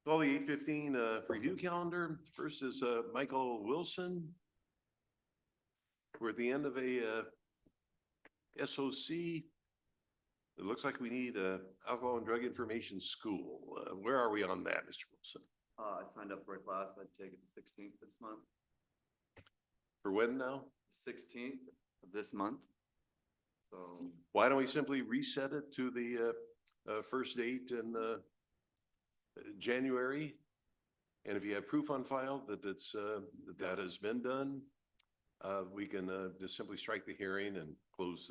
Call the 8:15 review calendar. First is Michael Wilson. We're at the end of a SOC. It looks like we need a alcohol and drug information school. Where are we on that, Mr. Wilson? I signed up for a class. I'd take it the 16th this month. For when now? 16th of this month. So Why don't we simply reset it to the first date in January? And if you have proof on file that that has been done, we can just simply strike the hearing and close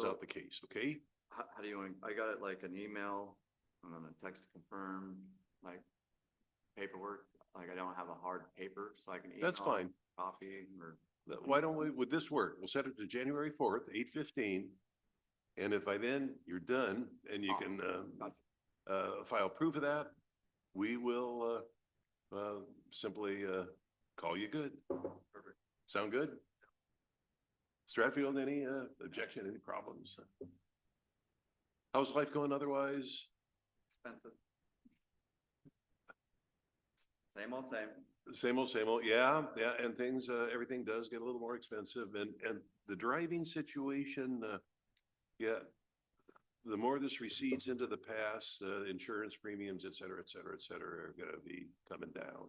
out the case. Okay. how do you want? I got it like an email and then a text to confirm, like paperwork. Like I don't have a hard paper, so I can email. That's fine. Copy or. Why don't we? Would this work? We'll set it to January 4th, 8:15, and if by then you're done and you can file proof of that, we will simply call you good. Perfect. Sound good? Stratfield, any objection, any problems? How's life going otherwise? Expensive. Same old same. Same old, same old. Yeah, yeah. And things, everything does get a little more expensive, and the driving situation, yeah, the more this recedes into the past, insurance premiums, et cetera, are going to be coming down.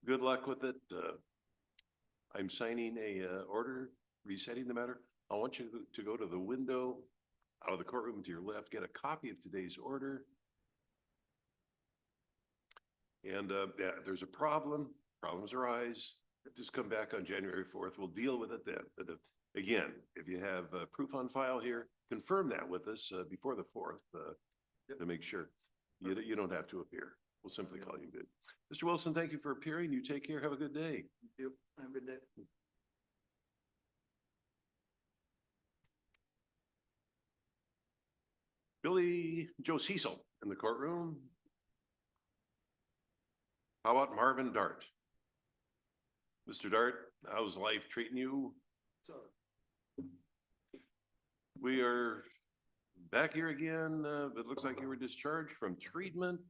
Good luck with it. I'm signing a order resetting the matter. I want you to go to the window out of the courtroom to your left, get a copy of today's order. And yeah, if there's a problems arise, just come back on January 4th. We'll deal with it then. But again, if you have proof on file here, confirm that with us before the 4th to make sure you don't have to appear. We'll simply call you good. Mr. Wilson, thank you for appearing. You take care. Have a good day. Thank you. Have a good day. Billy Joe Cecil in the courtroom. How about Marvin Dart? Mr. Dart, how's life treating you? So we are back here again. It looks like you were discharged from treatment.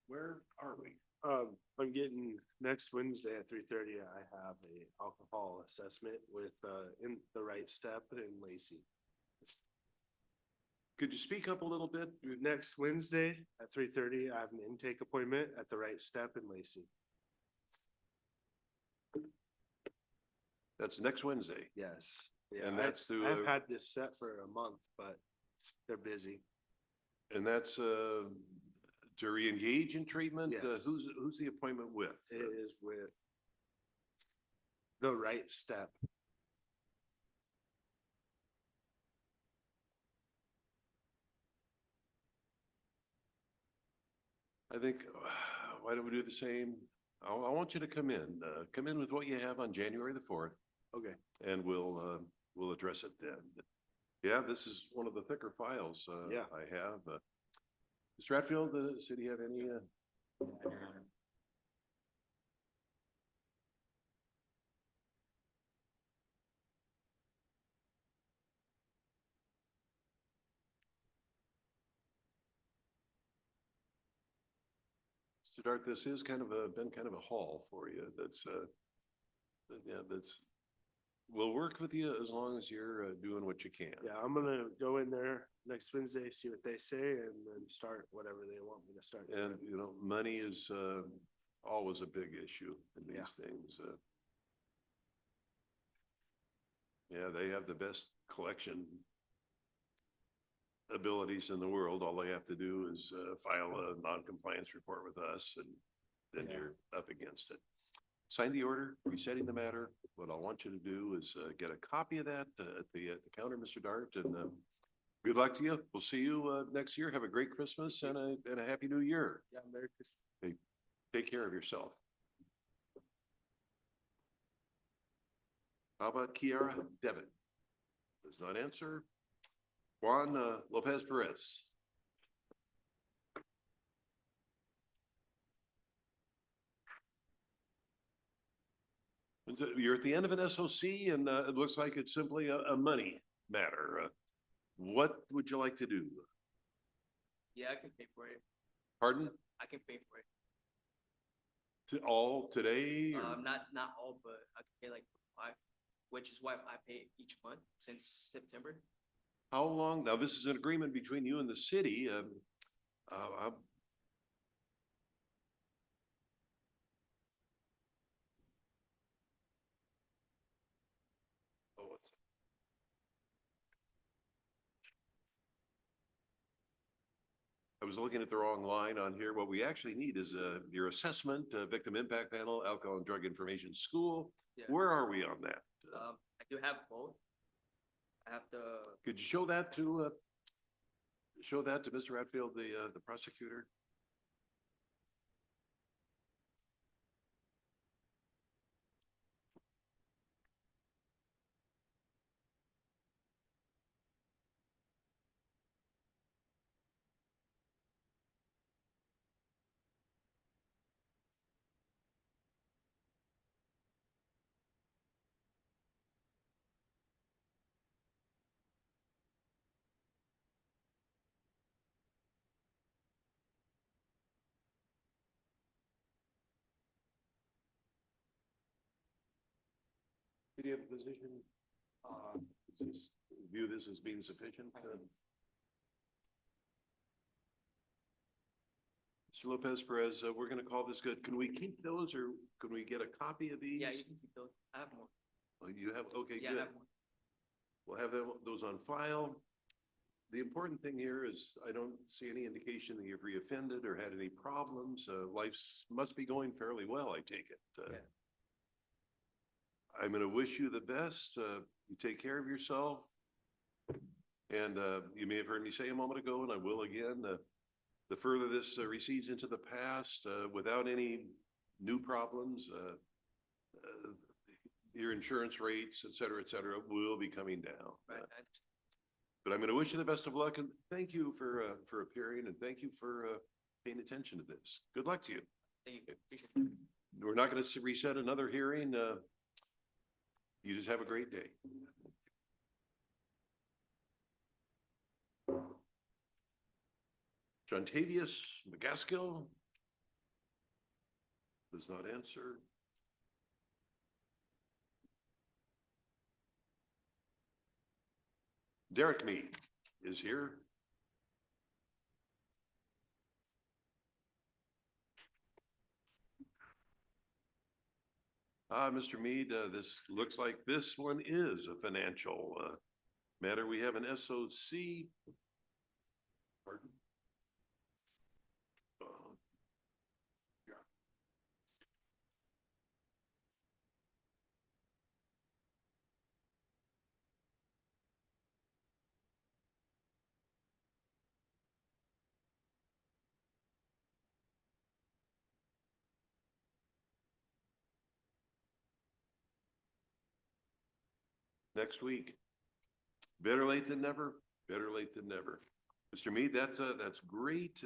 Where are we? I'm getting next Wednesday at 3:30. I have a alcohol assessment with in the Right Step in Lacey. Could you speak up a little bit? Next Wednesday at 3:30, I have an intake appointment at the Right Step in Lacey. That's next Wednesday. Yes. Yeah, and that's I've had this set for a month, but they're busy. And that's to re-engage in treatment. Yes. Who's the appointment with? It is with the Right Step. I think, why don't we do the same? I want you to come in with what you have on January the 4th. Okay. And we'll address it then. Yeah, this is one of the thicker files Yeah. I have. Stratfield, the city have any? To start, this is been kind of a haul for you. That's we'll work with you as long as you're doing what you can. Yeah, I'm gonna go in there next Wednesday, see what they say, and then start whatever they want me to start. And money is always a big issue in these things. Yeah, they have the best collection abilities in the world. All they have to do is file a non-compliance report with us, and then you're up against it. Sign the order, resetting the matter. What I want you to do is get a copy of that at the counter, Mr. Dart, and good luck to you. We'll see you next year. Have a great Christmas and a happy New Year. Yeah, Merry Christmas. Hey, take care of yourself. How about Kiara Devon? Does not answer. Juan Lopez Perez. You're at the end of an SOC, and it looks like it's simply a money matter. What would you like to do? Yeah, I can pay for it. Pardon? I can pay for it. All today? or- Not all, but I can pay like 5, which is why I pay each month since September. How long? Now, this is an agreement between you and the city. I'm- Oh, what's that? I was looking at the wrong line on here. What we actually need is your assessment, victim impact panel, alcohol and drug information school. Yeah. Where are we on that? I do have both. I have the, Could you show that to Mr. Ratfield, the prosecutor? Do you have a position? View this as being sufficient? Mr. Lopez Perez, we're gonna call this good. Can we keep those or can we get a copy of these? yeah, you can keep those. I have more. Oh, you have, okay, Yeah, I good. have more. We'll have those on file. The important thing here is I don't see any indication that you've reoffended or had any problems. Life's must be going fairly well, I take it. Yeah. I'm gonna wish you the best. You take care of yourself. And you may have heard me say a moment ago, and I will again, the further this recedes into the past, without any new problems, your insurance rates, et cetera, will be coming down. Right. I understand. But I'm going to wish you the best of luck and thank you for appearing and thank you for paying attention to this. Good luck to you. Thank you. Appreciate it. We're not going to reset another hearing. You just have a great day. Jontavius McGaskill does not answer. Derek Mead is here. Mr. Mead, this looks like this one is a financial matter. We have an SOC. Pardon? Yeah. Next week. Better late than never, better late than never. Mr. Mead, that's great.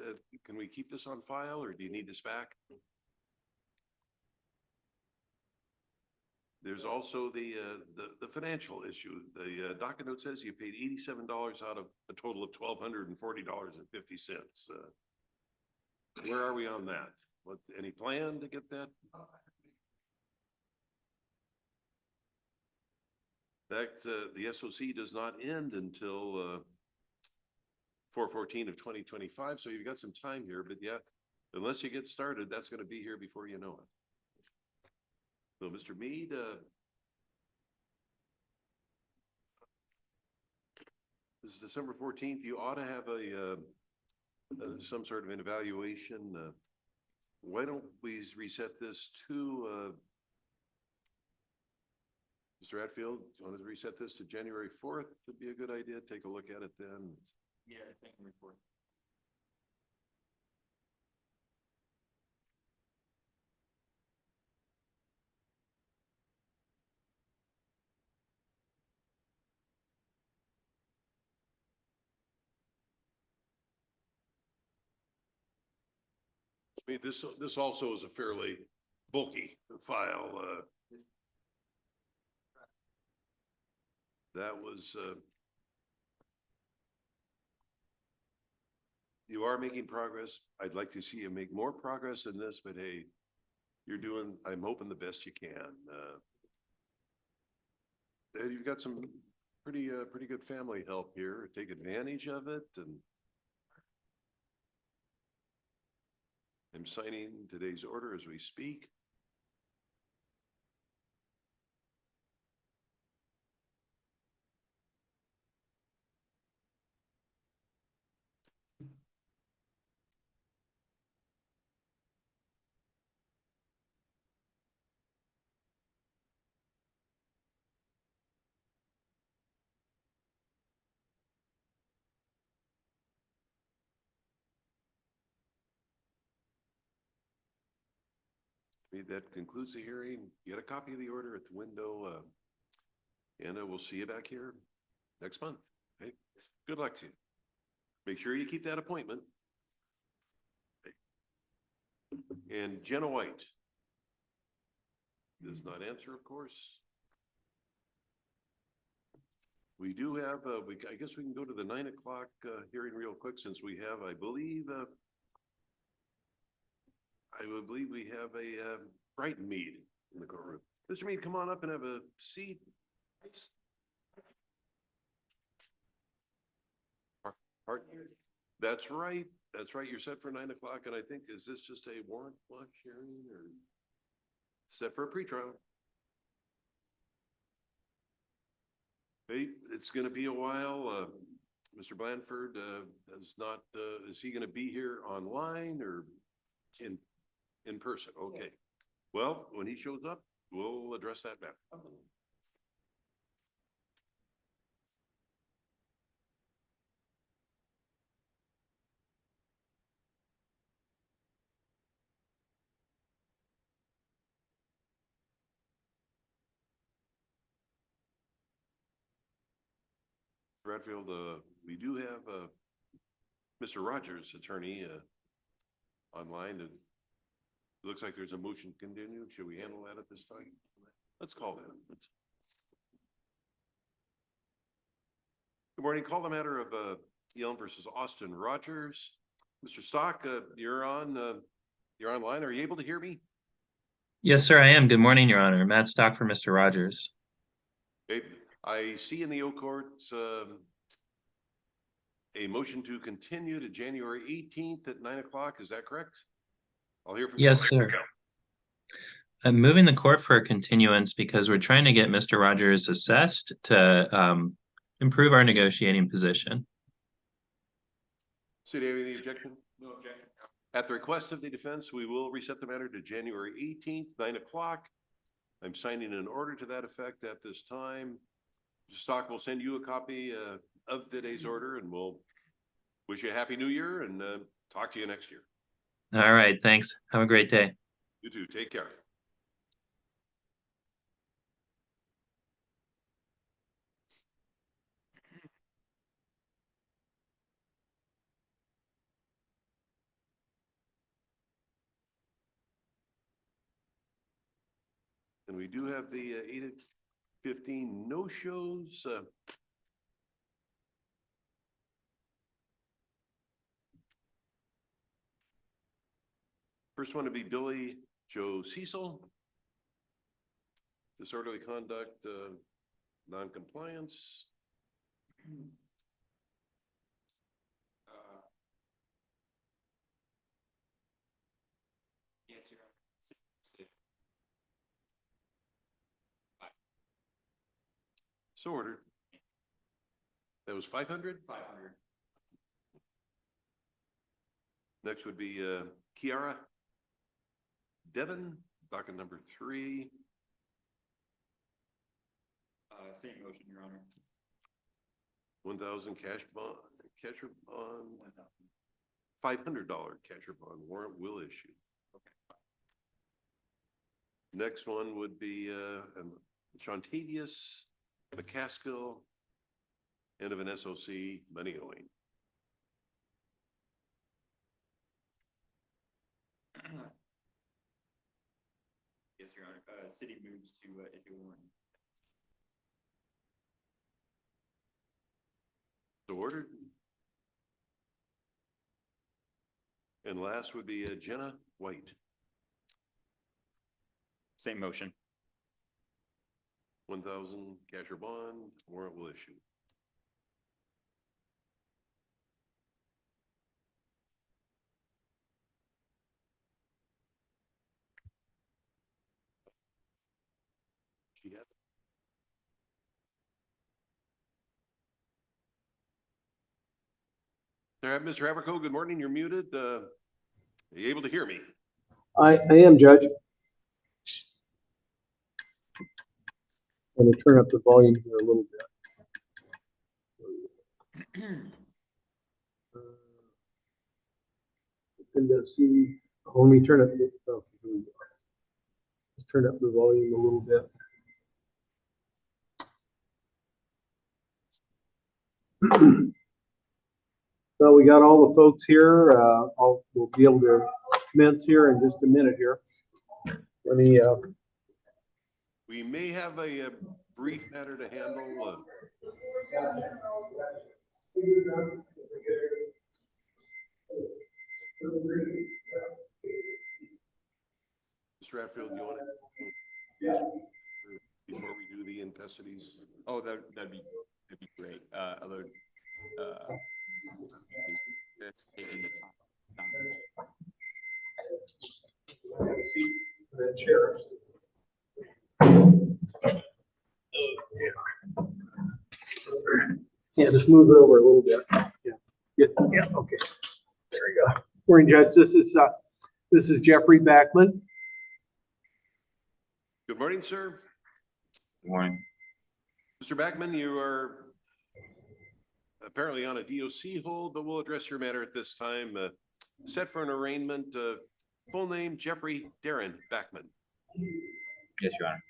Can we keep this on file or do you need this back? There's also the financial issue. The docket note says you paid $87 out of a total of $1,240.50. Where are we on that? What, any plan to get that? That, the SOC does not end until 4/14 of 2025, so you've got some time here, but yeah, unless you get started, that's gonna be here before you know it. So, Mr. Mead, this is December 14th. You ought to have some sort of an evaluation. Why don't we reset this to Mr. Hatfield, do you want to reset this to January 4th? Would be a good idea. Take a look at it then. Yeah, thank you, report. I mean, this also is a fairly bulky file. That was you are making progress. I'd like to see you make more progress in this, but hey, I'm hoping the best you can. You've got some pretty good family help here. Take advantage of it, and I'm signing today's order as we speak. That concludes the hearing. Get a copy of the order at the window. And we'll see you back here next month. Hey, good luck to you. Make sure you keep that appointment. And Jenna White does not answer, of course. We do have, I guess we can go to the 9 o'clock hearing real quick, since we have, I believe we have a Brighton Mead in the courtroom. Mr. Mead, come on up and have a seat. That's right. That's right. You're set for 9 o'clock, and I think, is this just a warrant block hearing or set for a pretrial? Hey, it's gonna be a while. Mr. Blandford is not, is he gonna be here online or in person? Okay. Well, when he shows up, we'll address that matter. Bradfield, we do have Mr. Rogers, attorney, online. It looks like there's a motion to continue. Should we handle that at this time? Let's call that. Good morning. Call the matter of Yelm versus Austin Rogers. Mr. Stock, you're online. Are you able to hear me? Yes, sir, I am. Good morning, Your Honor. Matt Stock for Mr. Rogers. Okay. I see in the O court a motion to continue to January 18th at 9 o'clock. Is that correct? I'll hear from you. Yes, sir. I'm moving the court for a continuance because we're trying to get Mr. Rogers assessed to improve our negotiating position. City, have any objection? No objection. At the request of the defense, we will reset the matter to January 18th, 9 o'clock. I'm signing an order to that effect at this time. Mr. Stock will send you a copy of today's order, and we'll wish you a happy new year and talk to you next year. All right, thanks. Have a great day. You too. Take care. And we do have the 8:15 no-shows. First one to be Billy Joe Cecil. Disorderly conduct, non-compliance. Yes, Your Honor. So ordered. That was 500? 500. Next would be Kiara Devon, docket number 3. Same motion, Your Honor. 1,000 cash bond, catcher bond, $500 catcher bond warrant will issue. Next one would be Shantadius McCaskill, end of an SOC, money owing. Yes, Your Honor. City moves to issue a warrant. So ordered. And last would be Jenna White. Same motion. 1,000 cash or bond, warrant will issue. She had- All right, Mr. Haverco, good morning. You're muted. Are you able to hear me? I am, Judge. Let me turn up the volume here a little bit. And see, let me turn up the, oh, here we go. Let's turn up the volume a little bit. So we got all the folks here. We'll be able to commence here in just a minute here. Let me, We may have a brief matter to handle. Mr. Hatfield, you want to, before we do the in-custodies? Oh, that'd be great. Although, that's taking the time. see the chair. Yeah, just move it over a little bit. Yeah, okay. There we go. Morning, Judge. This is Jeffrey Backman. Good morning, sir. Good morning. Mr. Backman, you are apparently on a DOC hold, but we'll address your matter at this time. Set for an arraignment, full name, Jeffrey Darren Backman. Yes, Your Honor.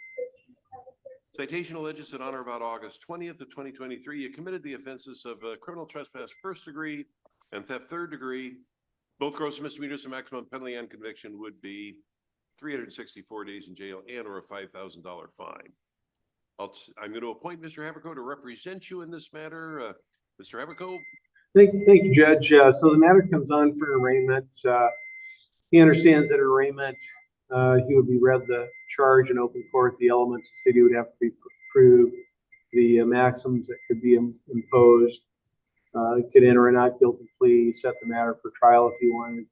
Citation alleges that on or about August 20th of 2023, you committed the offenses of criminal trespass first degree and theft third degree. Both gross misdemeanors. The maximum penalty on conviction would be 364 days in jail and or a $5,000 fine. I'm going to appoint Mr. Haverco to represent you in this matter. Mr. Haverco. Thank you, Judge. So the matter comes on for arraignment. He understands that an arraignment, he would be read the charge in open court. The elements the city would have to be proved, the maxims that could be imposed. Could enter a not guilty plea, set the matter for trial if he wanted.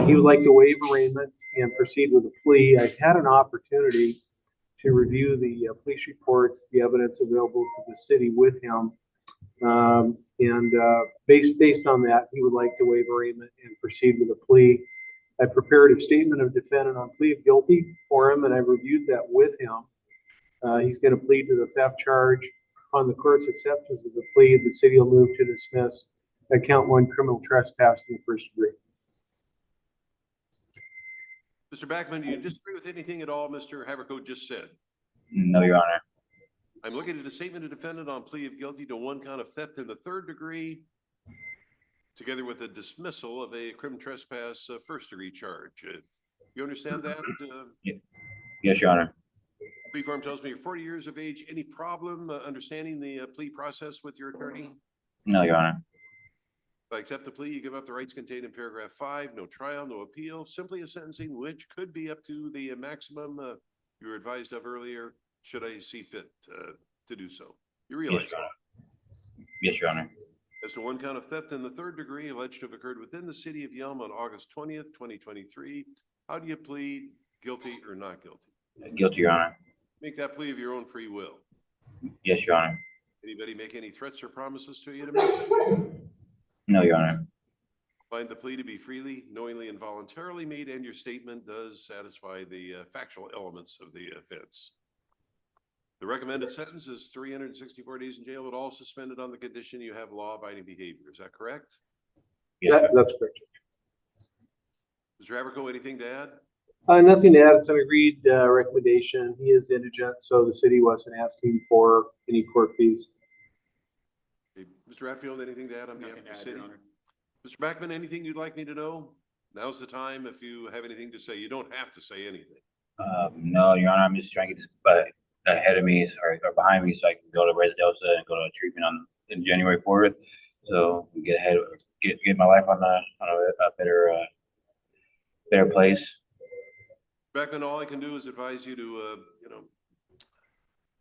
He would like to waive arraignment and proceed with a plea. I had an opportunity to review the police reports, the evidence available to the city with him. Based on that, he would like to waive arraignment and proceed with a plea. I prepared a statement of defendant on plea of guilty for him, and I reviewed that with him. He's going to plead to the theft charge. On the court's acceptance of the plea, the city will move to dismiss count one criminal trespass in the first degree. Mr. Backman, do you disagree with anything at all Mr. Haverco just said? No, Your Honor. I'm looking at a statement of defendant on plea of guilty to one count of theft in the third degree, together with a dismissal of a criminal trespass first degree charge. You understand that? Yes, Your Honor. Plea form tells me you're 40 years of age. Any problem understanding the plea process with your attorney? No, Your Honor. If I accept the plea, you give up the rights contained in paragraph 5, no trial, no appeal, simply a sentencing which could be up to the maximum you were advised of earlier, should I see fit to do so. You realize Yes, Your Honor. Yes, Your Honor. as to one count of theft in the third degree alleged to have occurred within the city of Yelm on August 20th, 2023, how do you plead, guilty or not guilty? Guilty, Your Honor. Make that plea of your own free will. Yes, Your Honor. Anybody make any threats or promises to you to make? No, Your Honor. Find the plea to be freely, knowingly, and voluntarily made, and your statement does satisfy the factual elements of the offense. The recommended sentence is 364 days in jail, but all suspended on the condition you have law-abiding behavior. Is that correct? Yes, That's correct. Mr. Haverco, anything to add? Nothing to add. It's an agreed recommendation. He is indigent, so the city wasn't asking for any court fees. Okay. Mr. Hatfield, anything to add on behalf of the city? Mr. Backman, anything you'd like me to know? Now's the time if you have anything to say. You don't have to say anything. no, Your Honor. I'm just trying to get this ahead of me, or behind me, so I can go to Res Delta and go to treatment in January 4th. So we get ahead get my life on a better place. Beckman, all I can do is advise you to,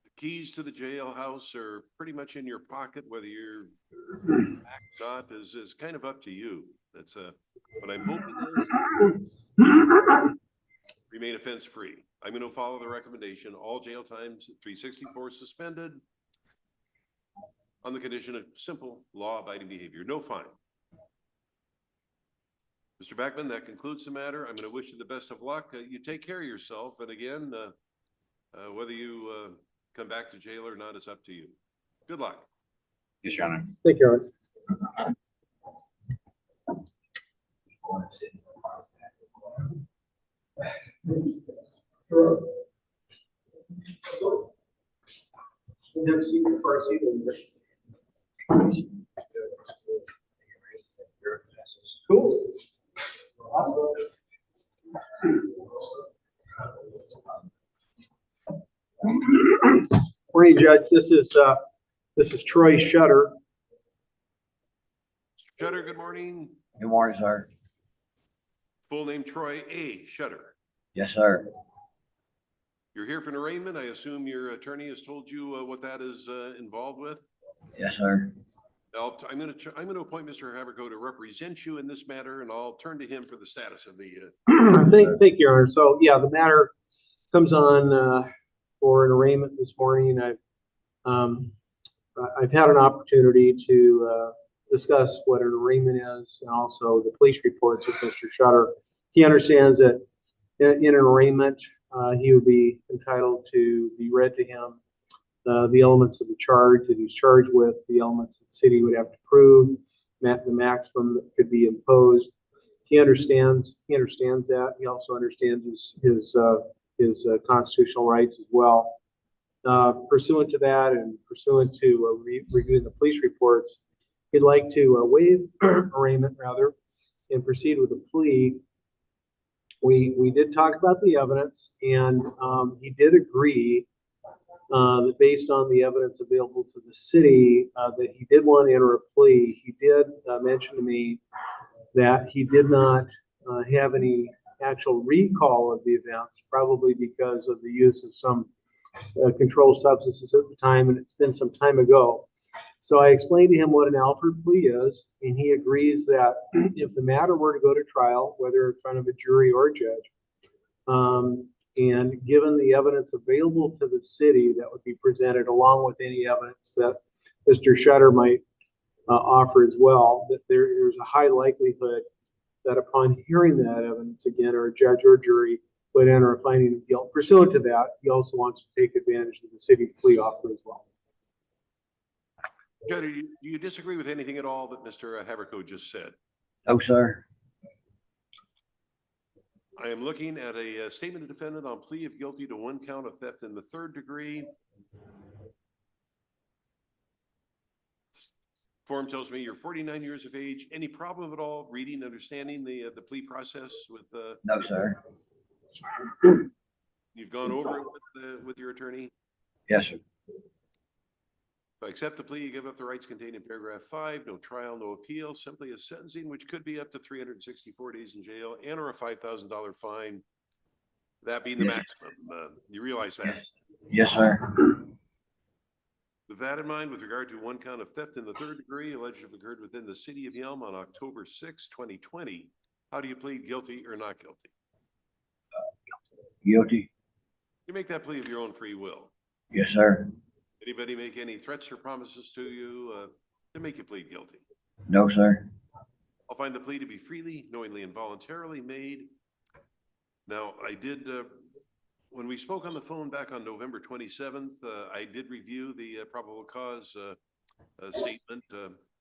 the keys to the jailhouse are pretty much in your pocket, whether you're back or not is kind of up to you. That's what I'm hoping is remain offense free. I'm going to follow the recommendation. All jail times 364 suspended on the condition of simple law abiding behavior. No fine. Mr. Beckman, that concludes the matter. I'm going to wish you the best of luck. You take care of yourself. And again, whether you come back to jail or not is up to you. Good luck. Yes, Your Honor. Thank you, Aaron. Never seen the cars either. Cool. Morning, Judge. This is Troy Shutter. Mr. Shutter, good morning. Good morning, sir. Full name Troy A. Shutter. Yes, sir. You're here for an arraignment. I assume your attorney has told you what that is involved with. Yes, sir. I'm going to appoint Mr. Haverco to represent you in this matter, and I'll turn to him for the status of the. Thank you, Your Honor. So yeah, the matter comes on for an arraignment this morning. I've had an opportunity to discuss what an arraignment is and also the police reports with Mr. Shutter. He understands that in an arraignment, he would be entitled to be read to him the elements of the charge that he's charged with, the elements that the city would have to prove, the maximum that could be imposed. He understands that. He also understands his constitutional rights as well. Pursuant to that and pursuant to reviewing the police reports, he'd like to waive arraignment rather and proceed with a plea. We did talk about the evidence, and he did agree that based on the evidence available to the city, that he did want to enter a plea. He did mention to me that he did not have any actual recall of the events, probably because of the use of some controlled substances at the time, and it's been some time ago. So I explained to him what an Alford plea is, and he agrees that if the matter were to go to trial, whether in front of a jury or a judge, and given the evidence available to the city that would be presented along with any evidence that Mr. Shutter might offer as well, that there's a high likelihood that upon hearing that evidence again, or a judge or jury would enter a finding of guilt. Pursuant to that, he also wants to take advantage of the city's plea offer as well. Judge, do you disagree with anything at all that Mr. Haverco just said? No, sir. I am looking at a statement of defendant on plea of guilty to 1 count of theft in the 3rd degree. Form tells me you're 49 years of age. Any problem at all reading, understanding the plea process with No, sir. You've gone over it with your attorney? Yes, sir. If I accept the plea, you give up the rights contained in paragraph 5, no trial, no appeal, simply a sentencing, which could be up to 364 days in jail and or a $5,000 fine. That being the maximum. You realize that? Yes. Yes, sir. With that in mind, with regard to 1 count of theft in the 3rd degree, alleged to have occurred within the city of Yelm on October 6, 2020, how do you plead guilty or not guilty? Guilty. You make that plea of your own free will. Yes, sir. Anybody make any threats or promises to you to make you plead guilty? No, sir. I'll find the plea to be freely, knowingly, and voluntarily made. Now, I did, when we spoke on the phone back on November 27th, I did review the probable cause statement,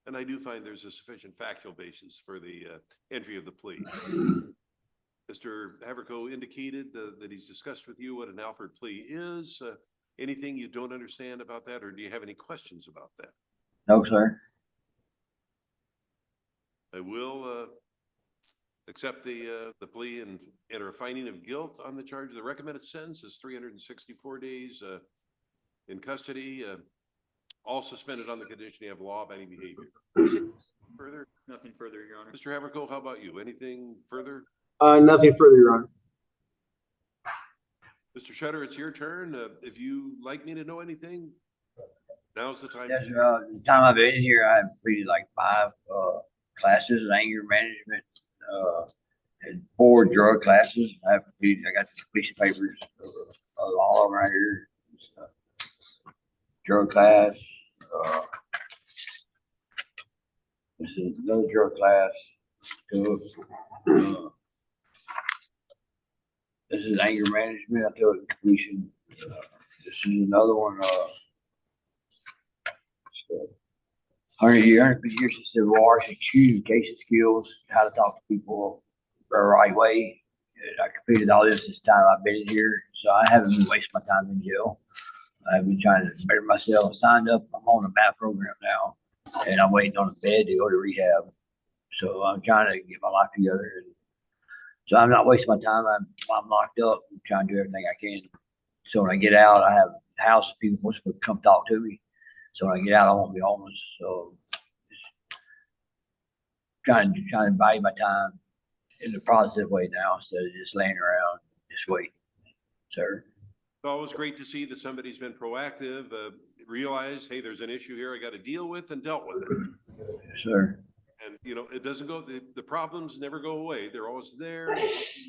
and I do find there's a sufficient factual basis for the entry of the plea. Mr. Haverco indicated that he's discussed with you what an Alford plea is. Anything you don't understand about that, or do you have any questions about that? No, sir. I will accept the plea and enter a finding of guilt on the charge. The recommended sentence is 364 days in custody, all suspended on the condition you have law-abiding behavior. Further? Nothing further, Your Honor. Mr. Haverko, how about you? Anything further? Nothing further, Your Honor. Mr. Shutter, it's your turn. If you like me to know anything, now's the time. Yes, sir. The time I've been here, I've completed like 5 classes in anger management, and 4 drug classes. I got the completion papers, all of them right here. Drug class. This is another drug class. This is anger management. I took it completion. This is another one. 150 years since the war, communication skills, how to talk to people the right way. And I completed all this time I've been here, so I haven't been wasting my time in jail. I've been trying to better myself. Signed up. I'm on a MAP program now, and I'm waiting on a bed to go to rehab. So I'm trying to get my life together. And so I'm not wasting my time. I'm locked up. I'm trying to do everything I can. So when I get out, I have a house of people who want to come talk to me. So when I get out, I won't be homeless. So just trying to value my time in a positive way now instead of just laying around just waiting, sir. It's always great to see that somebody's been proactive, realize, hey, there's an issue here I got to deal with, and dealt with it. Yes, sir. And, you know, it doesn't go, the problems never go away. They're always there,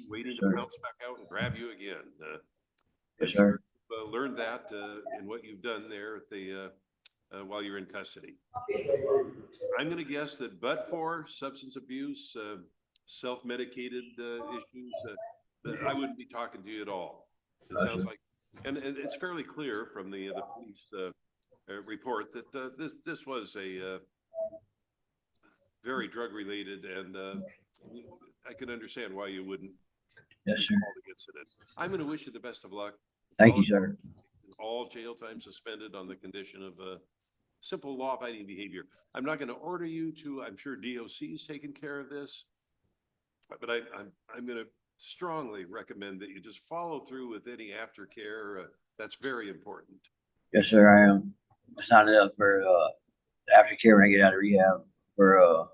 waiting to Sure. bounce back out and grab you again. Yes, sir. Learned that in what you've done there at the while you're in custody. I'm going to guess that but for substance abuse, self-medicated issues, that I wouldn't be talking to you at all. It sounds like, and it's fairly clear from the police report that this was a very drug-related, and I can understand why you wouldn't. Yes, sir. Against it. I'm going to wish you the best of luck. Thank you, sir. All jail time suspended on the condition of simple law-abiding behavior. I'm not going to order you to. I'm sure DOC is taking care of this, but I'm going to strongly recommend that you just follow through with any aftercare. That's very important. Yes, sir. I am. I signed up for aftercare when I get out of rehab for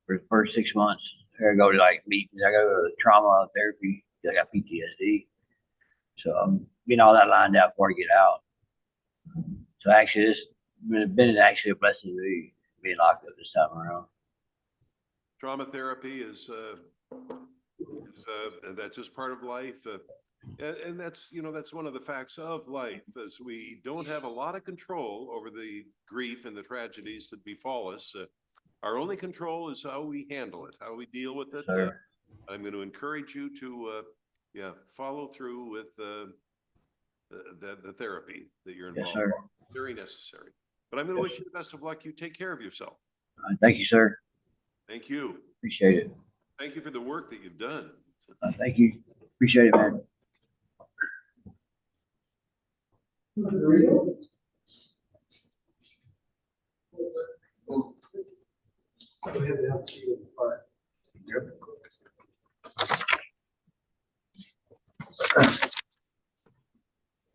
the first 6 months. I go to like meetings. I go to trauma therapy. I got PTSD. So I'm getting all that lined out before I get out. So actually, it's been actually a blessing to me being locked up this time around. Trauma therapy is that's just part of life. And that's, you know, that's one of the facts of life, is we don't have a lot of control over the grief and the tragedies that befall us. Our only control is how we handle it, how we deal with it. I'm going to encourage you to, follow through with the therapy that you're involved in. Very necessary. But I'm going to wish you the best of luck. You take care of yourself. Thank you, sir. Thank you. Appreciate it. Thank you for the work that you've done. Thank you. Appreciate it, man.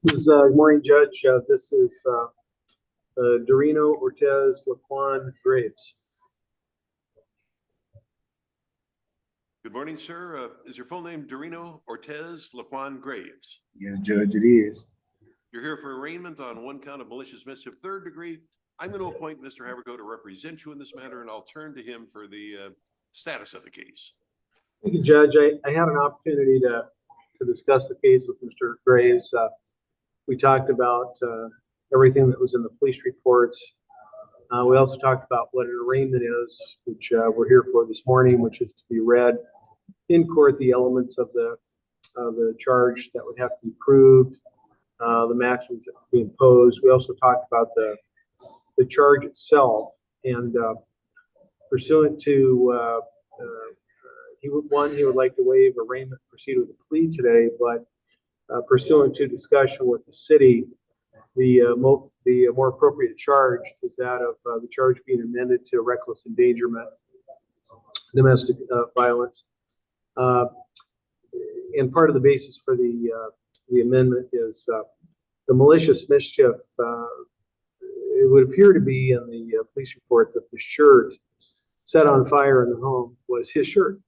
This is, good morning, Judge. This is Dorino Ortez Laquan Graves. Good morning, sir. Is your full name Dorino Ortez Laquan Graves? Yes, Judge, it is. You're here for arraignment on 1 count of malicious mischief, 3rd degree. I'm going to appoint Mr. Haverko to represent you in this matter, and I'll turn to him for the status of the case. Thank you, Judge. I had an opportunity to discuss the case with Mr. Graves. We talked about everything that was in the police reports. We also talked about what an arraignment is, which we're here for this morning, which is to be read in court, the elements of the charge that would have to be proved, the maximum to be imposed. We also talked about the charge itself, and pursuant to he would like to waive arraignment, proceed with a plea today, but pursuant to discussion with the city, the more appropriate charge is that of the charge being amended to reckless endangerment, domestic violence. And part of the basis for the amendment is the malicious mischief. It would appear to be in the police report that the shirt set on fire in the home was his shirt.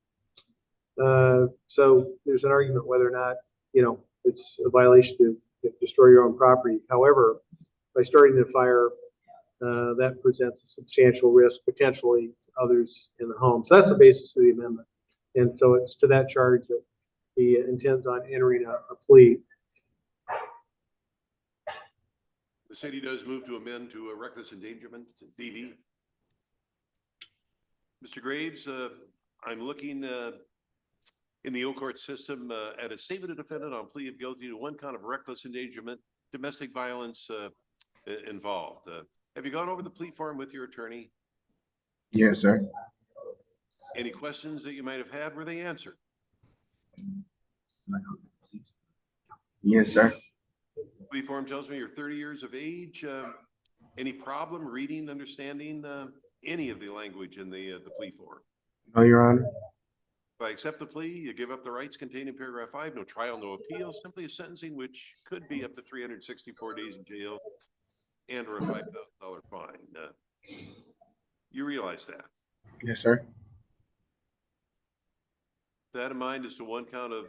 So there's an argument whether or not, it's a violation to destroy your own property. However, by starting the fire, that presents a substantial risk potentially to others in the home. So that's the basis of the amendment. And so it's to that charge that he intends on entering a plea. The city does move to amend to a reckless endangerment, DV. Mr. Graves, I'm looking in the O-Court system at a statement of defendant on plea of guilty to one count of reckless endangerment, domestic violence involved. Have you gone over the plea form with your attorney? Yes, sir. Any questions that you might have had, were they answered? Yes, sir. Plea form tells me you're 30 years of age. Any problem reading, understanding any of the language in the plea form? No, Your Honor. If I accept the plea, you give up the rights contained in paragraph 5, no trial, no appeal, simply a sentencing which could be up to 364 days in jail and or a $5,000 fine. You realize that? Yes, sir. That in mind is to one count of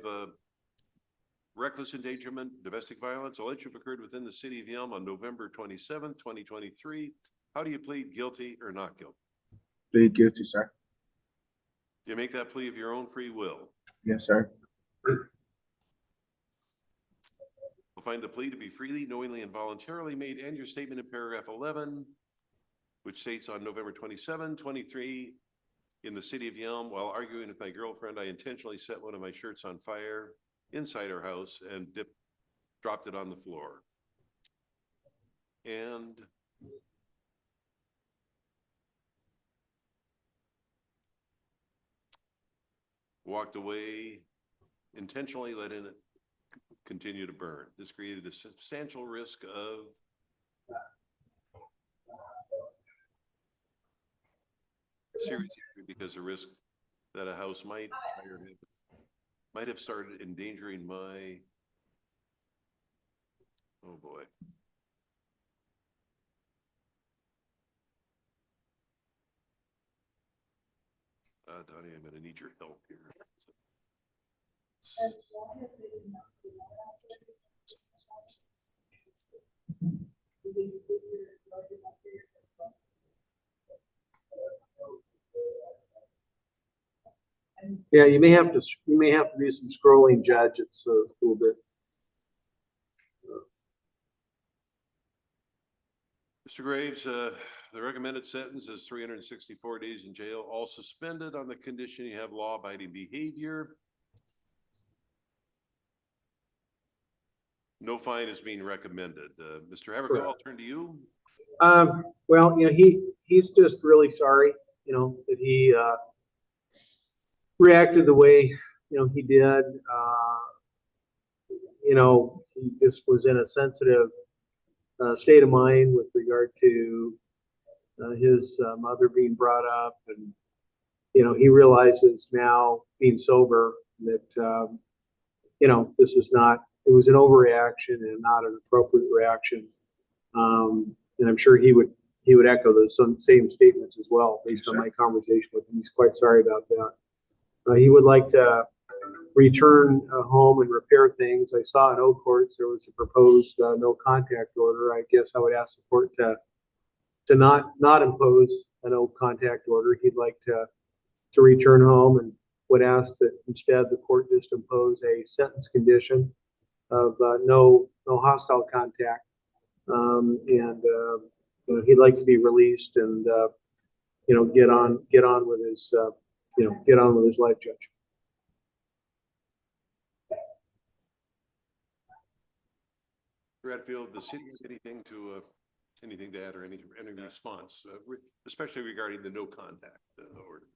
reckless endangerment, domestic violence, alleged to have occurred within the city of Yelm on November 27th, 2023. How do you plead guilty or not guilty? Plead guilty, sir. You make that plea of your own free will. Yes, sir. You'll find the plea to be freely, knowingly, and voluntarily made, and your statement in paragraph 11, which states on November 27, 23, in the city of Yelm, while arguing with my girlfriend, I intentionally set one of my shirts on fire inside our house and dropped it on the floor. And walked away, intentionally letting it continue to burn. This created a substantial risk of serious injury because the risk that a house might have started endangering my, oh boy. Donnie, I'm gonna need your help here. Yeah, you may have to do some scrolling, Judge. It's a little bit. Mr. Graves, the recommended sentence is 364 days in jail, all suspended on the condition you have law-abiding behavior. No fine is being recommended. Mr. Havergal, I'll turn to you. Well, he's just really sorry, that he reacted the way, he did. He just was in a sensitive state of mind with regard to his mother being brought up, and he realizes now, being sober, that this is not. It was an overreaction and not an appropriate reaction. And I'm sure he would echo those same statements as well, based on my conversation with him. He's quite sorry about that. He would like to return home and repair things. I saw in Oak Courts there was a proposed no contact order. I guess I would ask the court to not impose a no contact order. He'd like to return home, and would ask that instead the court just impose a sentence condition of no hostile contact. And he'd like to be released and get on with his life, Judge. Redfield, the city has anything to add or any response, especially regarding the no contact order?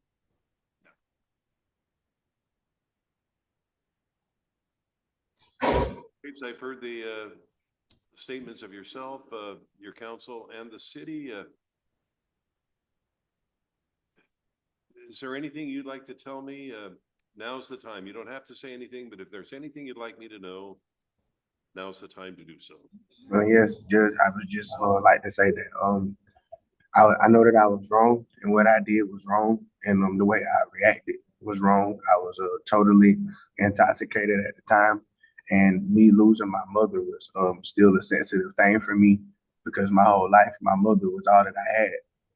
I've heard the statements of yourself, your counsel, and the city. Is there anything you'd like to tell me? Now's the time. You don't have to say anything, but if there's anything you'd like me to know, now's the time to do so. Yes, Judge, I would just like to say that I know that I was wrong and what I did was wrong, and the way I reacted was wrong. I was totally intoxicated at the time, and me losing my mother was still a sensitive thing for me because my whole life my mother was all that I had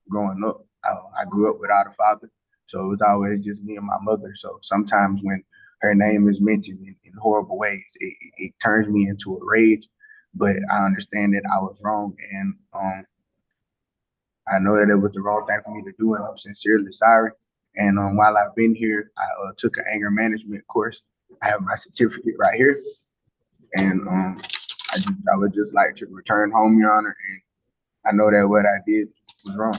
growing up. I grew up without a father, so it was always just me and my mother. So sometimes when her name is mentioned in horrible ways, it turns me into a rage. But I understand that I was wrong, and I know that it was the wrong thing for me to do, and I'm sincerely sorry. And while I've been here, I took an anger management course. I have my certificate right here, and I would just like to return home, Your Honor. And I know that what I did was wrong.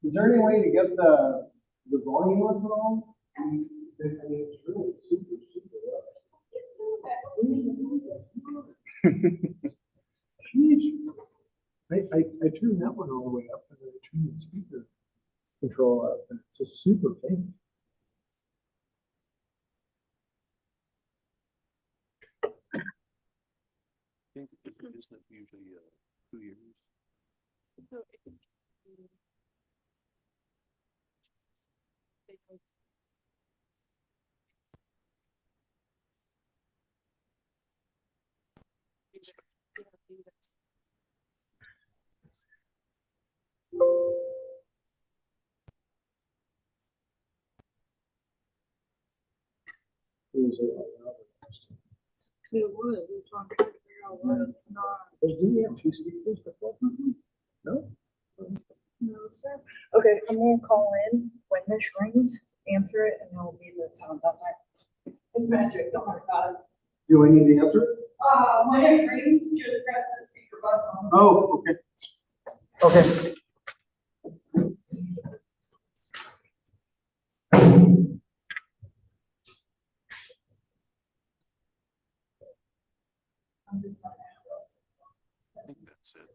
Is there any way to get the volume up at all? I mean, it's really super, super low. I turned that one all the way up and then I turned the speaker control up and it's just super faint. I think, isn't it usually 2 years? It would, we're trying to figure out why it's not. Do we have two speakers before? No? No, sir. Okay, I'm gonna call in when this rings, answer it, and it'll be the sound on my. It's magic, don't worry about it. Do I need the answer? When it rings, just press the speaker button. Oh, okay. Okay. I think that's it.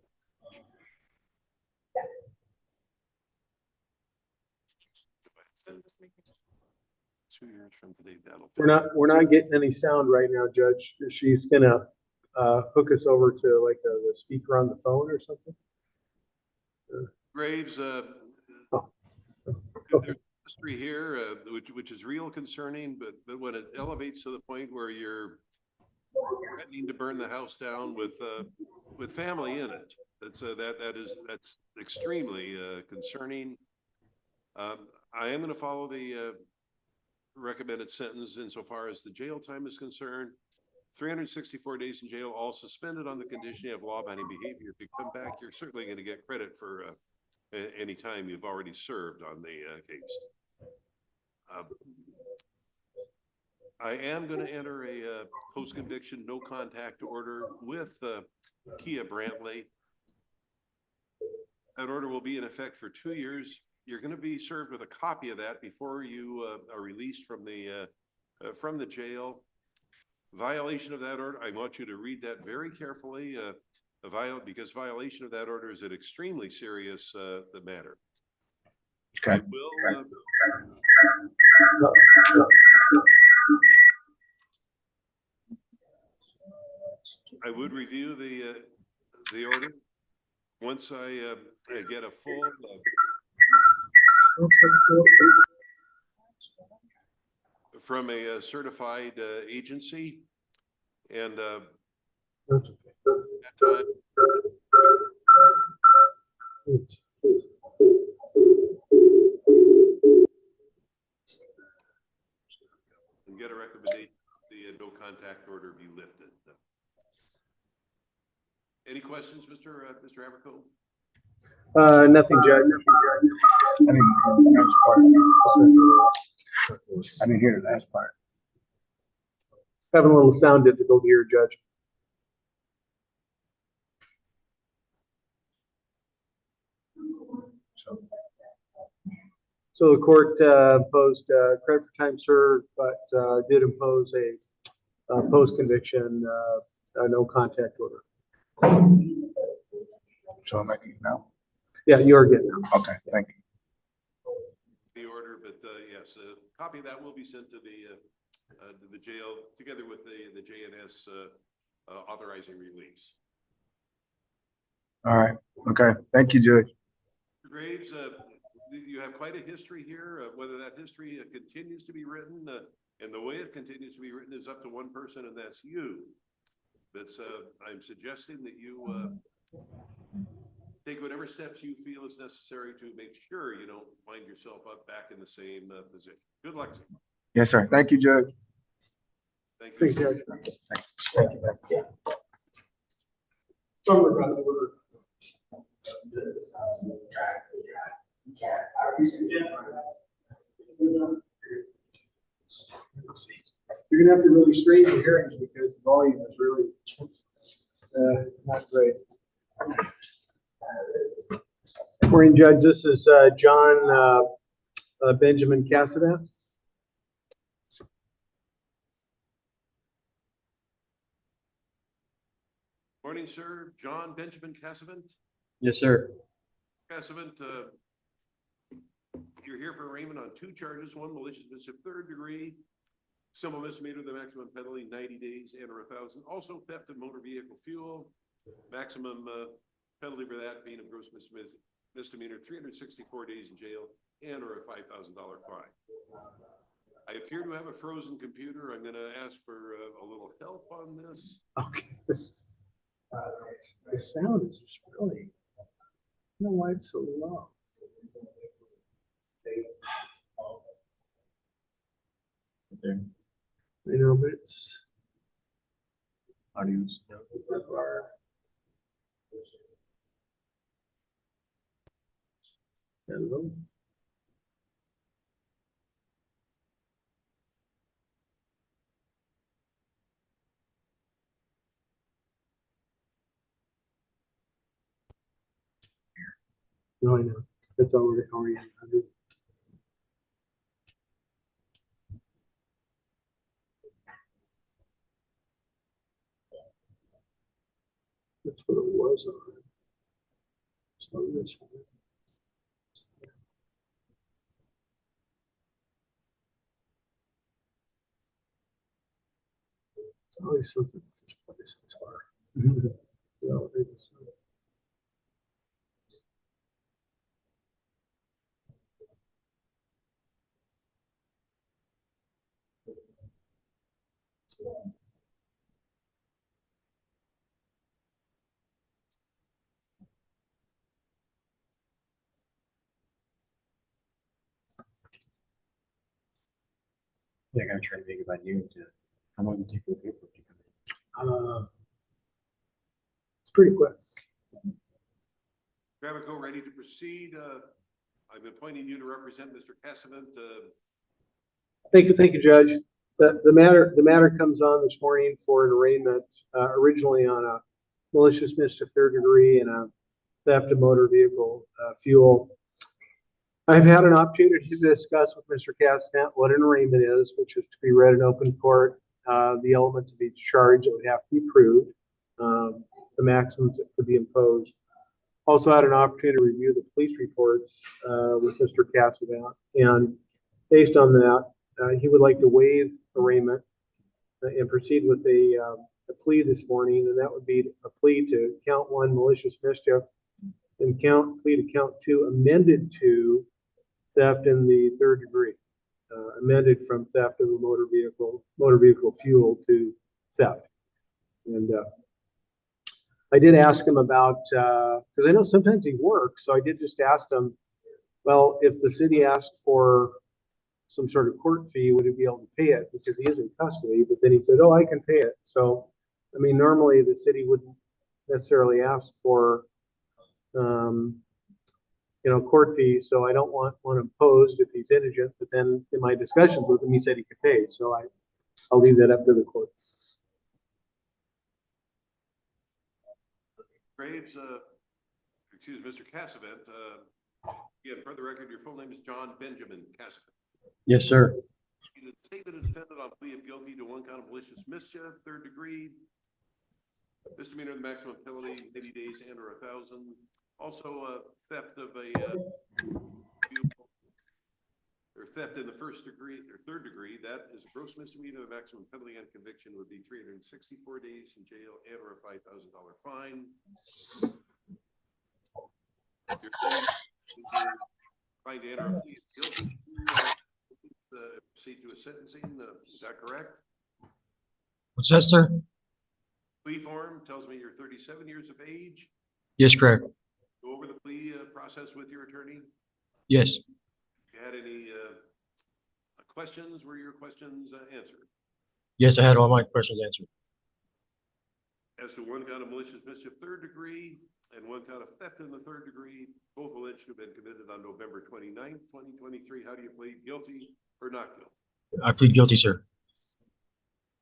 2 years from today, that'll. We're not getting any sound right now, Judge. She's gonna hook us over to like the speaker on the phone or something. Graves, Oh. there's history here, which is real concerning, but when it elevates to the point where you're threatening to burn the house down with family in it, that's extremely concerning. I am going to follow the recommended sentence insofar as the jail time is concerned. 364 days in jail, all suspended on the condition you have law-abiding behavior. If you come back, you're certainly going to get credit for any time you've already served on the case. I am going to enter a post-conviction no contact order with Kia Brantley. That order will be in effect for 2 years. You're going to be served with a copy of that before you are released from the jail. Violation of that order, I want you to read that very carefully, because violation of that order is an extremely serious matter. Okay. I would review the order once I get a full from a certified agency, and That time, and get a recommendation, the no contact order be lifted. Any questions, Mr. Averco? Nothing, Judge. I didn't hear the last part. Having a little sound difficulty here, Judge. So the court imposed credit for time served, but did impose a post-conviction no contact order. So am I getting now? Yeah, you are getting it. Okay, thank you. The order, but yes, a copy of that will be sent to the jail together with the JNS authorizing release. All right, okay, thank you, Judge. Mr. Graves, you have quite a history here. Whether that history continues to be written, and the way it continues to be written is up to one person, and that's you. But I'm suggesting that you take whatever steps you feel is necessary to make sure you don't find yourself up back in the same position. Good luck to you. Yes, sir. Thank you, Judge. Thank you. Thanks, Judge. Thank you. Sorry about the order. You're gonna have to really straighten your hearings because the volume is really not great. Morning, Judge. This is John Benjamin Cassavet. Morning, sir. John Benjamin Cassavant. Yes, sir. Cassavant, you're here for arraignment on two charges, one malicious mischief, third degree, simple misdemeanor, the maximum penalty 90 days and or 1,000. Also theft of motor vehicle fuel, maximum penalty for that being a gross misdemeanor, 364 days in jail and or a $5,000 fine. I appear to have a frozen computer. I'm going to ask for a little help on this. Okay. The sound is just really, I don't know why it's so low. Okay. I know, but it's. Audios. Hello. No, I know. It's already. That's what it was on. So this one. It's always something with this place as far. No, it's. Yeah, I gotta try to think about you to, how long do you take for the paperwork to come in? It's pretty quick. Gravico, ready to proceed. I'm appointing you to represent Mr. Cassavant. Thank you, Judge. The matter comes on this morning for an arraignment, originally on a malicious mischief third degree and a theft of motor vehicle fuel. I've had an opportunity to discuss with Mr. Cassavant what an arraignment is, which is to be read in open court, the elements of each charge that would have to be proved, the maximums that could be imposed. Also had an opportunity to review the police reports with Mr. Cassavant, and based on that, he would like to waive arraignment and proceed with a plea this morning, and that would be a plea to count one malicious mischief and plea to count two amended to theft in the third degree, amended from theft of a motor vehicle fuel to theft. And I did ask him about, because I know sometimes he works, so I did just ask him, well, if the city asked for some sort of court fee, would he be able to pay it? Because he is in custody, but then he said, oh, I can pay it. So, I mean, normally the city wouldn't necessarily ask for, court fees, so I don't want one imposed if he's indigent, but then in my discussions with him, he said he could pay, so I'll leave that up to the court. Graves, Mr. Cassavant, again, for the record, your full name is John Benjamin Cassavant. Yes, sir. The statement of defendant on plea of guilty to one count of malicious mischief, third degree, misdemeanor, the maximum penalty, 80 days and or 1,000. Also, theft of a vehicle, or theft in the first degree or third degree, that is a gross misdemeanor. The maximum penalty and conviction would be 364 days in jail and or a $5,000 fine. You're trying to enter a plea of guilty, proceed to a sentencing. Is that correct? What's that, sir? Plea form tells me you're 37 years of age. Yes, correct. Go over the plea process with your attorney. Yes. You had any questions? Were your questions answered? Yes, I had all my questions answered. As to one count of malicious mischief, third degree, and one count of theft in the third degree, both alleged to have been committed on November 29th, 2023. How do you plead, guilty or not guilty? I plead guilty, sir.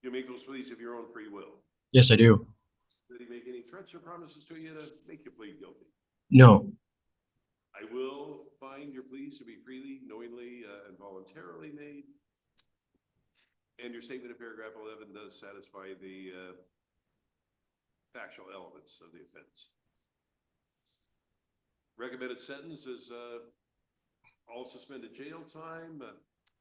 You make those pleas of your own free will. Yes, I do. Did he make any threats or promises to you to make you plead guilty? No. I will find your pleas to be freely, knowingly, and voluntarily made. And your statement in paragraph 11 does satisfy the factual elements of the offense. Recommended sentence is all suspended jail time.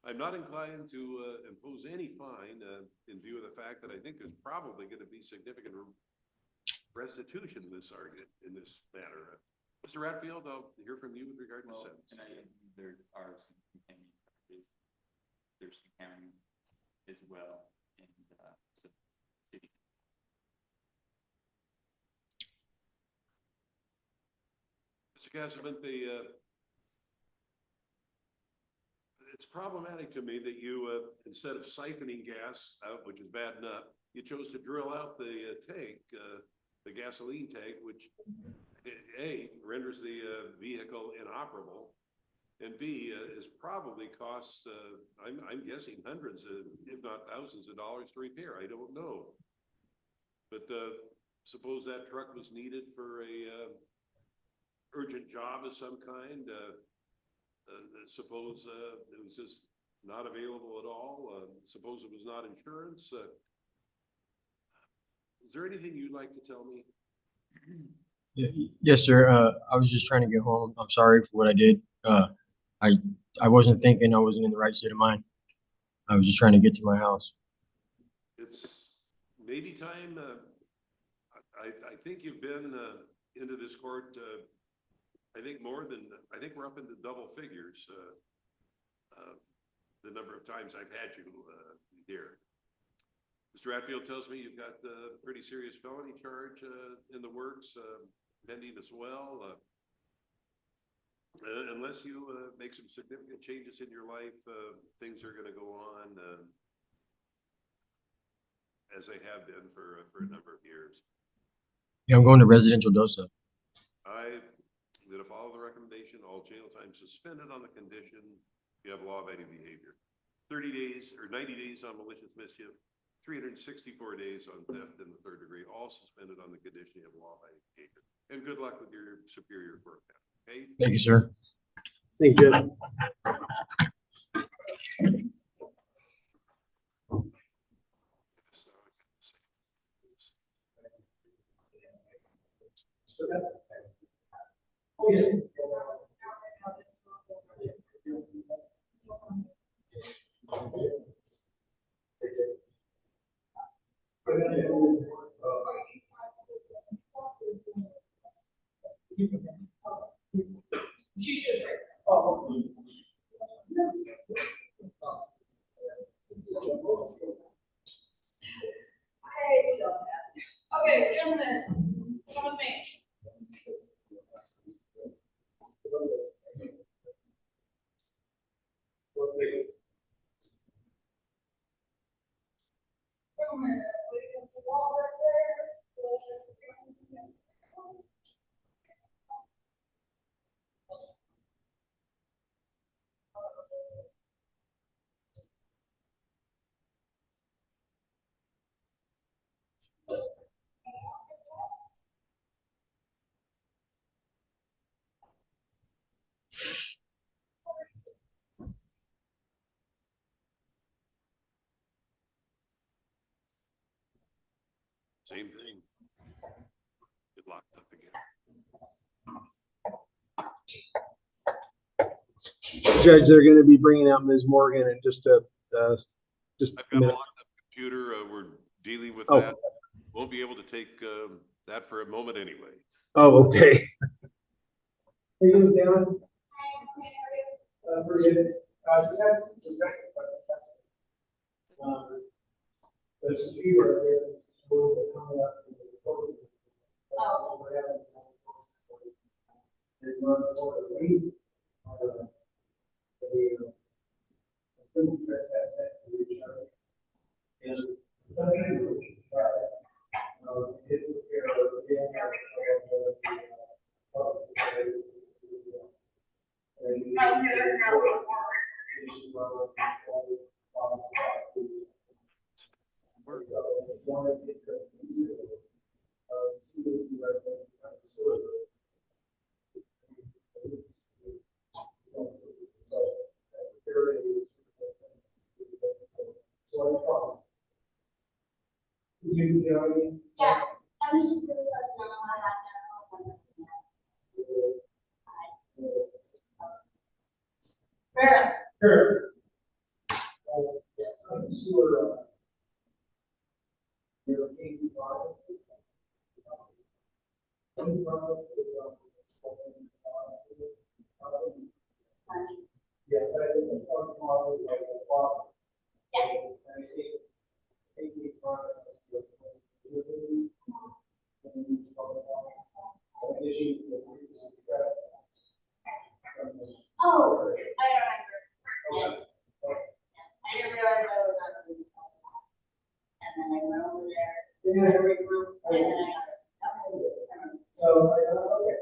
I'm not inclined to impose any fine in view of the fact that I think there's probably going to be significant restitution in this argument, in this matter. Mr. Ratfield, I'll hear from you with regard to sentence. And there are some companion charges. There's some county as well, and some city. Mr. Cassavant, it's problematic to me that you, instead of siphoning gas out, which is bad enough, you chose to drill out the tank, the gasoline tank, which A, renders the vehicle inoperable, and B, is probably costs, I'm guessing hundreds of, if not thousands of dollars to repair. I don't know. But suppose that truck was needed for a urgent job of some kind. Suppose it was just not available at all. Suppose it was not insurance. Is there anything you'd like to tell me? Yes, sir. I was just trying to get home. I'm sorry for what I did. I wasn't thinking. I wasn't in the right state of mind. I was just trying to get to my house. It's maybe time. I think you've been into this court. I think we're up into double figures. The number of times I've had you here. Mr. Ratfield tells me you've got a pretty serious felony charge in the works, pending as well. Unless you make some significant changes in your life, things are going to go on as they have been for a number of years. Yeah, I'm going to residential DOSA. I'm going to follow the recommendation, all jail time suspended on the condition you have law-abiding behavior. 30 days or 90 days on malicious mischief, 364 days on theft in the third degree, all suspended on the condition you have law-abiding behavior. And good luck with your superior court. Okay? Thank you, sir. Thank you. Okay, gentlemen, Same thing. Get locked up again. Judge, they're gonna be bringing out Ms. Morgan in just a I've a got a minute. locked up computer. We're dealing with Oh. that. Won't be able to take that for a moment anyway. Oh, okay. Are you down? Pretty good. There's a few right there. Coming up. Yeah, I was just really like, no, I have no. Sure. Yes, I'm sure. You're being brought. Yeah, that is a part of like a problem. I see. Oh, I remember. Yes. I didn't realize I was on. And then I went over there. And then I got it. So, okay.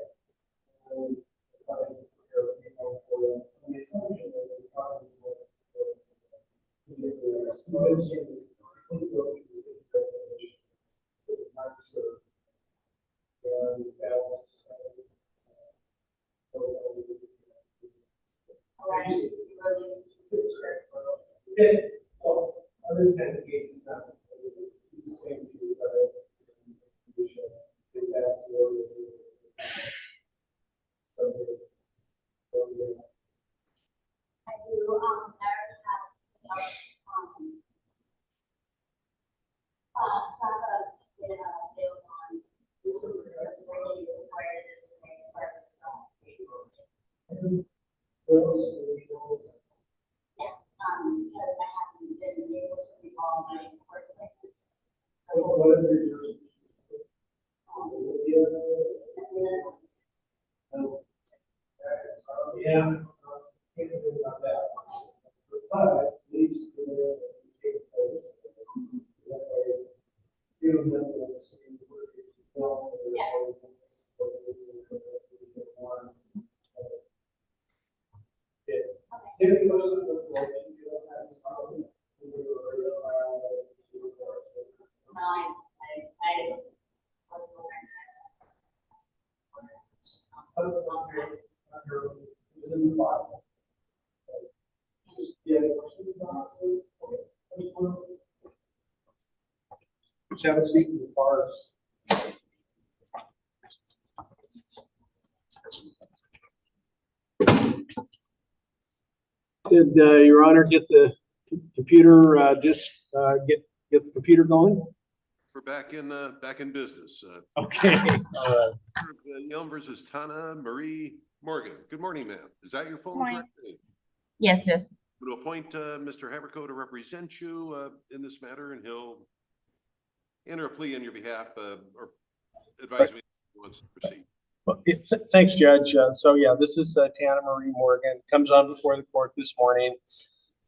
Okay, so, this kind of case is not, it's the same to, I do, I already have, so I have a, deal on, this was really prior to this, as far as, yeah, because I haven't been able to recall my work like this. Yeah. Thinking about that. But at least. Have a seat in the cars. Did Your Honor get the computer, get the computer going? We're back in business. Okay. Yelm versus Tana Marie Morgan. Good morning, ma'am. Is that your phone? Morning. Correctly? Yes, yes. I'm going to appoint Mr. Haverco to represent you in this matter, and he'll enter a plea on your behalf or advise me if he wants to proceed. Well, thanks, Judge. So yeah, this is Tana Marie Morgan, comes on before the court this morning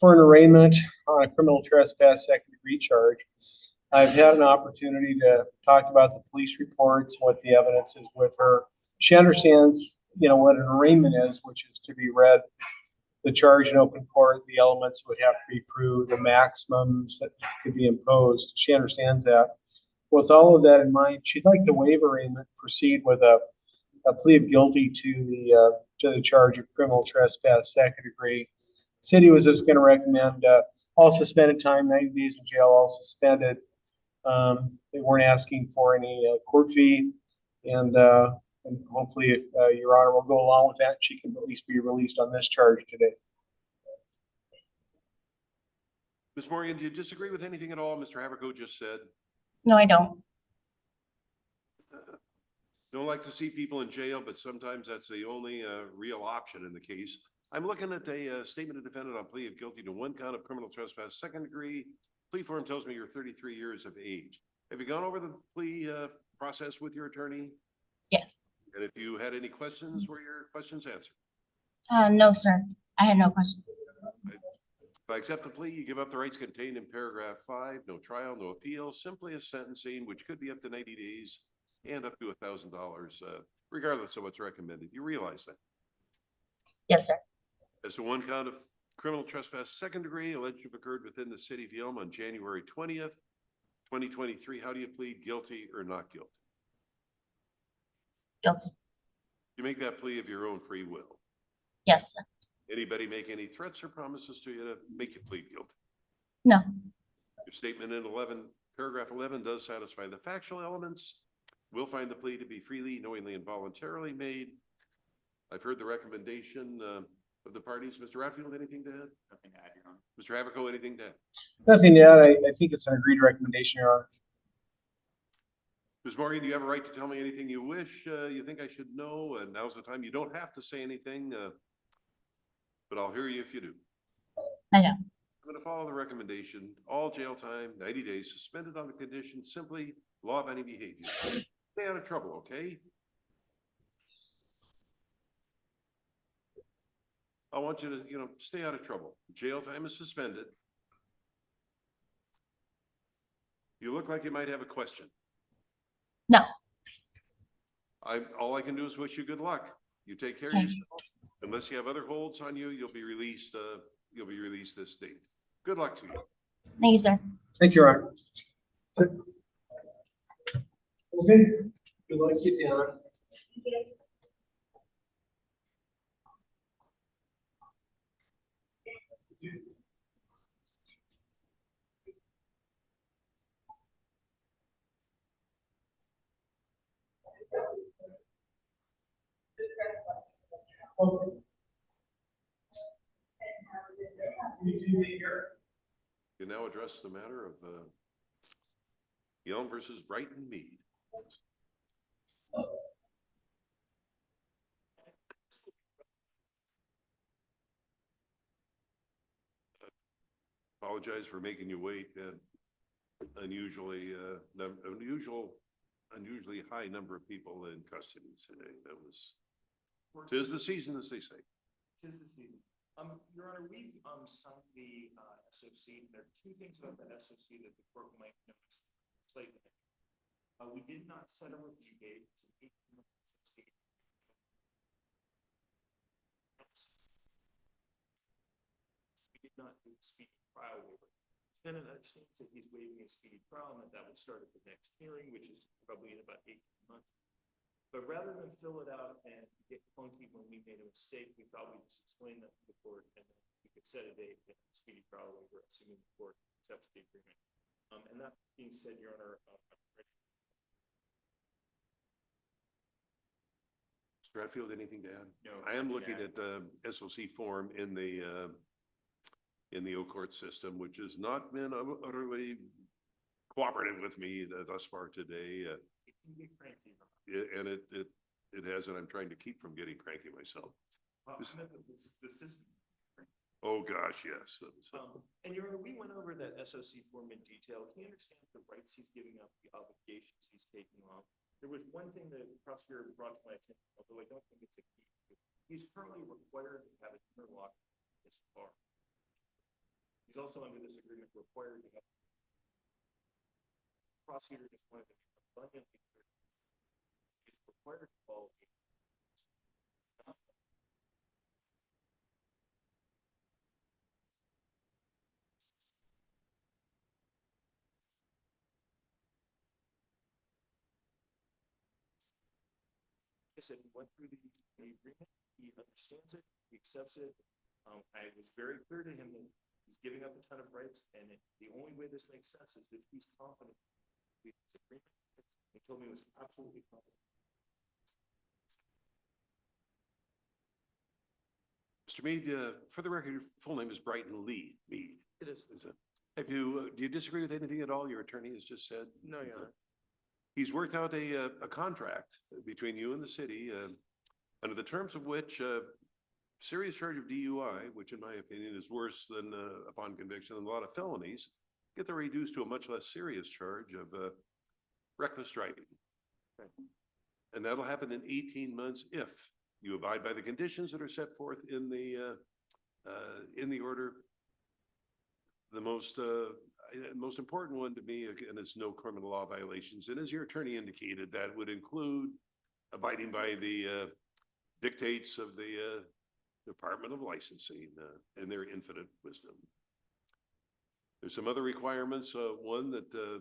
for an arraignment on a criminal trespass second degree charge. I've had an opportunity to talk about the police reports, what the evidence is with her. She understands, what an arraignment is, which is to be read, the charge in open court, the elements would have to be proved, the maximums that could be imposed. She understands that. With all of that in mind, she'd like the waiver arraignment proceed with a plea of guilty to the charge of criminal trespass, second degree. City was just going to recommend all suspended time, 90 days in jail, all suspended. They weren't asking for any court fee, and hopefully, if Your Honor will go along with that, she can at least be released on this charge today. Ms. Morgan, do you disagree with anything at all Mr. Haverko just said? No, I don't. Don't like to see people in jail, but sometimes that's the only real option in the case. I'm looking at a statement of defendant on plea of guilty to one count of criminal trespass, second degree. Plea form tells me you're 33 years of age. Have you gone over the plea process with your attorney? Yes. And if you had any questions, were your questions answered? No, sir. I had no questions. If I accept the plea, you give up the rights contained in paragraph 5, no trial, no appeal, simply a sentencing, which could be up to 90 days and up to $1,000, regardless of what's recommended. You realize that? Yes, sir. As to one count of criminal trespass, second degree, alleged to have occurred within the city of Yelm on January 20th, 2023. How do you plead, guilty or not guilty? Guilty. You make that plea of your own free will. Yes, sir. Anybody make any threats or promises to you to make you plead guilty? No. Your statement in paragraph 11 does satisfy the factual elements. We'll find the plea to be freely, knowingly, and voluntarily made. I've heard the recommendation of the parties. Mr. Ratfield, anything to add? Nothing to add, Your Honor. Mr. Haverko, anything to add? Nothing to add. I think it's an agreed recommendation, Your Honor. Ms. Morgan, do you have a right to tell me anything you wish you think I should know? Now's the time. You don't have to say anything, but I'll hear you if you do. I know. I'm going to follow the recommendation. All jail time, 90 days, suspended on the condition, simply law of any behavior. Stay out of trouble, okay? I want you to, stay out of trouble. Jail time is suspended. You look like you might have a question. No. All I can do is wish you good luck. You take care of Okay. yourself. Unless you have other holds on you, you'll be released. You'll be released this date. Good luck to you. Thank you, sir. Thank you, Your Honor. Okay. Good luck to you, Your Honor. You now address the matter of Yelm versus Brighton Mead. Apologize for making you wait. Unusually high number of people in custody today. Tis the season, as they say. Tis the season. Your Honor, we've signed the SOC. There are two things about that SOC that the court might notice slightly. We did not set a review date. We did not do a speedy trial waiver. Defendant understands that he's waiving a speedy trial and that would start at the next hearing, which is probably in about 18 months. But rather than fill it out and get clunky when we made a mistake, we thought we'd just explain that to the court and then we could set a date and a speedy trial waiver, assuming the court accepts the agreement. And that being said, Your Honor, I'm ready. Mr. Redfield, anything to add? No, I am nothing to looking add. at the SOC form in the O-Court system, which has not been utterly cooperative with me thus far today. It can get cranky. Your Honor. And it has, and I'm trying to keep from getting cranky myself. I meant the system. Oh, gosh, yes. And Your Honor, we went over that SOC form in detail. He understands the rights he's giving up, the obligations he's taking on. There was one thing that the prosecutor brought to my attention, although I don't think it's a key. He's currently required to have an interlock in this bar. He's also under this agreement required to have prosecutor just wanted to be abundantly clear. He's required to follow. Like I said, he went through the agreement, he understands it, he accepts it. I was very clear to him that he's giving up a ton of rights, and the only way this makes sense is if he's confident with this agreement. He told me he was absolutely confident. Mr. Mead, for the record, your full name is Brighton Lee Mead. It is. Is it? Have you, do you disagree with anything at all your attorney has just said? No, Your Honor. He's worked out a contract between you and the city, under the terms of which, serious charge of DUI, which in my opinion is worse than, upon conviction than a lot of felonies, get reduced to a much less serious charge of, reckless driving. Right. And that'll happen in 18 months if you abide by the conditions that are set forth in the order. The most important one to me, again, is no criminal law violations. And as your attorney indicated, that would include abiding by the dictates of the Department of Licensing and their infinite wisdom. There's some other requirements. One that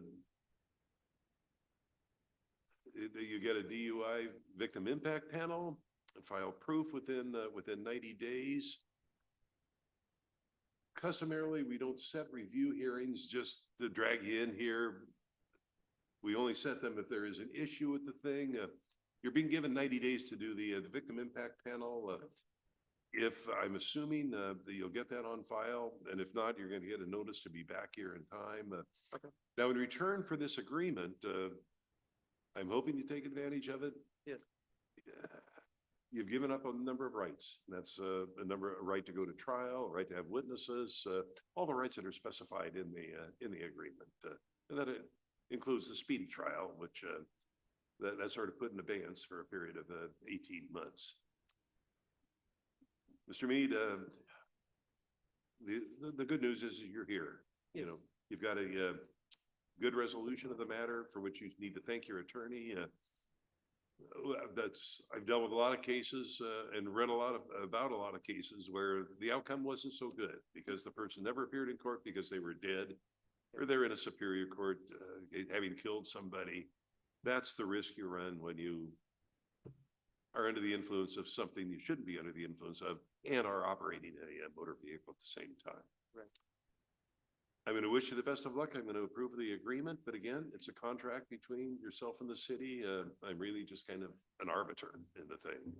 you get a DUI victim impact panel and file proof within 90 days. Customarily, we don't set review hearings just to drag you in here. We only set them if there is an issue with the thing. You're being given 90 days to do the victim impact panel. If I'm assuming that you'll get that on file, and if not, you're going to get a notice to be back here in time. Okay. Now, in return for this agreement, I'm hoping you take advantage of it. Yes. You've given up a number of rights. That's a right to go to trial, a right to have witnesses, all the rights that are specified in the agreement. And that includes the speedy trial, which that's sort of put in abeyance for a period of 18 months. Mr. Mead, the good news is you're here. You know, you've got a good resolution of the matter for which you need to thank your attorney. I've dealt with a lot of cases and read about a lot of cases where the outcome wasn't so good because the person never appeared in court because they were dead, or they're in a superior court having killed somebody. That's the risk you run when you are under the influence of something you shouldn't be under the influence of and are operating a motor vehicle at the same time. Right. I'm going to wish you the best of luck. I'm going to approve of the agreement, but again, it's a contract between yourself and the city. I'm really just kind of an arbiter in the thing.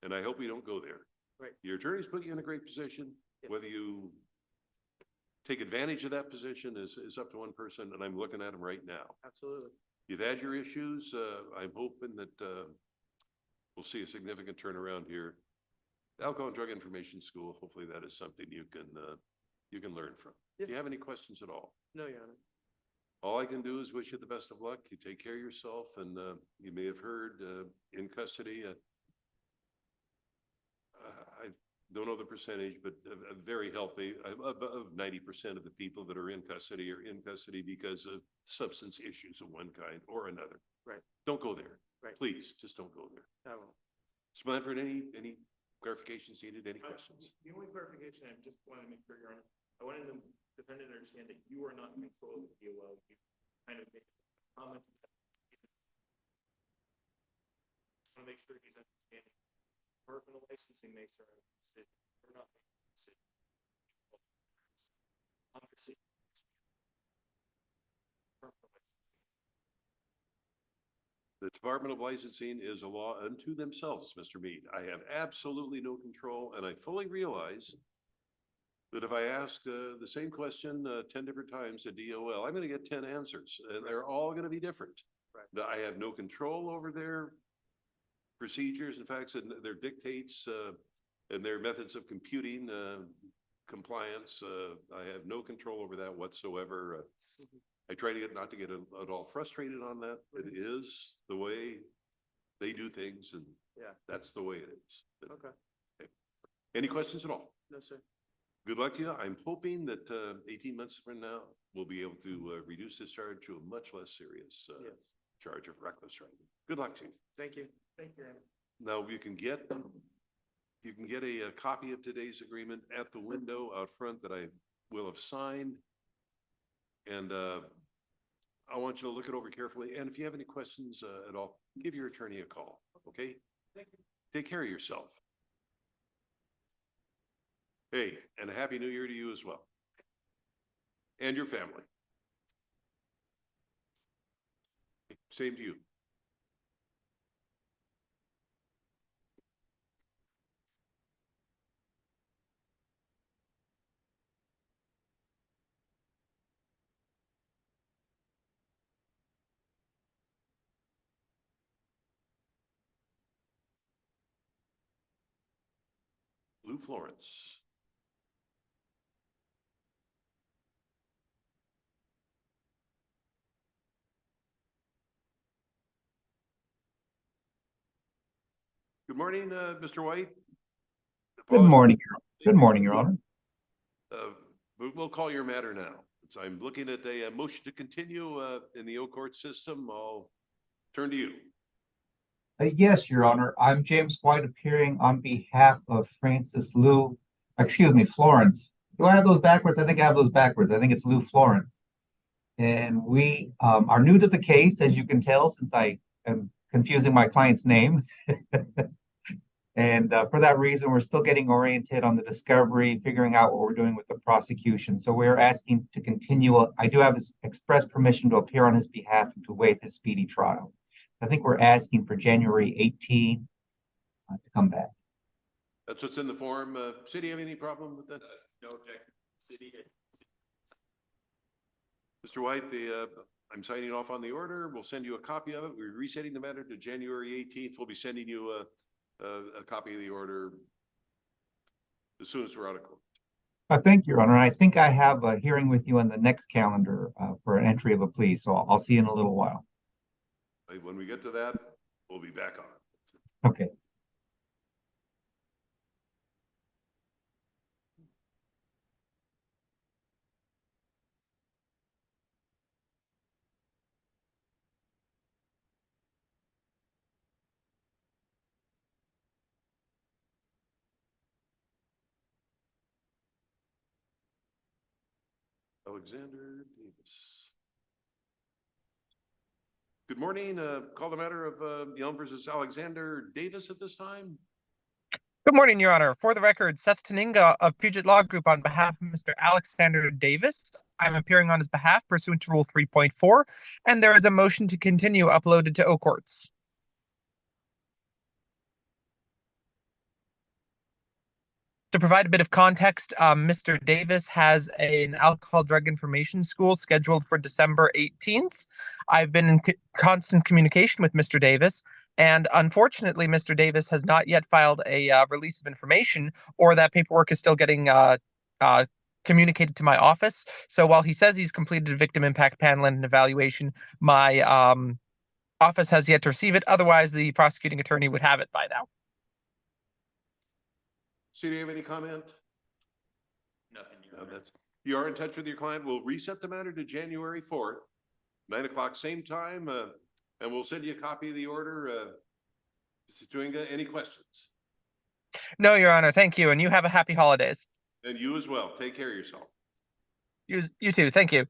And I hope we don't go there. Right. Your attorney's put you in a great position. Yes. Whether you take advantage of that position is up to one person, and I'm looking at them right now. Absolutely. You've had your issues. I'm hoping that we'll see a significant turnaround here. Alcohol and Drug Information School, hopefully that is something you can learn from. Yeah. Do you have any questions at all? No, Your Honor. All I can do is wish you the best of luck. You take care of yourself, and you may have heard in custody. I don't know the percentage, but very healthy. Above 90% of the people that are in custody because of substance issues of one kind or another. Right. Don't go there. Right. Please, just don't go there. I won't. Mr. Blanford, any clarifications needed? Any questions? The only clarification, I just wanted to make sure, Your Honor, I wanted the defendant to understand that you are not in control of the DOL. You kind of made a comment. I want to make sure he's understanding. Department of Licensing makes our decision. We're not making a decision. The Department of Licensing is a law unto themselves, Mr. Mead. I have absolutely no control, and I fully realize that if I asked the same question 10 different times at DOL, I'm going to get 10 answers, and they're all going to be different. Right. I have no control over their procedures, in fact, and their dictates and their methods of computing compliance. I have no control over that whatsoever. I try to not to get at all frustrated on that. It is the way they do things, and Yeah. that's the way it is. Okay. Any questions at all? No, sir. Good luck to you. I'm hoping that 18 months from now, we'll be able to reduce this charge to a much less serious Yes. charge of reckless driving. Good luck to you. Thank you. Thank you, Aaron. Now, you can get a copy of today's agreement at the window out front that I will have signed. And I want you to look it over carefully. And if you have any questions at all, give your attorney a call, okay? Thank you. Take care of yourself. Hey, and a happy new year to you as well. And your family. Same to you. Lou Florence. Good morning, Mr. White. Good morning, Good morning, Your Honor. We'll call your matter now. So I'm looking at a motion to continue in the O court system. I'll turn to you. Yes, Your Honor. I'm James White, appearing on behalf of Florence. Do I have those backwards? I think I have those backwards. I think it's Lou Florence. And we are new to the case, as you can tell, since I am confusing my client's name. And for that reason, we're still getting oriented on the discovery, figuring out what we're doing with the prosecution. So we're asking to continue. I do have his express permission to appear on his behalf and to waive his speedy trial. I think we're asking for January 18 to come back. That's what's in the form. City, have any problem with that? No objection. City. Mr. White, I'm signing off on the order. We'll send you a copy of it. We're resetting the matter to January 18th. We'll be sending you a copy of the order as soon as we're out of court. Thank you, Your Honor. I think I have a hearing with you on the next calendar for an entry of a plea, so I'll see you in a little while. When we get to that, we'll be back on. Okay. Alexander Davis. Good morning. Call the matter of Yelm versus Alexander Davis at this time. Good morning, Your Honor. For the record, Seth Taninga of Puget Law Group on behalf of Mr. Alexander Davis. I'm appearing on his behalf pursuant to Rule 3.4, and there is a motion to continue uploaded to O Courts. To provide a bit of context, Mr. Davis has an alcohol drug information school scheduled for December 18th. I've been in constant communication with Mr. Davis, and unfortunately, Mr. Davis has not yet filed a release of information, or that paperwork is still getting communicated to my office. So while he says he's completed a victim impact panel and an evaluation, my office has yet to receive it. Otherwise, the prosecuting attorney would have it by now. So do you have any comment? Nothing. You are in touch with your client. We'll reset the matter to January 4th, 9 o'clock, same time, and we'll send you a copy of the order. Mr. Tuinga, any questions? No, Your Honor. Thank you. And you have a happy holidays. And you as well. Take care of yourself. You too. Thank you.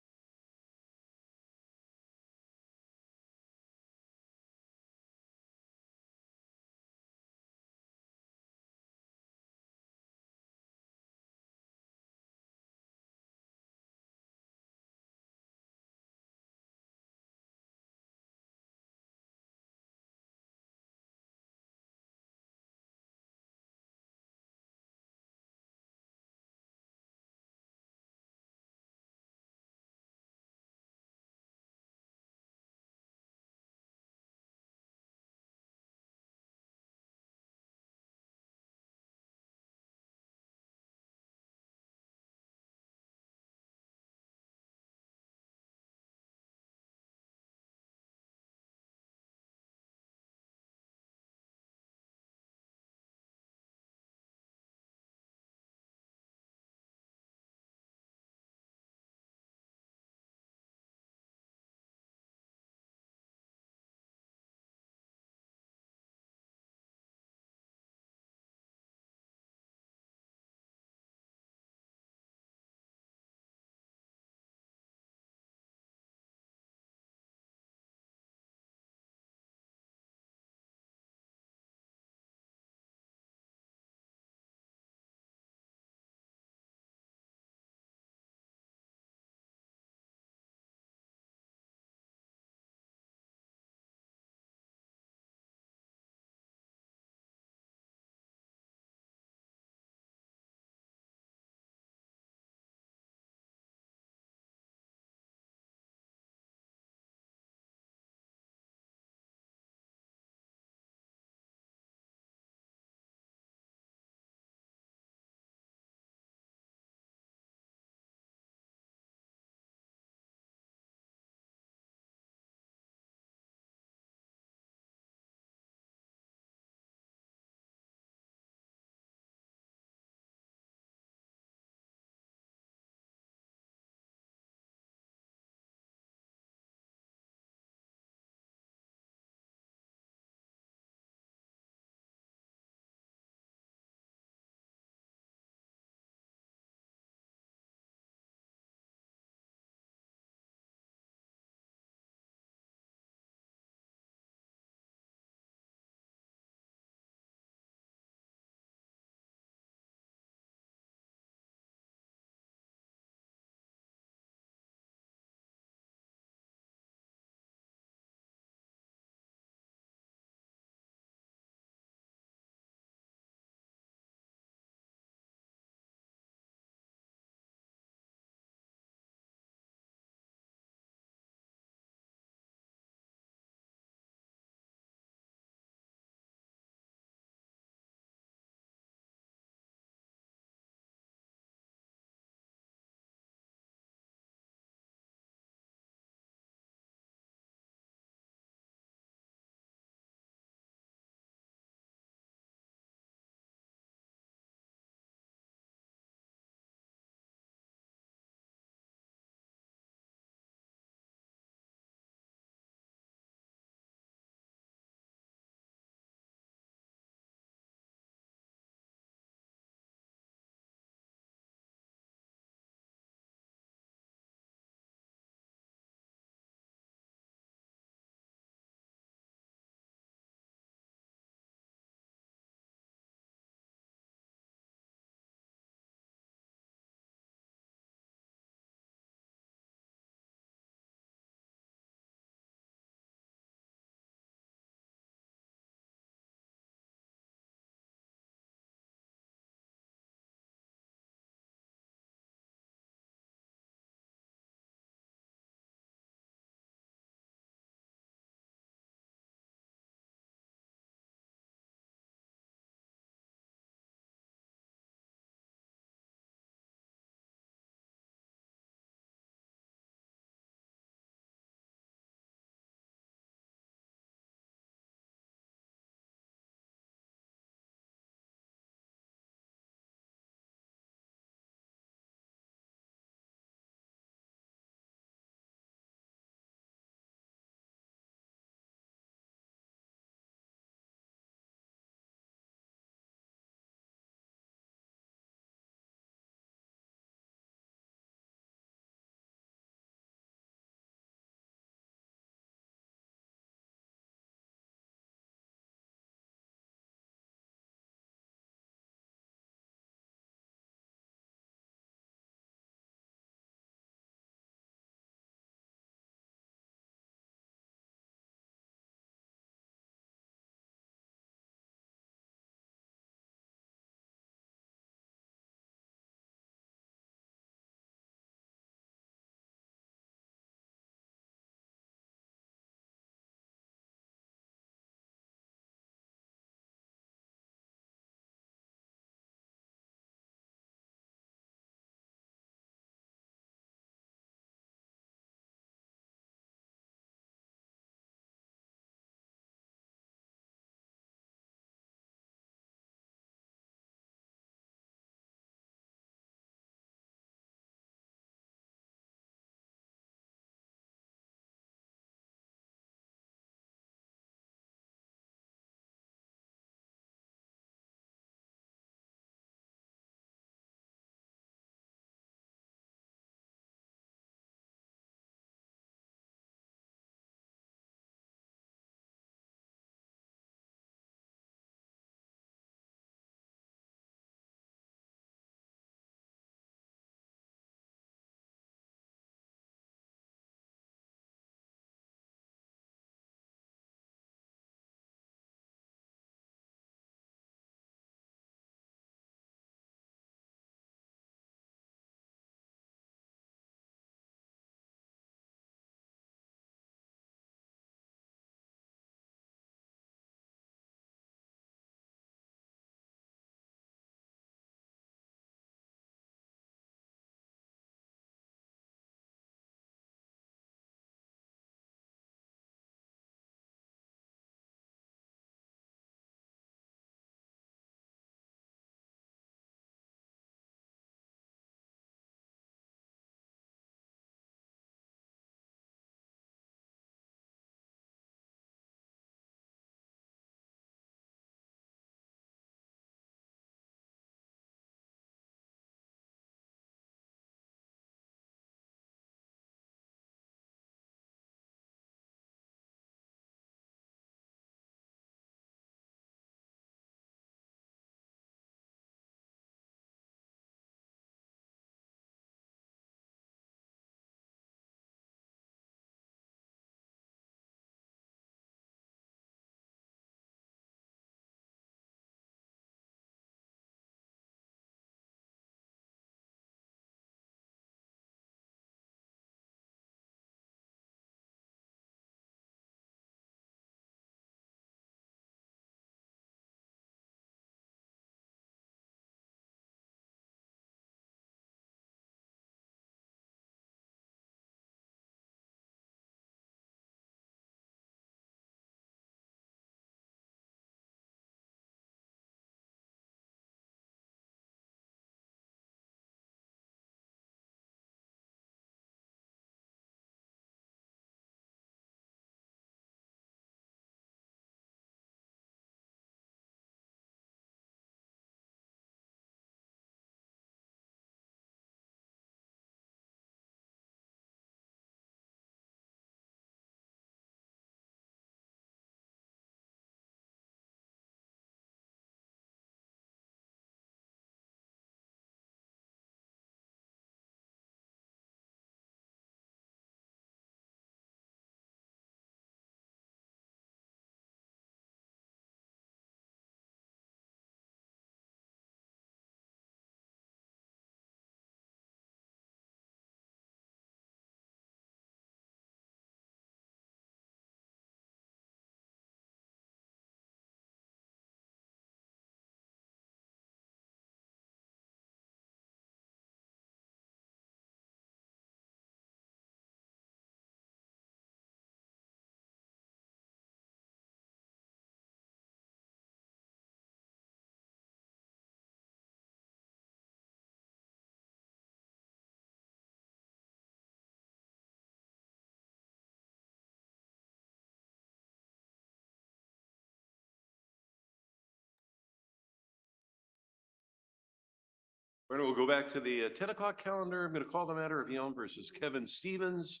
All right, we'll go back to the 10 o'clock calendar. I'm going to call the matter of Yelm versus Kevin Stevens.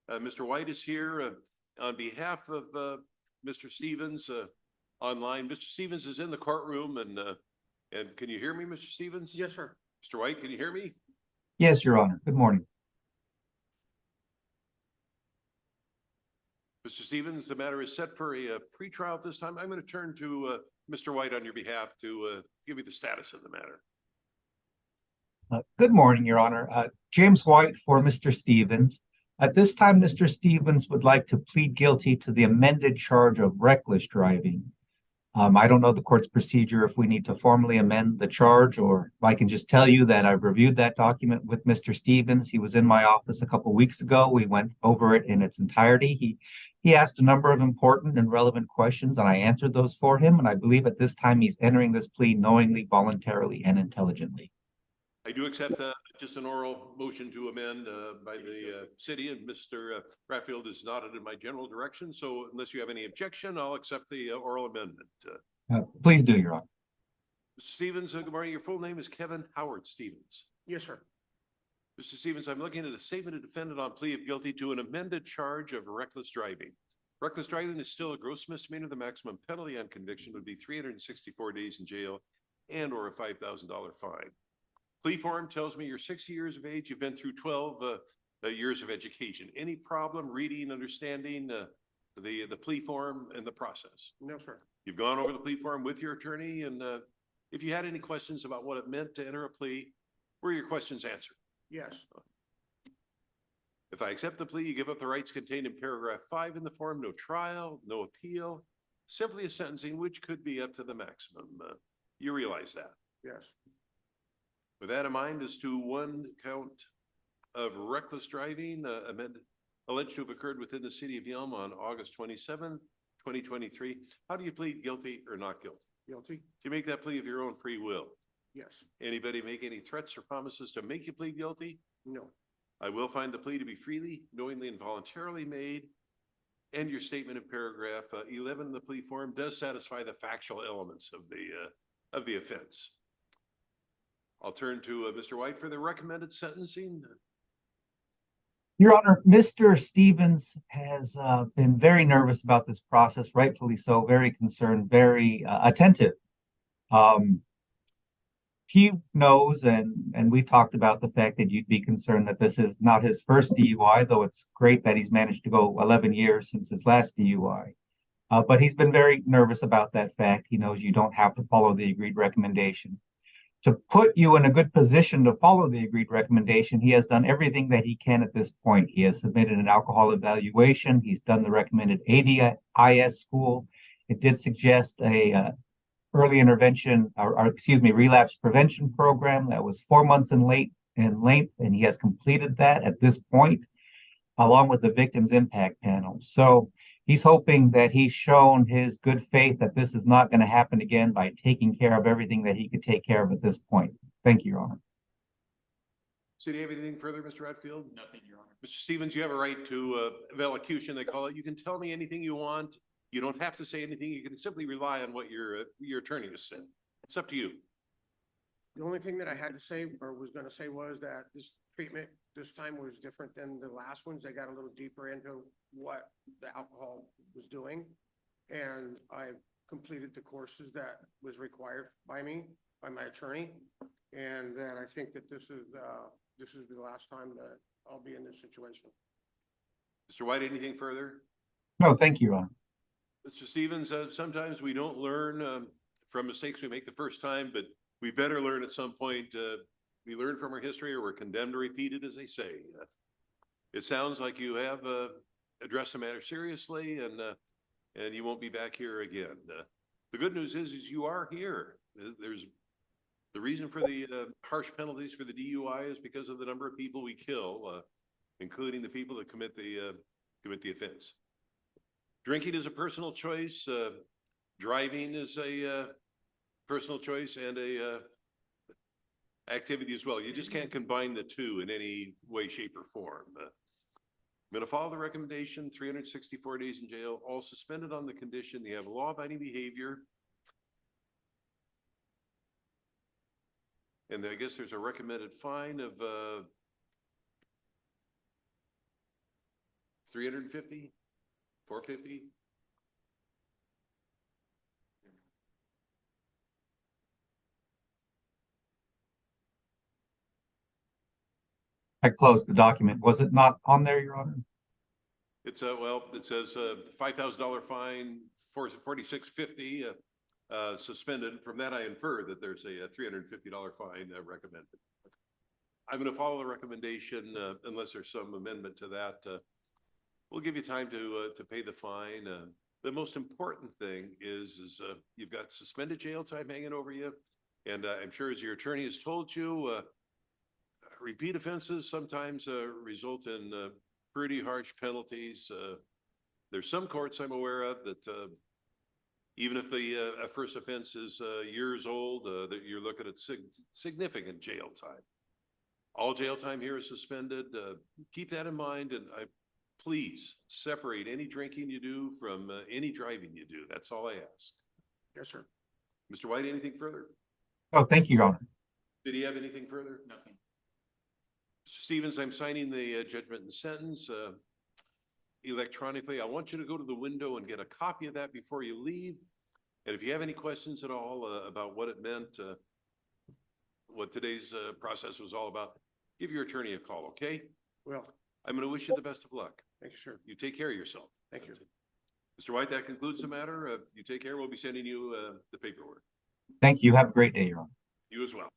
Mr. White is here on behalf of Mr. Stevens online. Mr. Stevens is in the courtroom, and can you hear me, Mr. Stevens? Yes, sir. Mr. White, can you hear me? Yes, Your Honor. Good morning. Mr. Stevens, the matter is set for a pretrial at this time. I'm going to turn to Mr. White on your behalf to give you the status of the matter. Good morning, Your Honor. James White for Mr. Stevens. At this time, Mr. Stevens would like to plead guilty to the amended charge of reckless driving. I don't know the court's procedure if we need to formally amend the charge, or if I can just tell you that I've reviewed that document with Mr. Stevens. He was in my office a couple weeks ago. We went over it in its entirety. He asked a number of important and relevant questions, and I answered those for him. And I believe at this time he's entering this plea knowingly, voluntarily, and intelligently. I do accept just an oral motion to amend by the city, and Mr. Bradfield is nodded in my general direction. So unless you have any objection, I'll accept the oral amendment. Please do, Your Honor. Mr. Stevens, good morning. Your full name is Kevin Howard Stevens. Yes, sir. Mr. Stevens, I'm looking at a statement of defendant on plea of guilty to an amended charge of reckless driving. Reckless driving is still a gross misdemeanor. The maximum penalty on conviction would be 364 days in jail and or a $5,000 fine. Plea form tells me you're 60 years of age. You've been through 12 years of education. Any problem reading, understanding the plea form and the process? No, sir. You've gone over the plea form with your attorney, and if you had any questions about what it meant to enter a plea, were your questions answered? Yes. If I accept the plea, you give up the rights contained in paragraph 5 in the form: no trial, no appeal, simply a sentencing, which could be up to the maximum. You realize that? Yes. With that in mind, as to one count of reckless driving alleged to have occurred within the city of Yelm on August 27, 2023, how do you plead guilty or not guilty? Guilty? Do you make that plea of your own free will? Yes. Anybody make any threats or promises to make you plead guilty? No. I will find the plea to be freely, knowingly, and voluntarily made, and your statement in paragraph 11 of the plea form does satisfy the factual elements of the offense. I'll turn to Mr. White for the recommended sentencing. Your Honor, Mr. Stevens has been very nervous about this process, rightfully so, very concerned, very attentive. He knows, and we talked about the fact that you'd be concerned that this is not his first DUI, though it's great that he's managed to go 11 years since his last DUI. But he's been very nervous about that fact. He knows you don't have to follow the agreed recommendation. To put you in a good position to follow the agreed recommendation, he has done everything that he can at this point. He has submitted an alcohol evaluation. He's done the recommended ADIS school. It did suggest a early intervention, relapse prevention program that was 4 months in length, and he has completed that at this point, along with the victims impact panel. So he's hoping that he's shown his good faith that this is not going to happen again by taking care of everything that he could take care of at this point. Thank you, Your Honor. So do you have anything further, Mr. Redfield? Nothing, Your Honor. Mr. Stevens, you have a right to elocution, they call it. You can tell me anything you want. You don't have to say anything. You can simply rely on what your attorney has said. It's up to you. The only thing that I had to say or was going to say was that this treatment this time was different than the last ones. They got a little deeper into what the alcohol was doing. And I completed the courses that was required by my attorney. And that I think that this is the last time that I'll be in this situation. Mr. White, anything further? No, thank you, Your Honor. Mr. Stevens, sometimes we don't learn from mistakes we make the first time, but we better learn at some point. We learn from our history, or we're condemned to repeat it, as they say. It sounds like you have addressed the matter seriously, and you won't be back here again. The good news is you are here. There's the reason for the harsh penalties for the DUI is because of the number of people we kill, including the people that commit the offense. Drinking is a personal choice. Driving is a personal choice and a activity as well. You just can't combine the two in any way, shape, or form. I'm going to follow the recommendation: 364 days in jail, all suspended on the condition they have law-abiding behavior. And I guess there's a recommended fine of, 350, 450? I closed the document. Was it not on there, Your Honor? It's well, it says $5,000 fine, 4650 suspended. From that, I infer that there's a $350 fine recommended. I'm going to follow the recommendation unless there's some amendment to that. We'll give you time to pay the fine. The most important thing is you've got suspended jail time hanging over you, and I'm sure as your attorney has told you, repeat offenses sometimes result in pretty harsh penalties. There's some courts I'm aware of that even if the first offense is years old, that you're looking at significant jail time. All jail time here is suspended. Keep that in mind, and please separate any drinking you do from any driving you do. That's all I ask. Yes, sir. Mr. White, anything further? Oh, thank you, Your Honor. Did he have anything further? Nothing. Mr. Stevens, I'm signing the judgment and sentence electronically. I want you to go to the window and get a copy of that before you leave. And if you have any questions at all about what it meant, what today's process was all about, give your attorney a call, okay? Well, I'm going to wish you the best of luck. thank you, sir. You take care of yourself. Thank you. Mr. White, that concludes the matter. You take care. We'll be sending you the paperwork. Thank you. Have a great day, Your Honor. You as well.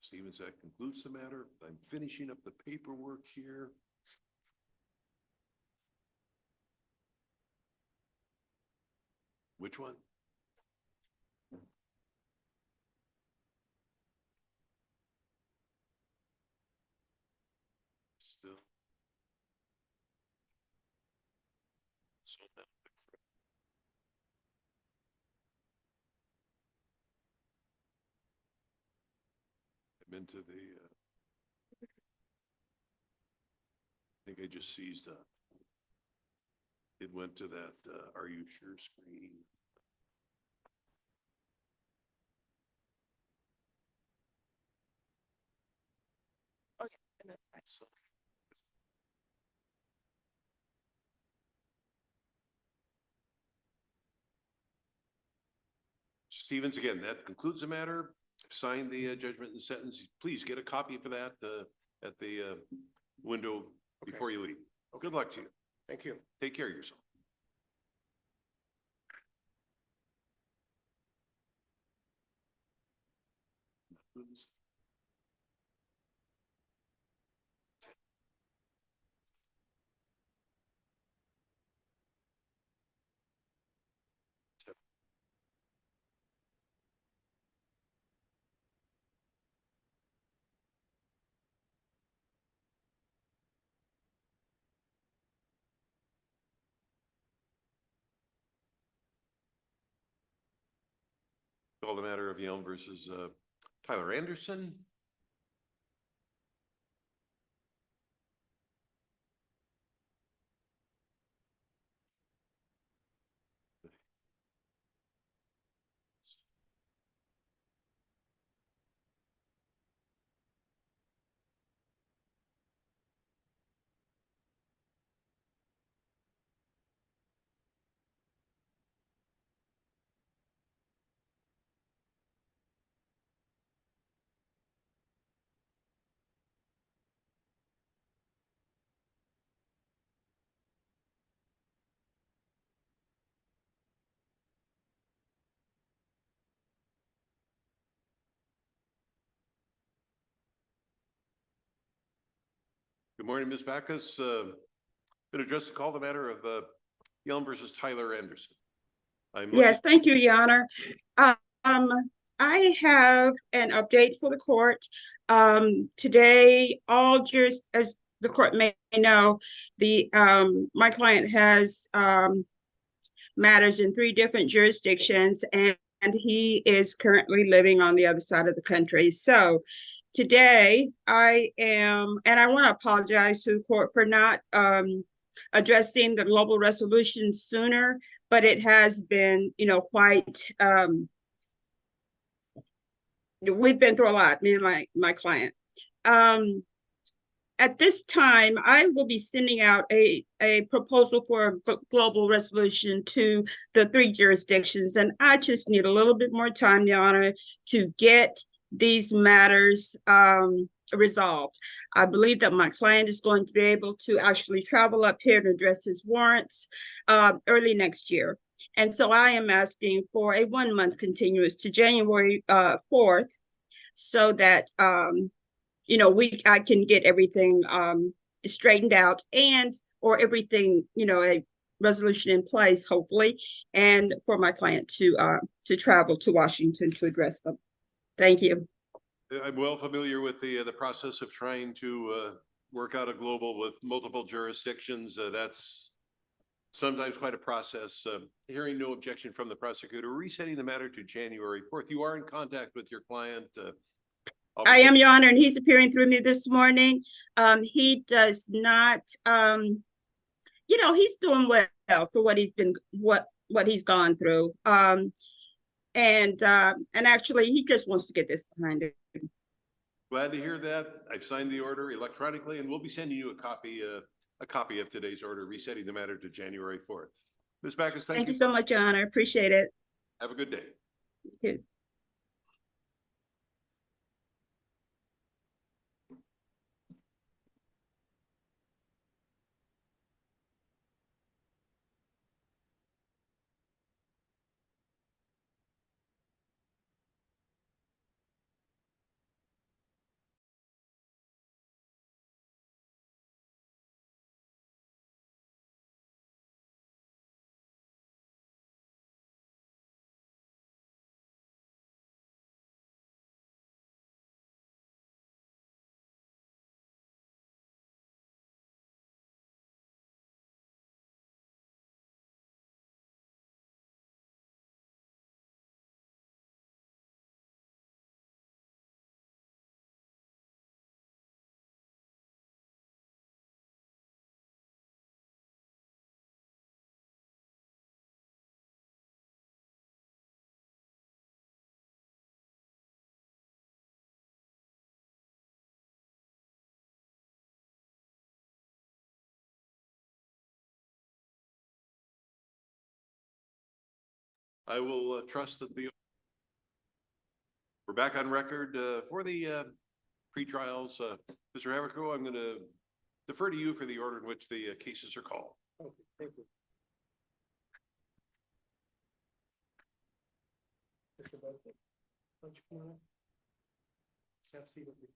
Stevens, that concludes the matter. I'm finishing up the paperwork here. Which one? Still. So that. I'm into the, I think I just seized up. It went to that, are you sure screen? Stevens, again, that concludes the matter. Sign the judgment and sentence. Please get a copy for that at the window before you leave. Good luck to you. Thank you. Take care of yourself. Call the matter of Yelm versus Tyler Anderson. Good morning, Ms. Backus. Going to address the call the matter of Yelm versus Tyler Anderson. Yes, thank you, Your Honor. I have an update for the court. Today, as the court may know, my client has matters in 3 different jurisdictions, and he is currently living on the other side of the country. So today I want to apologize to the court for not addressing the global resolution sooner. but it has been, quite, we've been through a lot, me and my client. At this time, I will be sending out a proposal for a global resolution to the 3 jurisdictions, and I just need a little bit more time, Your Honor, to get these matters resolved. I believe that my client is going to be able to actually travel up here to address his warrants early next year. And so I am asking for a 1-month continuance to January 4th, so that I can get everything straightened out, or everything, a resolution in place, hopefully, and for my client to travel to Washington to address them. Thank you. I'm well familiar with the process of trying to work out a global with multiple jurisdictions. That's sometimes quite a process. Hearing no objection from the prosecutor, resetting the matter to January 4th. You are in contact with your client. I am, Your Honor, and he's appearing through me this morning. He does not, he's doing well for what he's been, what he's gone through. And actually, he just wants to get this behind him. Glad to hear that. I've signed the order electronically, and we'll be sending you a copy of today's order, resetting the matter to January 4th. Ms. Backus, Thank you so much, Your Honor. Appreciate it. Have a good day. Thank you. I will trust that we're back on record for the pre-trials. Mr. Haverco, I'm going to defer to you for the order in which the cases are called. Okay, thank you. Mr. Buckley, why don't you come on up? Have a seat with me.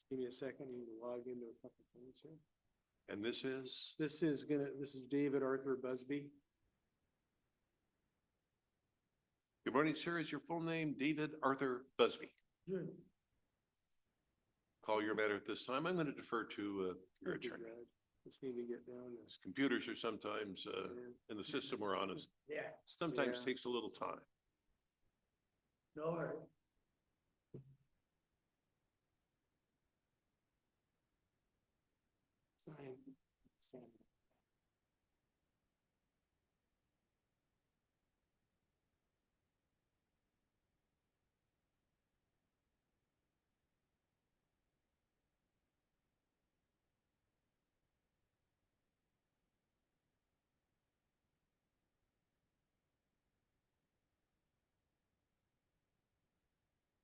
Give me a second, I need to log into a couple things here. And this is? This is David Arthur Busby. Good morning, sir. Is your full name David Arthur Busby? Good. Call your matter at this time. I'm going to defer to your attorney. Just need to get down this. Computers are sometimes in the system we're on is sometimes Yeah. takes a little time. No, all right. Sign.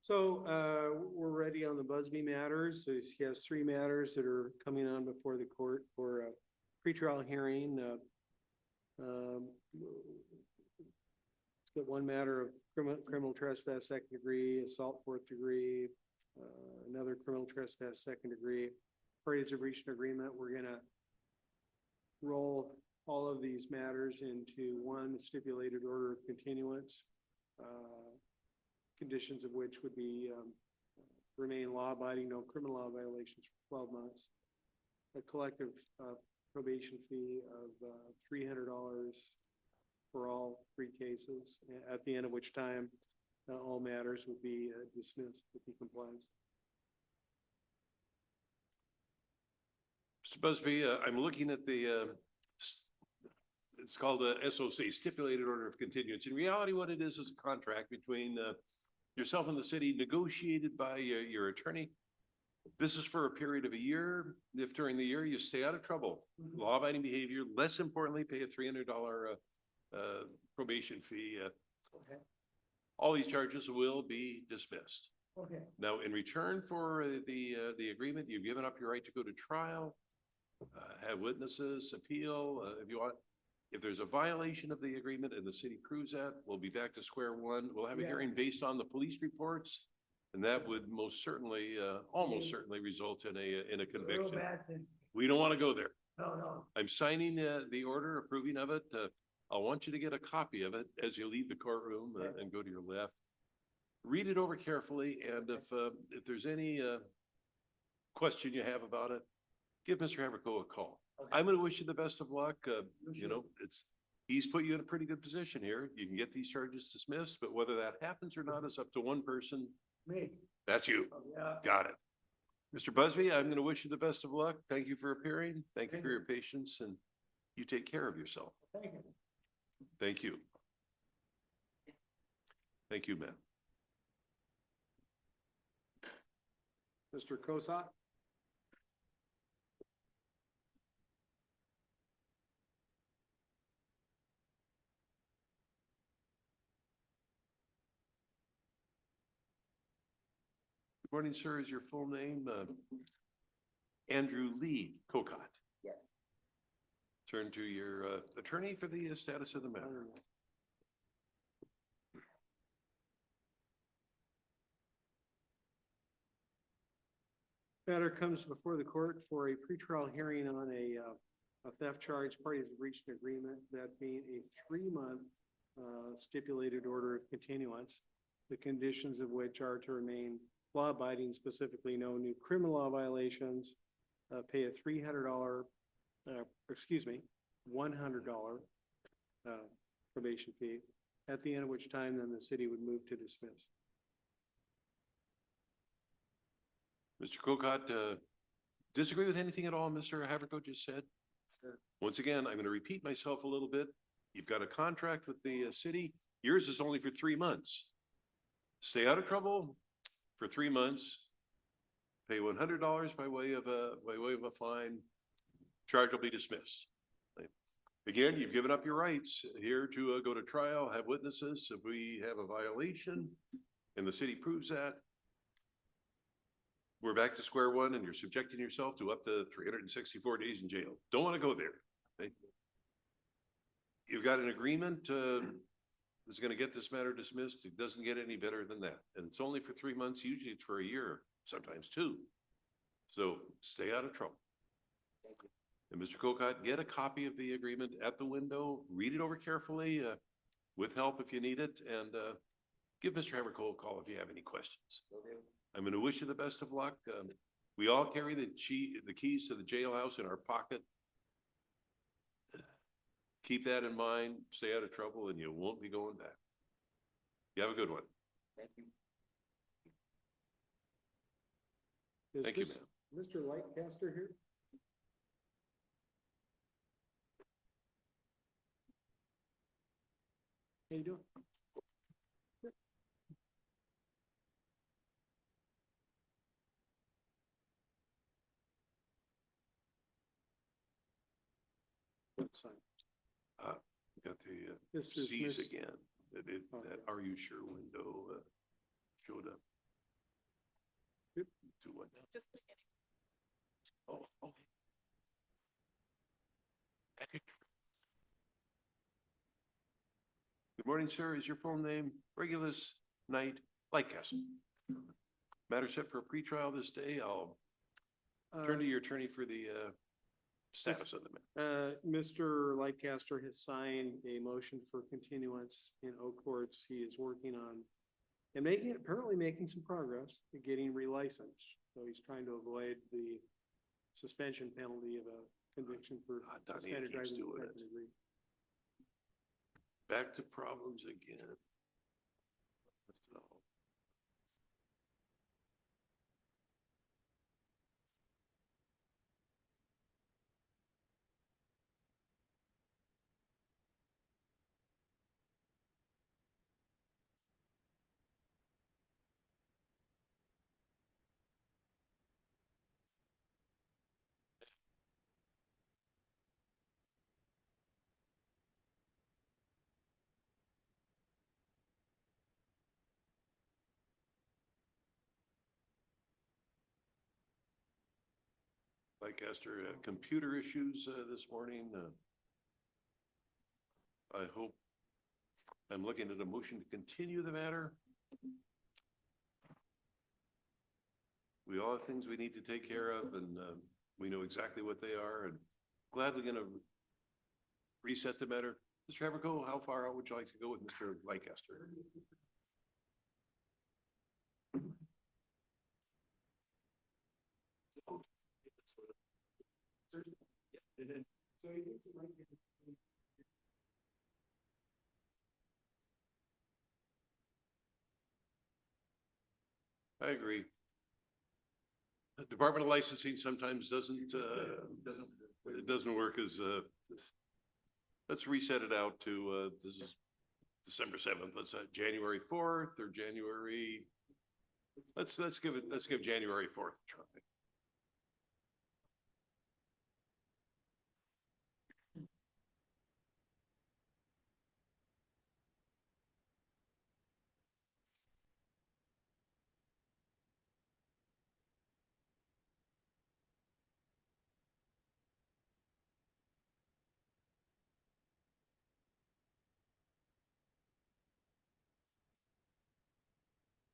So we're ready on the Busby matters. So he has 3 matters that are coming on before the court for a pretrial hearing. It's got 1 matter of criminal trespass 2nd degree, assault 4th degree, another criminal trespass 2nd degree. Parties have reached an agreement. We're gonna roll all of these matters into 1 stipulated order of continuance. Conditions of which would be remain law-abiding, no criminal law violations for 12 months. A collective probation fee of $300 for all 3 cases, at the end of which time all matters would be dismissed if he complies. Mr. Busby, I'm looking at the, it's called a SOC, Stipulated Order of Continuance. In reality, what it is a contract between yourself and the city negotiated by your attorney. This is for a period of a year. If during the year you stay out of trouble, law-abiding behavior, less importantly, pay a $300 probation fee. Okay. All these charges will be dismissed. Okay. Now, in return for the agreement, you've given up your right to go to trial, have witnesses, appeal, if you want. If there's a violation of the agreement and the city proves that, we'll be back to square one. We'll have a Yeah. hearing based on the police reports. And that would most certainly, almost certainly result in a Real conviction. bad thing. We don't want to go there. No. I'm signing the order approving of it. I want you to get a copy of it as you leave the courtroom and go to your left. Read it over carefully, and if there's any question you have about it, give Mr. Haverco a call. Okay. I'm going to wish you the best of luck. You know, he's put you in a pretty good position here. You can get these charges dismissed, but whether that happens or not is up to one person. Me. That's you. Yeah. Got it. Mr. Busby, I'm going to wish you the best of luck. Thank you for appearing. Thank you for your patience, and you take care of yourself. Thank you. Thank you. Thank you, ma'am. Mr. Kosat? Good morning, sir. Is your full name Andrew Lee Cocott? Yes. Turn to your attorney for the status of the matter. Matter comes before the court for a pretrial hearing on a theft charge. Parties have reached an agreement, that being a 3-month stipulated order of continuance, the conditions of which are to remain law-abiding, specifically no new criminal law violations, pay a $100 probation fee, at the end of which time then the city would move to dismiss. Mr. Cocott, disagree with anything at all Mr. Haverco just said? Sure. Once again, I'm going to repeat myself a little bit. You've got a contract with the city. Yours is only for 3 months. Stay out of trouble for 3 months. Pay $100 by way of a fine. Charge will be dismissed. Again, you've given up your rights here to go to trial, have witnesses. If we have a violation and the city proves that, we're back to square one and you're subjecting yourself to up to 364 days in jail. Don't want to go there. Okay? You've got an agreement that's going to get this matter dismissed. It doesn't get any better than that. And it's only for 3 months. Usually it's for a year, sometimes 2. So stay out of trouble. And Mr. Cocott, get a copy of the agreement at the window, read it over carefully, with help if you need it, and give Mr. Haverco a call if you have any questions. Okay. I'm going to wish you the best of luck. We all carry the keys to the jailhouse in our pocket. Keep that in mind, stay out of trouble, and you won't be going back. You have a good one. Thank you. Thank you, ma'am. Mr. Lightcaster here? How you doing? Sign. Got the This is C's Miss- again. That are you sure window showed up. Yep. To what now? Just the beginning. Oh, okay. Good morning, sir. Is your full name Regulus Knight Lightcastle? Matter set for a pretrial this day. I'll turn to your attorney for the status of the matter. Mr. Lightcaster has signed a motion for continuance in Oak Courts. He is working on and apparently making some progress in getting relicensed. So he's trying to avoid the suspension penalty of a conviction for Donnie suspended keeps driving. doing it. Back to problems again. Lancaster, computer issues, this morning. I hope, I'm looking at a motion to continue the matter. We all have things we need to take care of, and we know exactly what they are, and gladly gonna reset the matter. Mr. Haverco, how far out would you like to go with Mr. Lancaster? I agree. The Department of Licensing sometimes doesn't work as, let's reset it out to, this is December 7th. Let's January 4th or January. Let's give January 4th a try.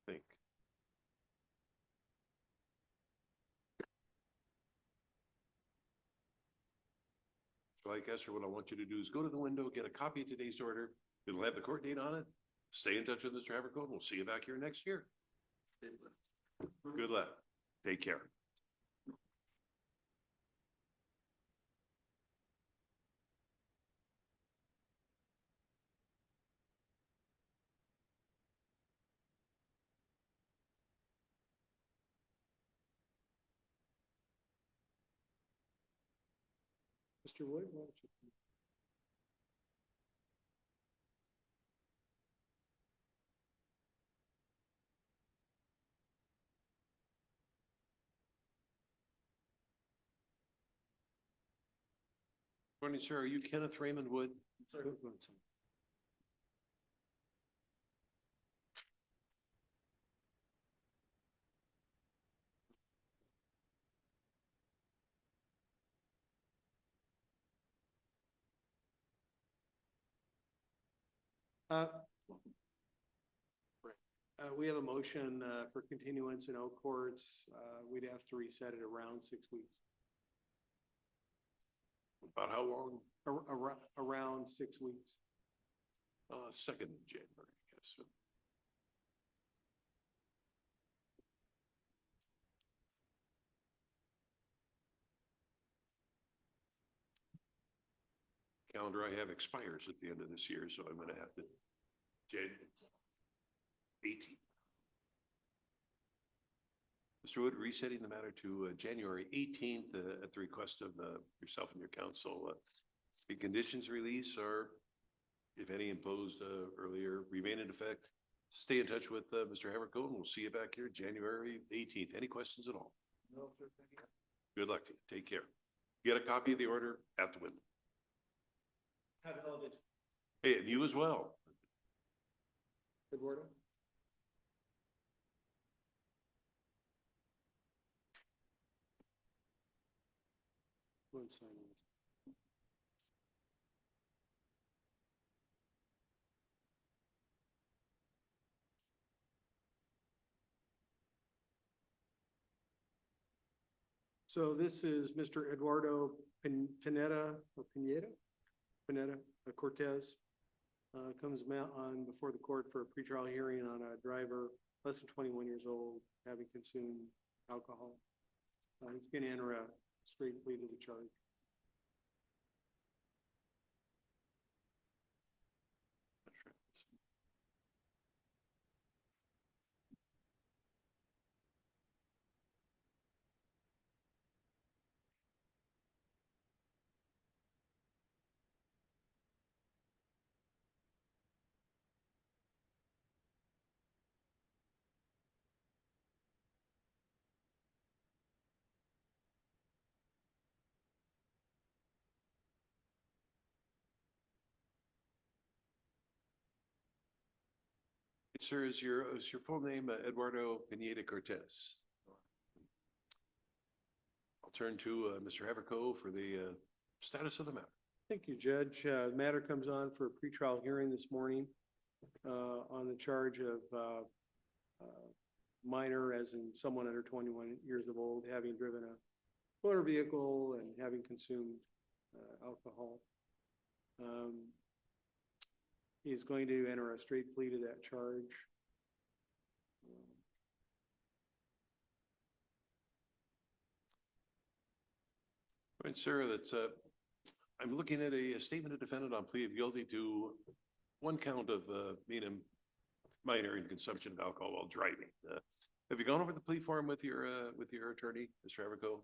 Think. So I guess what I want you to do is go to the window, get a copy of today's order. It'll have the court date on it. Stay in touch with Mr. Haverco, and we'll see you back here next year. Good luck. Take care. Mr. Wood, why don't you? Morning, sir. Are you Kenneth Raymond Wood? Sir. We have a motion for continuance in Oak Courts. We'd have to reset it around 6 weeks. About how long? Around 6 weeks. 2nd of January, I guess. Calendar I have expires at the end of this year, so I'm gonna have to January 18th. Mr. Wood, resetting the matter to January 18th at the request of yourself and your counsel. The conditions release are, if any imposed earlier, remain in effect. Stay in touch with Mr. Haverco, and we'll see you back here January 18th. Any questions at all? No, sir. Thank you. Good luck to you. Take care. Get a copy of the order at the window. Happy holidays. Hey, and you as well. Eduardo? One second. So this is Mr. Eduardo Pineda Cortez. Comes on before the court for a pretrial hearing on a driver less than 21 years old, having consumed alcohol. He's going to enter a straight plea to the charge. Sir, is your full name Eduardo Pineda Cortez? I'll turn to Mr. Haverco for the status of the matter. Thank you, Judge. The matter comes on for a pretrial hearing this morning on the charge of minor, as in someone under 21 years of old, having driven a motor vehicle and having consumed alcohol. He's going to enter a straight plea to that charge. Right, sir, that's, I'm looking at a statement of defendant on plea of guilty to one count of being a minor in consumption of alcohol while driving. Have you gone over the plea form with your attorney, Mr. Haverco?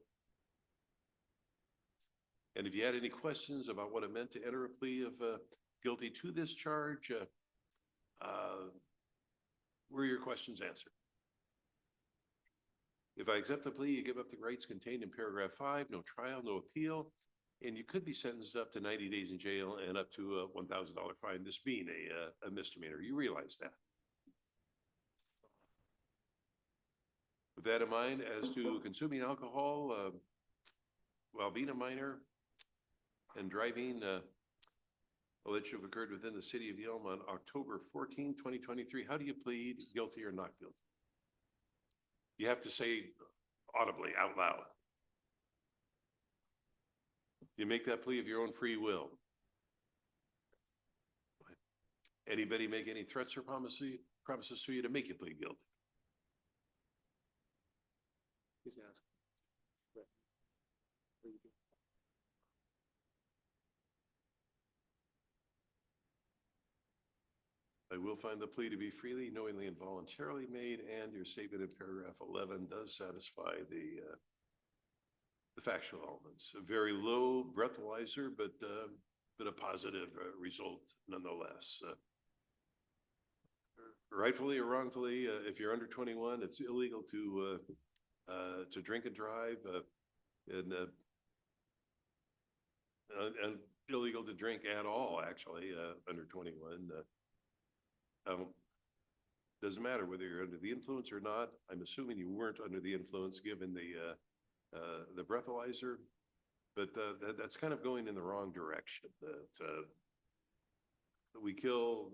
And if you had any questions about what it meant to enter a plea of guilty to this charge, were your questions answered? If I accept the plea, you give up the rights contained in paragraph 5, no trial, no appeal, and you could be sentenced up to 90 days in jail and up to a $1,000 fine, this being a misdemeanor. You realize that? With that in mind, as to consuming alcohol while being a minor and driving, alleged to have occurred within the city of Yelm on October 14, 2023, how do you plead, guilty or not guilty? You have to say audibly, out loud. You make that plea of your own free will. Anybody make any threats or promises to you to make you plead guilty? He's asking. I will find the plea to be freely, knowingly, and voluntarily made, and your statement in paragraph 11 does satisfy the factual elements. A very low breathalyzer, but a positive result nonetheless. Rightfully or wrongfully, if you're under 21, it's illegal to drink and drive, and illegal to drink at all, actually, under 21. Doesn't matter whether you're under the influence or not. I'm assuming you weren't under the influence given the breathalyzer, but that's kind of going in the wrong direction. We kill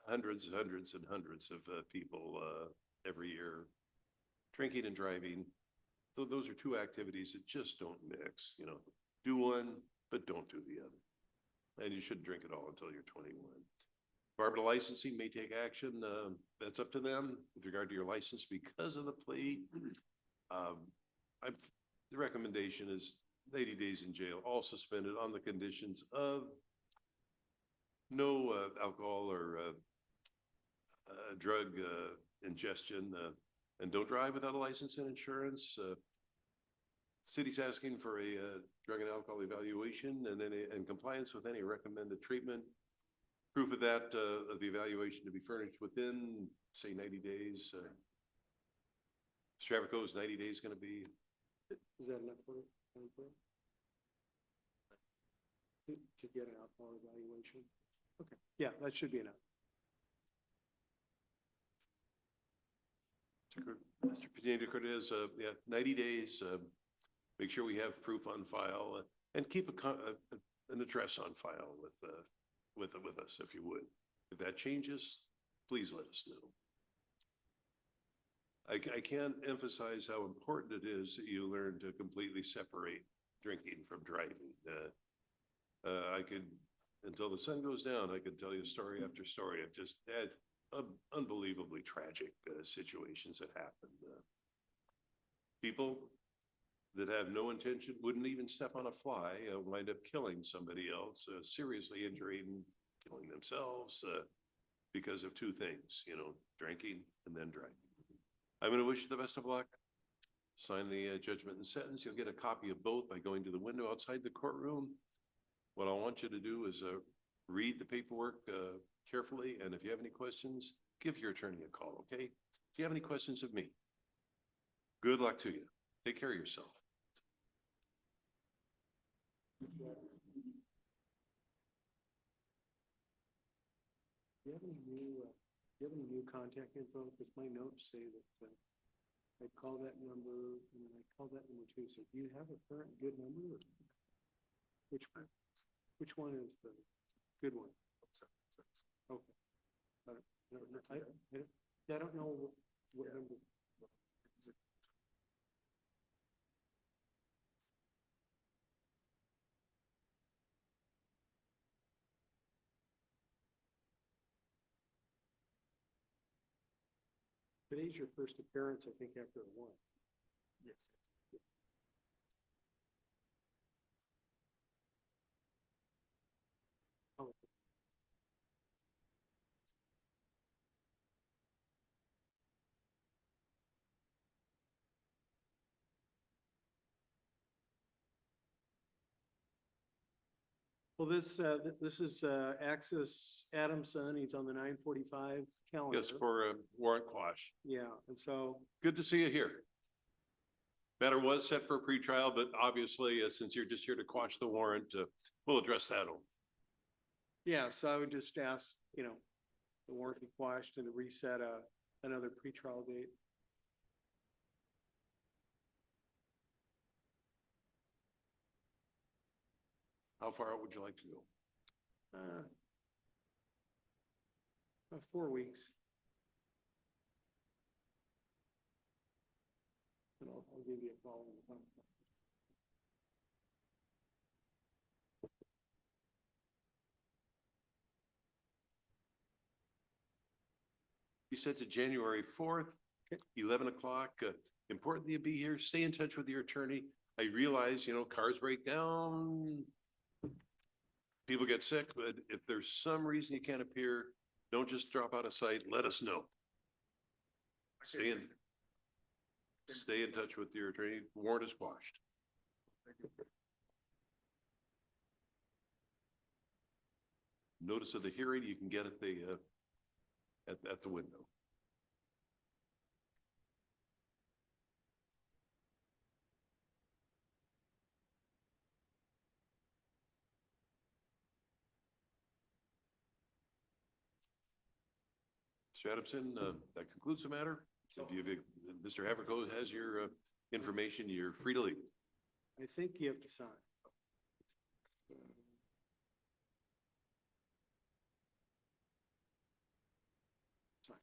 hundreds and hundreds and hundreds of people every year, drinking and driving. So those are two activities that just don't mix. You know, do one, but don't do the other. And you shouldn't drink at all until you're 21. Department of Licensing may take action. That's up to them with regard to your license because of the plea. The recommendation is 80 days in jail, all suspended on the conditions of no alcohol or drug ingestion, and don't drive without a license and insurance. City's asking for a drug and alcohol evaluation and compliance with any recommended treatment. Proof of that, of the evaluation to be furnished within, say, 90 days. Mr. Haverco, is 90 days going to be? Is that enough for you? To get an alcohol evaluation? Okay, yeah, that should be enough. Mr. Pineda-Cortez, yeah, 90 days. Make sure we have proof on file and keep an address on file with us, if you would. If that changes, please let us know. I can't emphasize how important it is that you learn to completely separate drinking from driving. I could, until the sun goes down, I could tell you story after story of just unbelievably tragic situations that happen. People that have no intention, wouldn't even step on a fly, wind up killing somebody else, seriously injuring, killing themselves because of two things, you know, drinking and then driving. I'm going to wish you the best of luck. Sign the judgment and sentence. You'll get a copy of both by going to the window outside the courtroom. What I want you to do is read the paperwork carefully, and if you have any questions, give your attorney a call, okay? Do you have any questions of me? Good luck to you. Take care of yourself. Do you have any new contact info? Because my notes say that I call that number, and then I call that number too. So do you have a current good number? Or which one is the good one? Okay. I don't know what number. Today's your first appearance, I think, after a one. Yes. Oh. Well, this is Axis Adamson. He's on the 9:45 calendar. Yes, for warrant quash. Yeah, and so, Good to see you here. Matter was set for a pretrial, but obviously, since you're just here to quash the warrant, we'll address that. yeah, so I would just ask, the warrant be quashed and to reset another pretrial date. How far out would you like to go? 4 weeks. And I'll give you a call. You said to January 4th, 11 o'clock. Important that you be here. Stay in touch with your attorney. I realize, cars break down. People get sick, but if there's some reason you can't appear, don't just drop out of sight. Let us know. Stay in touch with your attorney. Warrant is quashed. Notice of the hearing you can get at the at the window. Mr. Adamson, that concludes the matter. If Mr. Haverco has your information, you're free to leave. I think you have to sign. Sign.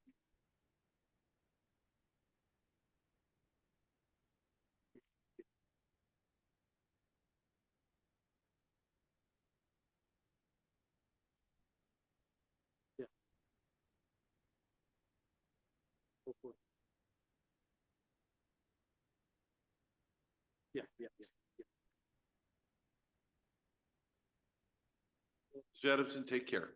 Yeah. Go for it. Yeah. Mr. Adamson, take care.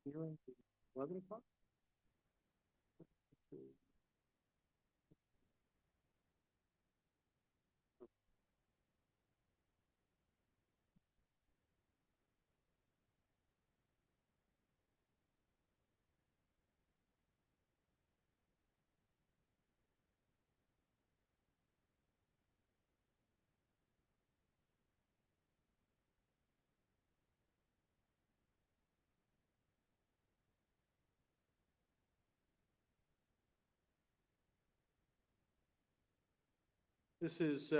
You're on 11 o'clock? This is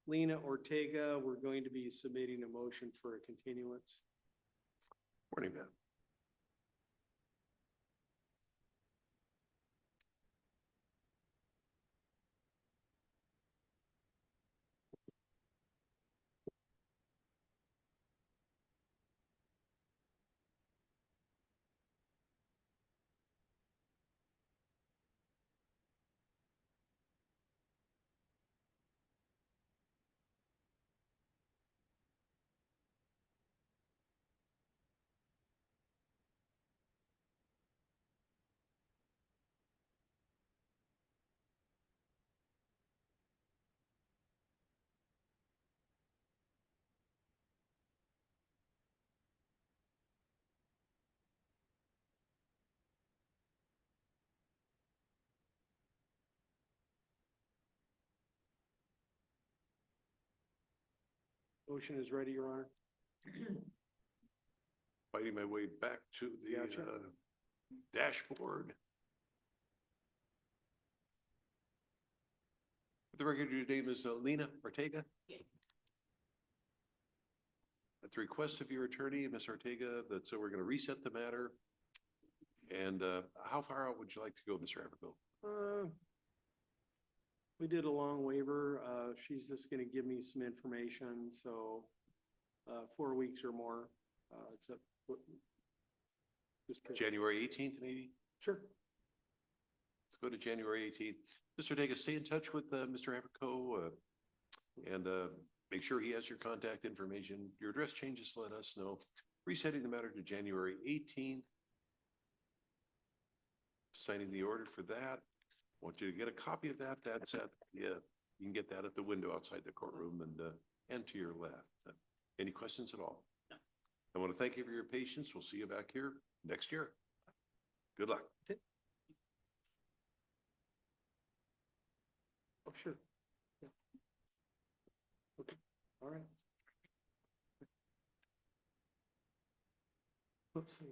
Lena Ortega. We're going to be submitting a motion for a continuance. Morning, ma'am. Motion is ready, Your Honor. Fighting my way back to the Gotcha. dashboard. For the record, your name is Lena Ortega? At the request of your attorney, Ms. Ortega, so we're gonna reset the matter. And how far out would you like to go, Mr. Averville? We did a long waiver. She's just gonna give me some information, so 4 weeks or more. It's up. Just pick. January 18th, maybe? Sure. Let's go to January 18th. Mr. Ortega, stay in touch with Mr. Averco and make sure he has your contact information. Your address changes, let us know. Resetting the matter to January 18th. Signing the order for that. Want you to get a copy of that. That's at, yeah, you can get that at the window outside the courtroom and to your left. Any questions at all? No. I want to thank you for your patience. We'll see you back here next year. Good luck. Oh, sure. Yeah. Okay, all right. Let's see.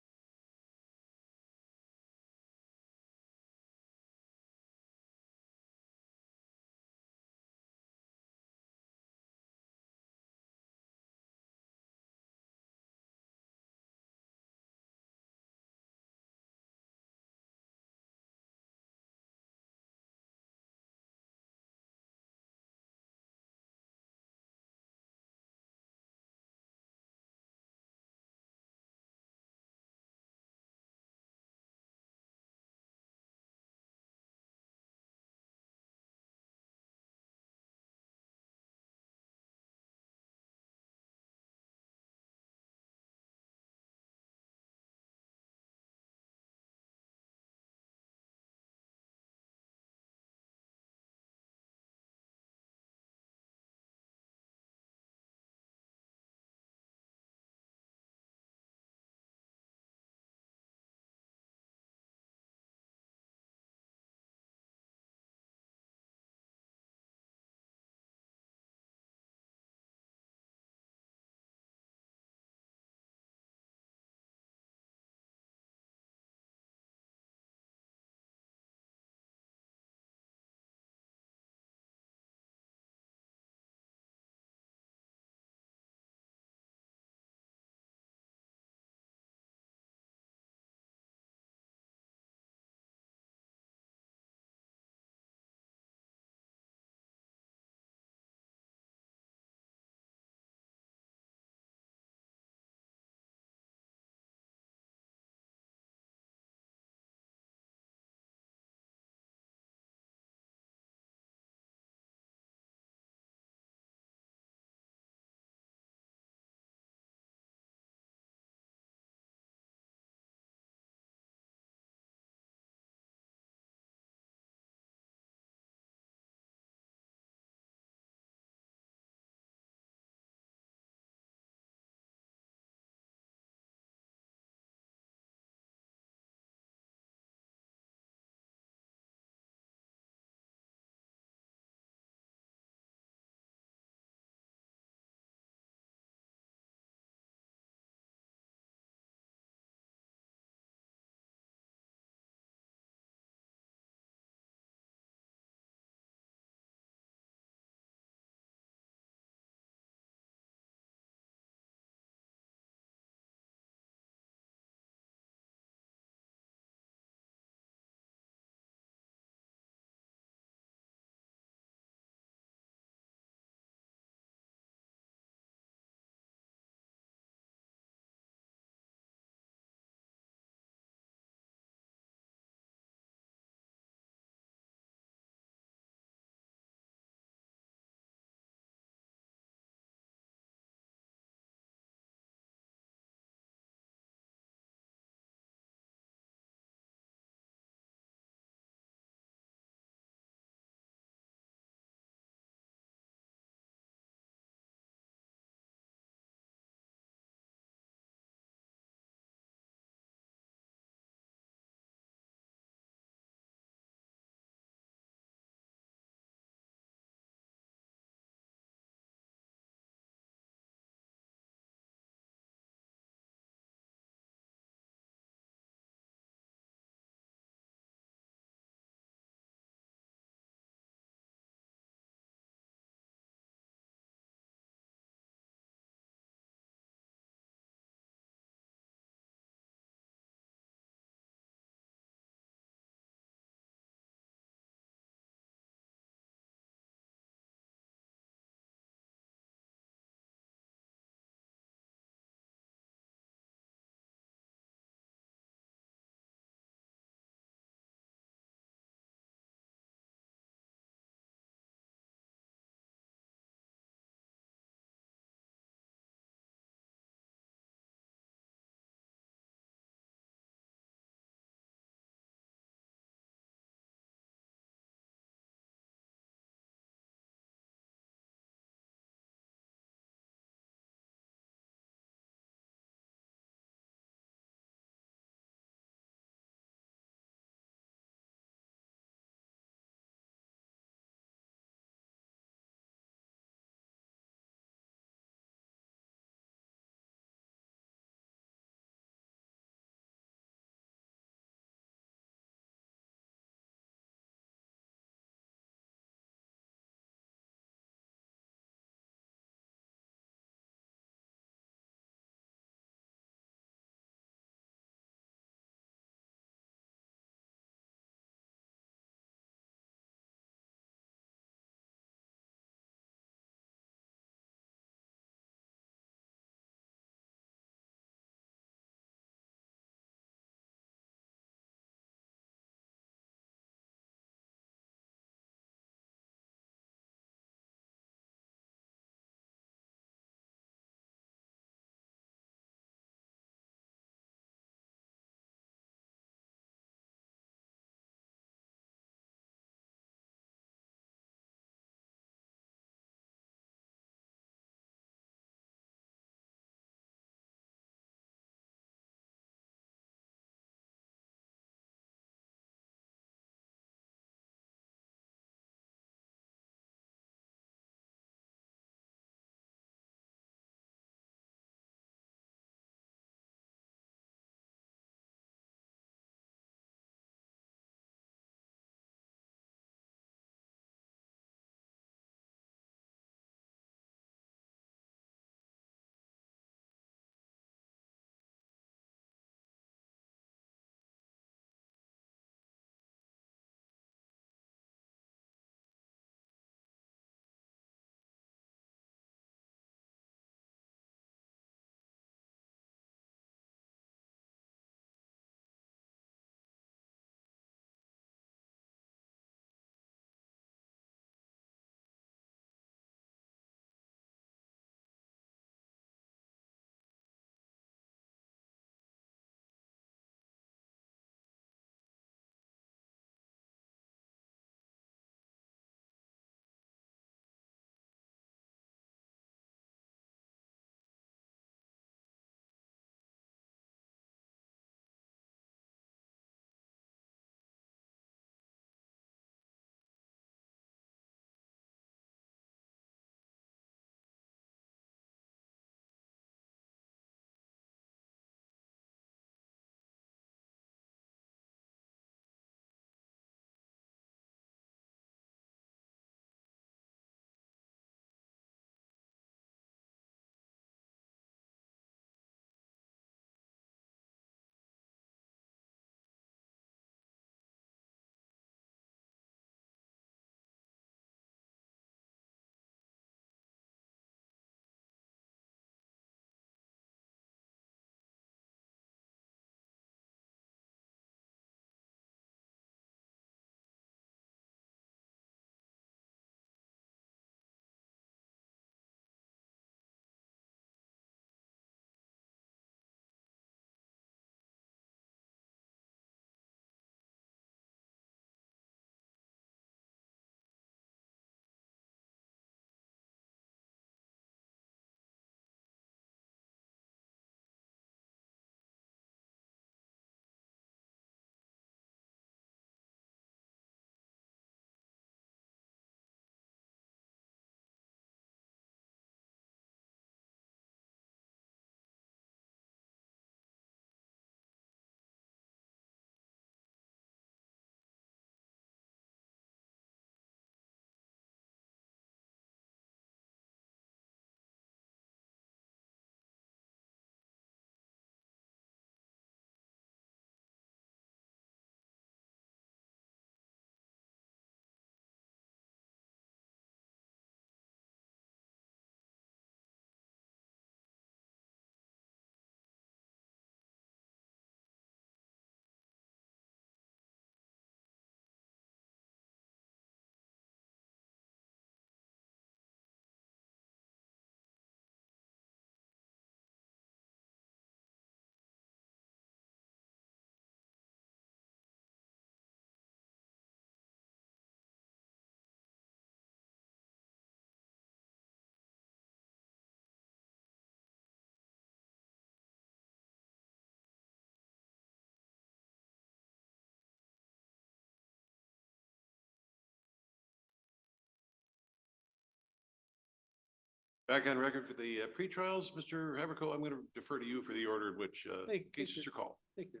Back on record for the pre-trials, Mr. Haverko, I'm going to defer to you for the order in which cases are called. Thank you.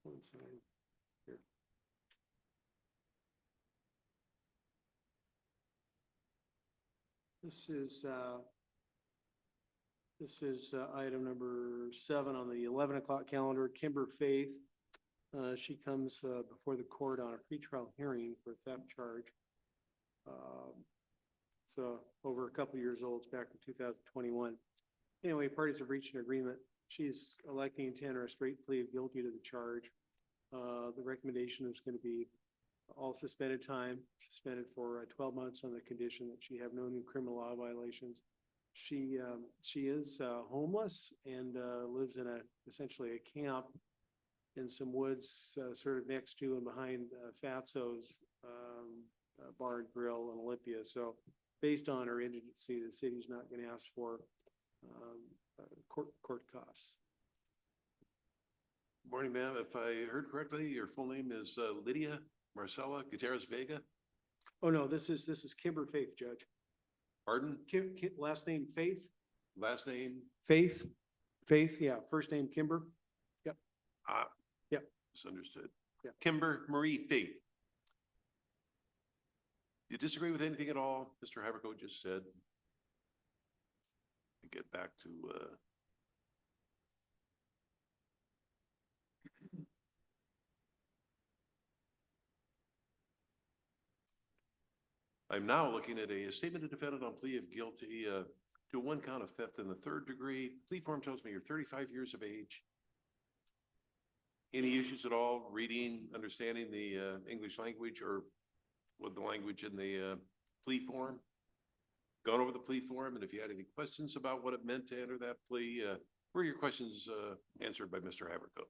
One second. Here. This is item number 7 on the 11 o'clock calendar, Kimber Faith. She comes before the court on a pretrial hearing for a theft charge. So over a couple years old, it's back in 2021. Anyway, parties have reached an agreement. She's electing to enter a straight plea of guilty to the charge. The recommendation is going to be all suspended time, suspended for 12 months on the condition that she have no new criminal law violations. She is homeless and lives in essentially a camp in some woods sort of next to and behind Fatso's Bar and Grill in Olympia. So based on her indigency, the city's not going to ask for court costs. Morning, ma'am. If I heard correctly, your full name is Lydia Marcela Gutierrez Vega. Oh, no, this is Kimber Faith, Judge. Pardon? Last name Faith? Last name? Faith, yeah. First name Kimber. Yep. Yep. Misunderstood. Yeah. Kimber Marie Faith. You disagree with anything at all Mr. Haverko just said? Get back to I'm now looking at a statement of defendant on plea of guilty to 1 count of theft in the 3rd degree. Plea form tells me you're 35 years of age. Any issues at all reading, understanding the English language or with the language in the plea form? Gone over the plea form, and if you had any questions about what it meant to enter that plea, were your questions answered by Mr. Haverko?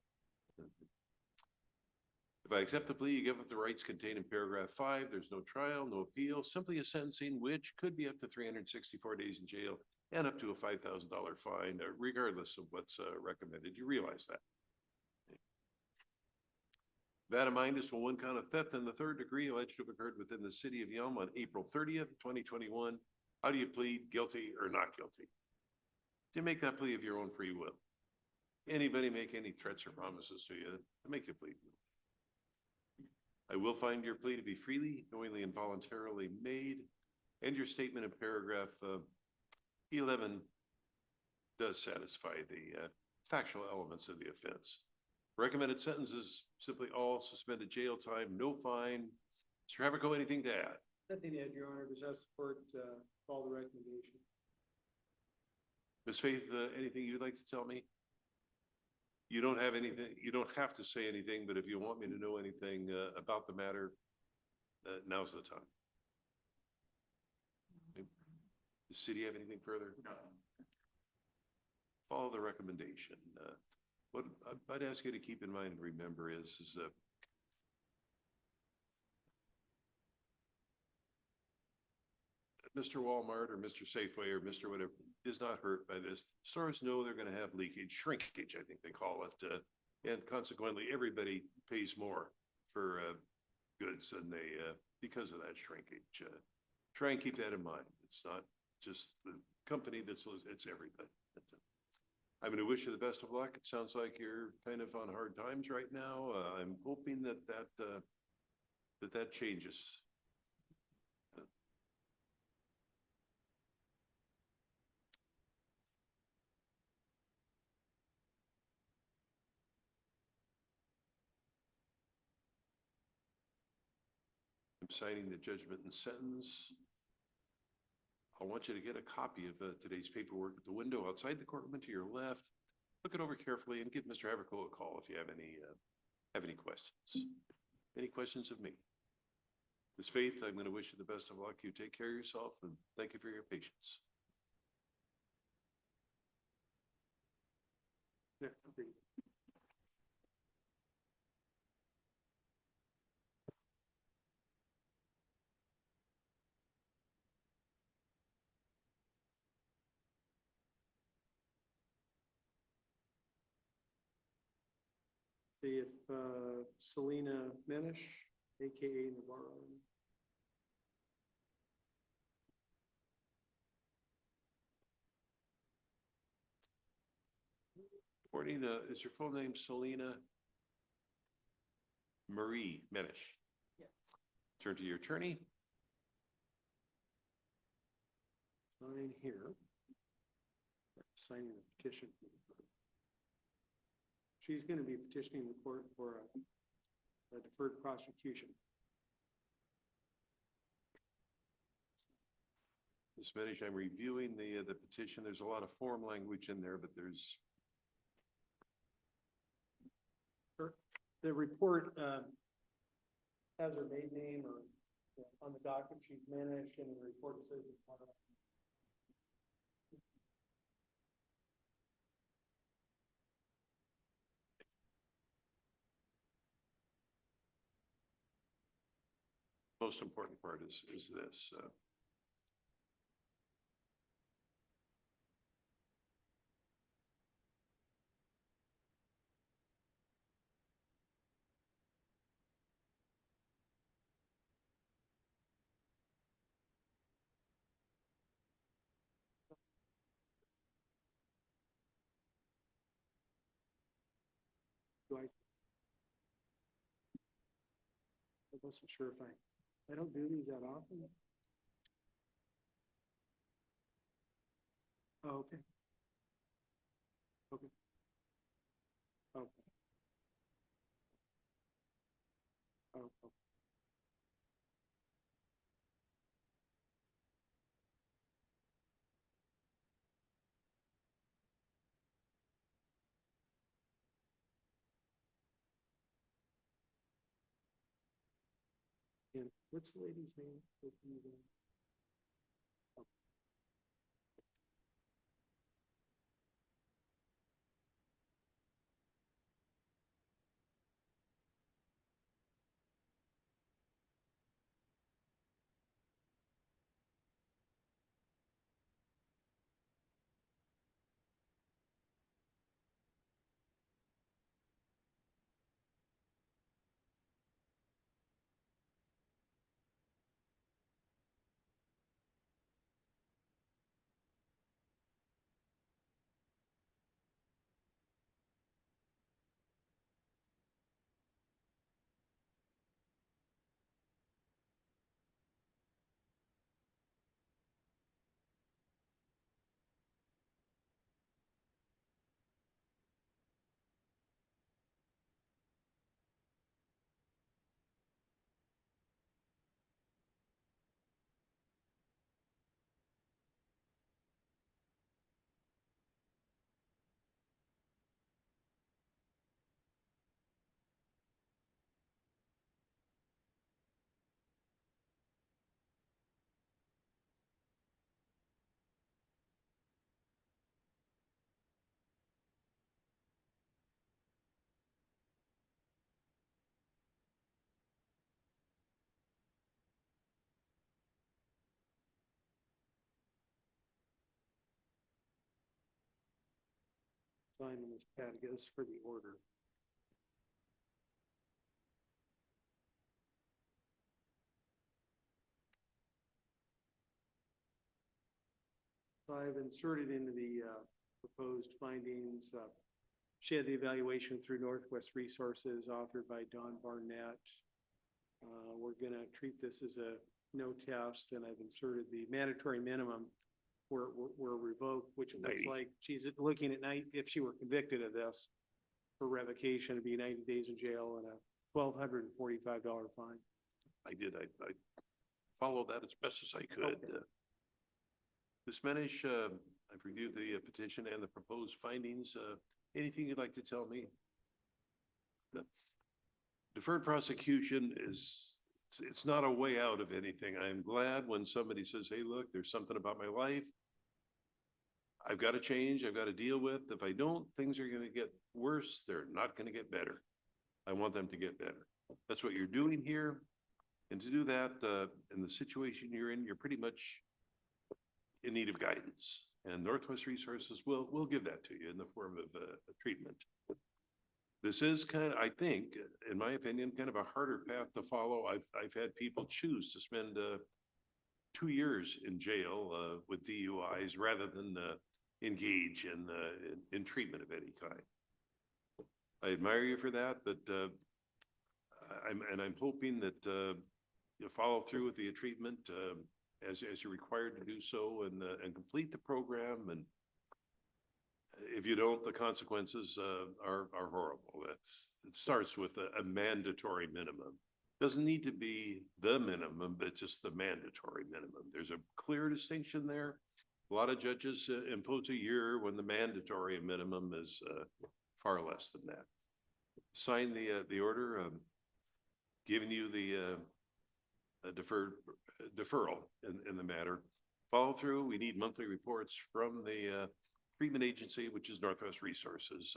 If I accept the plea, you give up the rights contained in paragraph 5. There's no trial, no appeal, simply a sentencing, which could be up to 364 days in jail and up to a $5,000 fine, regardless of what's recommended. You realize that? That in mind is for 1 count of theft in the 3rd degree alleged to have occurred within the city of Yelm on April 30th, 2021. How do you plead guilty or not guilty? Do you make that plea of your own free will? Anybody make any threats or promises to you to make you plead guilty? I will find your plea to be freely, knowingly, and voluntarily made, and your statement in paragraph 11 does satisfy the factual elements of the offense. Recommended sentence is simply all suspended jail time, no fine. Mr. Haverko, anything to add? Nothing to add, Your Honor. Does that support all the recommendation? Ms. Faith, anything you'd like to tell me? You don't have anything, you don't have to say anything, but if you want me to know anything about the matter, now's the time. Does the city have anything further? No. Follow the recommendation. What I'd ask you to keep in mind and remember is Mr. Walmart or Mr. Safeway or Mr. whatever is not hurt by this. Stores know they're going to have leakage, shrinkage, I think they call it. And consequently, everybody pays more for goods than they, because of that shrinkage. Try and keep that in mind. It's not just the company that's, it's everybody. I'm going to wish you the best of luck. It sounds like you're kind of on hard times right now. I'm hoping that changes. I'm signing the judgment and sentence. I want you to get a copy of today's paperwork at the window outside the courtroom to your left. Look it over carefully and give Mr. Haverko a call if you have any questions. Any questions of me? Ms. Faith, I'm going to wish you the best of luck. You take care of yourself, and thank you for your patience. Yeah, agreed. See if Selena Menish, AKA Navarro. Morning, is your full name Selena Marie Menish? Yes. Turn to your attorney. Sign here. Signing the petition. She's gonna be petitioning the court for a deferred prosecution. Ms. Menish, I'm reviewing the petition. There's a lot of form language in there, but there's The report, has her maiden name or on the docket, she's managed, and the report says it's not. most important part is this. I wasn't sure if I don't do these that often. Oh, okay. Okay. Okay. Oh, okay. And what's the lady's name? Sign in this pad goes for the order. So I've inserted into the proposed findings. She had the evaluation through Northwest Resources authored by Don Barnett. We're gonna treat this as a no test, and I've inserted the mandatory minimum were revoked, which it looks 90. like she's looking at night, if she were convicted of this for revocation, it'd be 90 days in jail and a $1,245 fine. I followed that as best as I could. Okay. Ms. Menish, I've reviewed the petition and the proposed findings. Anything you'd like to tell me? The deferred prosecution it's not a way out of anything. I'm glad when somebody says, hey, look, there's something about my life I've got to change, I've got to deal with. If I don't, things are going to get worse. They're not going to get better. I want them to get better. That's what you're doing here. And to do that, in the situation you're in, you're pretty much in need of guidance. And Northwest Resources will give that to you in the form of a treatment. This is kind of, I think, in my opinion, kind of a harder path to follow. I've had people choose to spend 2 years in jail with DUIs rather than engage in treatment of any kind. I admire you for that, but I'm hoping that you'll follow through with the treatment as you're required to do so, and complete the program. And if you don't, the consequences are horrible. It starts with a mandatory minimum. Doesn't need to be the minimum, but just the mandatory minimum. There's a clear distinction there. A lot of judges impose a year when the mandatory minimum is far less than that. Sign the order, giving you the deferral in the matter. Follow through. We need monthly reports from the treatment agency, which is Northwest Resources.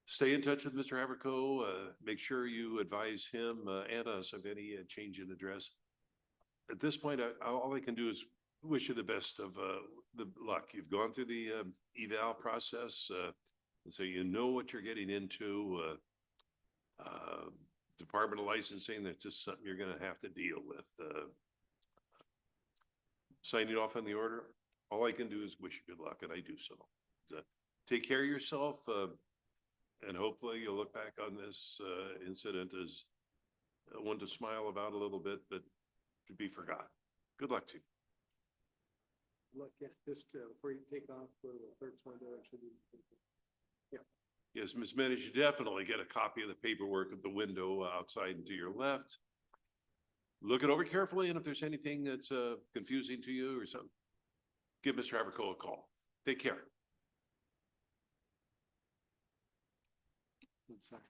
Stay in touch with Mr. Haverco. Make sure you advise him and us of any change in address. At this point, all I can do is wish you the best of the luck. You've gone through the eval process, and so you know what you're getting into. Department of Licensing, that's just something you're going to have to deal with. Signing off on the order, all I can do is wish you good luck, and I do so. Take care of yourself, and hopefully you'll look back on this incident as one to smile about a little bit, but to be forgotten. Good luck to you. Look, yeah, just before you take off, the clerk's window, should be. Yeah. Yes, Ms. Menace, you definitely get a copy of the paperwork at the window outside and to your left. Look it over carefully, and if there's anything that's confusing to you or something, give Mr. Haverco a call. Take care. Sorry.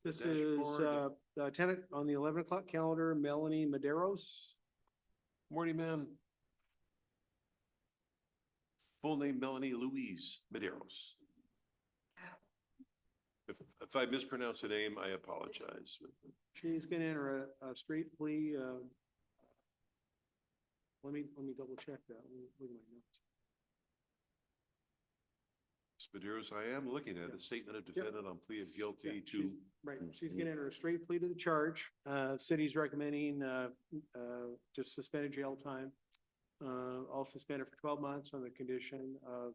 This is Dashboard. tenant on the 11 o'clock calendar, Melanie Maderos. Morning, ma'am. Full name Melanie Louise Medeiros. If I mispronounce the name, I apologize. She's gonna enter a straight plea. Let me double check that. Let me look at my notes. Medeiros, I am looking at the statement of defendant on plea of guilty to. Right, she's gonna enter a straight plea to the charge. City's recommending just suspended jail time. I'll suspend it for 12 months on the condition of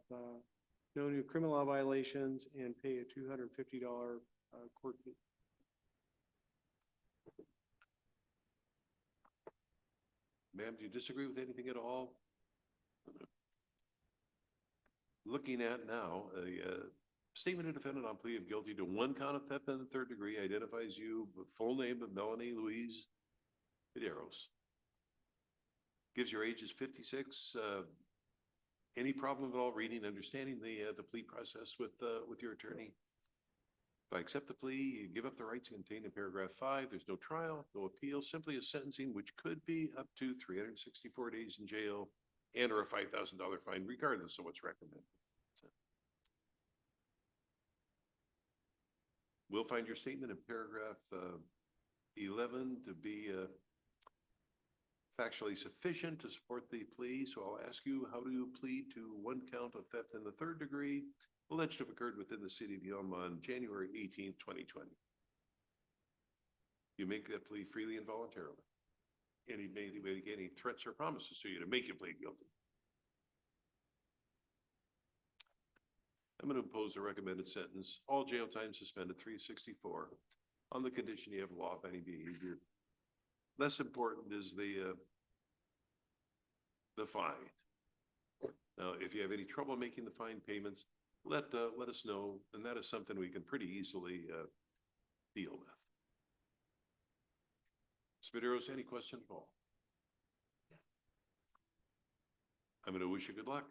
no new criminal law violations and pay a $250 court fee. Ma'am, do you disagree with anything at all? Looking at now, a statement of defendant on plea of guilty to one count of theft in the third degree identifies you, full name of Melanie Louise Medeiros. Gives your age is 56. Any problem at all reading, understanding the plea process with your attorney? If I accept the plea, you give up the rights contained in paragraph 5. There's no trial, no appeal, simply a sentencing which could be up to 364 days in jail and or a $5,000 fine, regardless of what's recommended. So, we'll find your statement in paragraph 11 to be factually sufficient to support the plea. So I'll ask you, how do you plead to one count of theft in the third degree alleged to have occurred within the city of Yelm on January 18th, 2020? You make that plea freely and voluntarily. Any threats or promises to you to make you plead guilty? I'm going to impose a recommended sentence, all jail time suspended 364 on the condition you have law-abiding behavior. Less important is the fine. Now, if you have any trouble making the fine payments, let us know, and that is something we can pretty easily deal with. Medeiros, any question at all? I'm going to wish you good luck.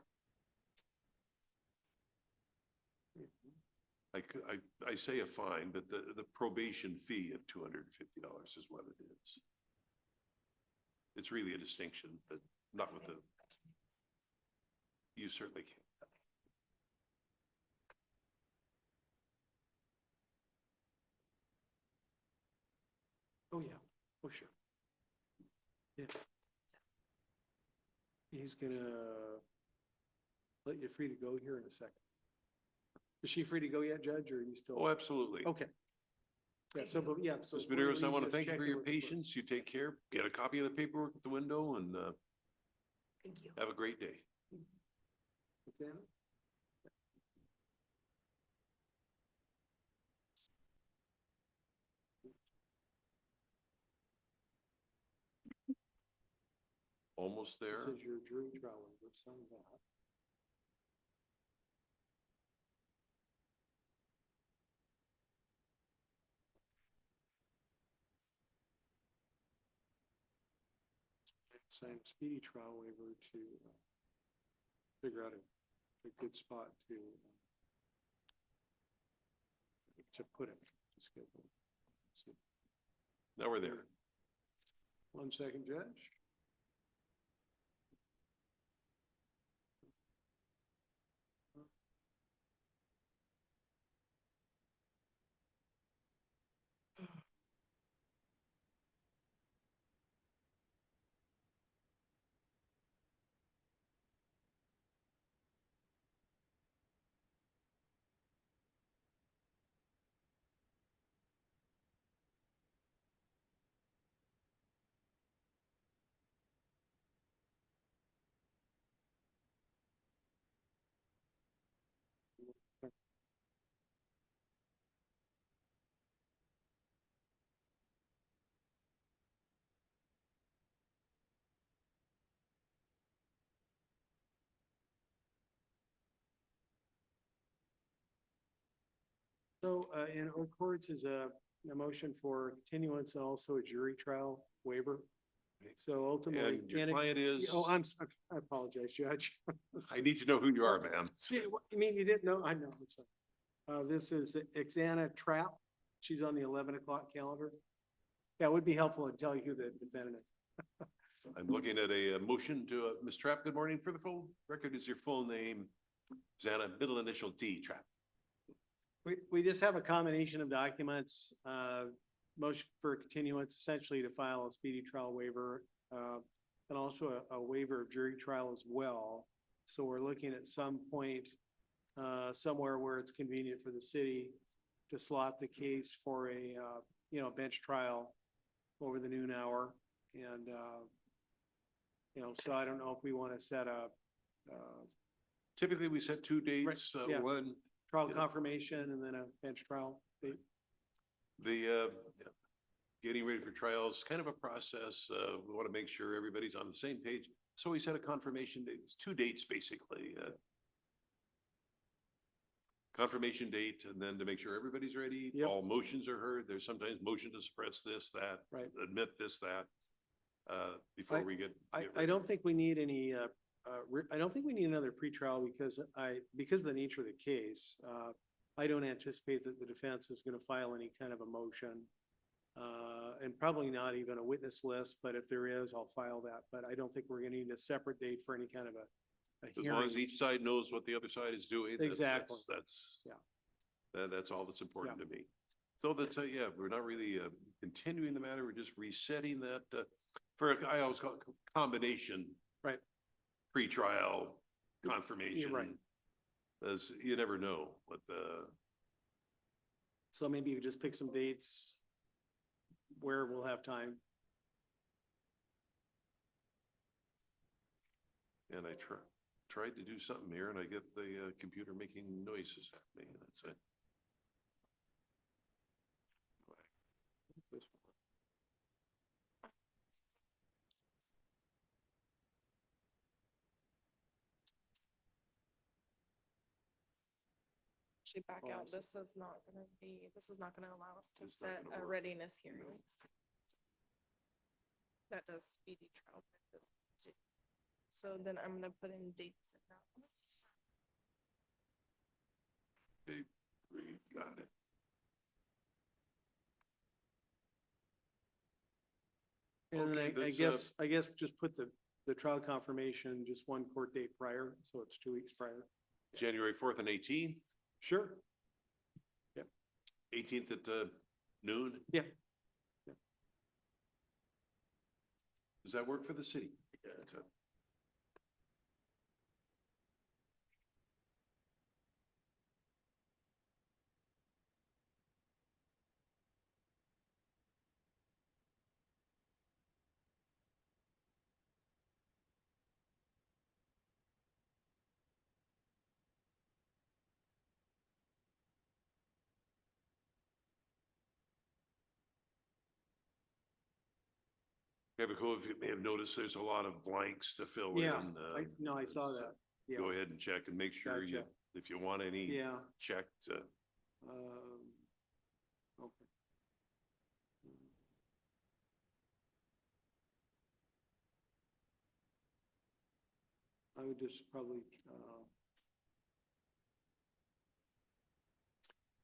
I say a fine, but the probation fee of $250 is what it is. It's really a distinction, but not with the, you certainly can. Oh, yeah. Oh, sure. Yeah. He's gonna let you free to go here in a second. Is she free to go yet, Judge, or are you still? Oh, absolutely. Okay. Yeah, so, but yeah, so. Ms. before you Maderos, I leave, want to just thank you check for in your with the clerk. patience. You take care. Get a copy of the paperwork at the window and Thank you. have a great day. Okay. Almost there. This is your jury trial. Let's sign that. Sign a speedy trial waiver to figure out a good spot to put it. Just get the- see. Now we're there. 1 second, Judge. So in Oak Courts is a motion for continuance and also a jury trial waiver. So ultimately. And your and it- client is? Oh, I apologize, Judge. I need to know who you are, ma'am. You mean you didn't know? I know. I'm sorry. This is Xana Trapp. She's on the 11 o'clock calendar. That would be helpful to tell you who the defendant is. I'm looking at a motion to, Ms. Trapp, good morning. For the full record, is your full name Xana, middle initial D, Trapp? We just have a combination of documents, motion for continuance, essentially to file a speedy trial waiver, and also a waiver of jury trial as well. So we're looking at some point, somewhere where it's convenient for the city to slot the case for a, bench trial over the noon hour. And, so I don't know if we want to set a, Typically, we set two dates, yeah. one. trial Yeah. confirmation and then a bench trial date. The getting ready for trials, kind of a process. We want to make sure everybody's on the same page. So we set a confirmation date. It's 2 dates, basically. Confirmation date, and then to make sure everybody's ready. Yep. All motions are heard. There's sometimes motion to suppress this, that. Right. Admit this, that. Before we get. I don't think we need any, I don't think we need another pretrial because of the nature of the case, I don't anticipate that the defense is going to file any kind of a motion. And probably not even a witness list, but if there is, I'll file that. But I don't think we're going to need a separate date for any kind of a As long as hearing. each side knows what the other side is doing. Exactly. That's all that's important to me. So that's, yeah, we're not really continuing the matter. We're just resetting that I always call it combination. Right. Pre-trial confirmation. right. As you never know what So maybe you just pick some dates where we'll have time. and I tried to do something here and I get the computer making noises at me. That's it. This one. Actually back Oh, I out, see. this is not gonna allow us to It's not set gonna a work. readiness hearing. That does speedy trial. So then I'm gonna put in dates in that one. Okay, we got it. And then Okay, I that's, I guess just put the trial confirmation, just one court date prior, so it's 2 weeks prior. January 4th and 18th, Sure. 18th at noon. Yeah. Does that work for the city? That's it. If you may have noticed, there's a lot of blanks to fill Yeah, in. no, I saw so that. Yeah. Go ahead and check and make sure you, Gotcha. if you want any Yeah. checked, Okay. I would just probably,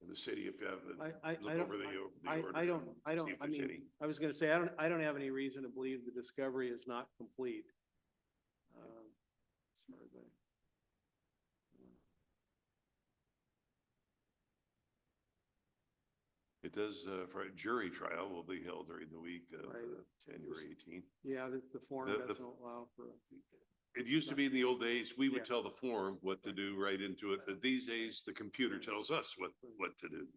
in the city, if you have, I look don't, over the I order. don't, see if I there's mean, any. I was gonna say, I don't have any reason to believe the discovery is not complete. As far as It does, for a jury trial will be held during the week of Right. January 18th. Yeah, the form The- doesn't allow for. It used to be in the old days, we would Yeah. tell the form what to do right into it, but these days the computer tells us what to do.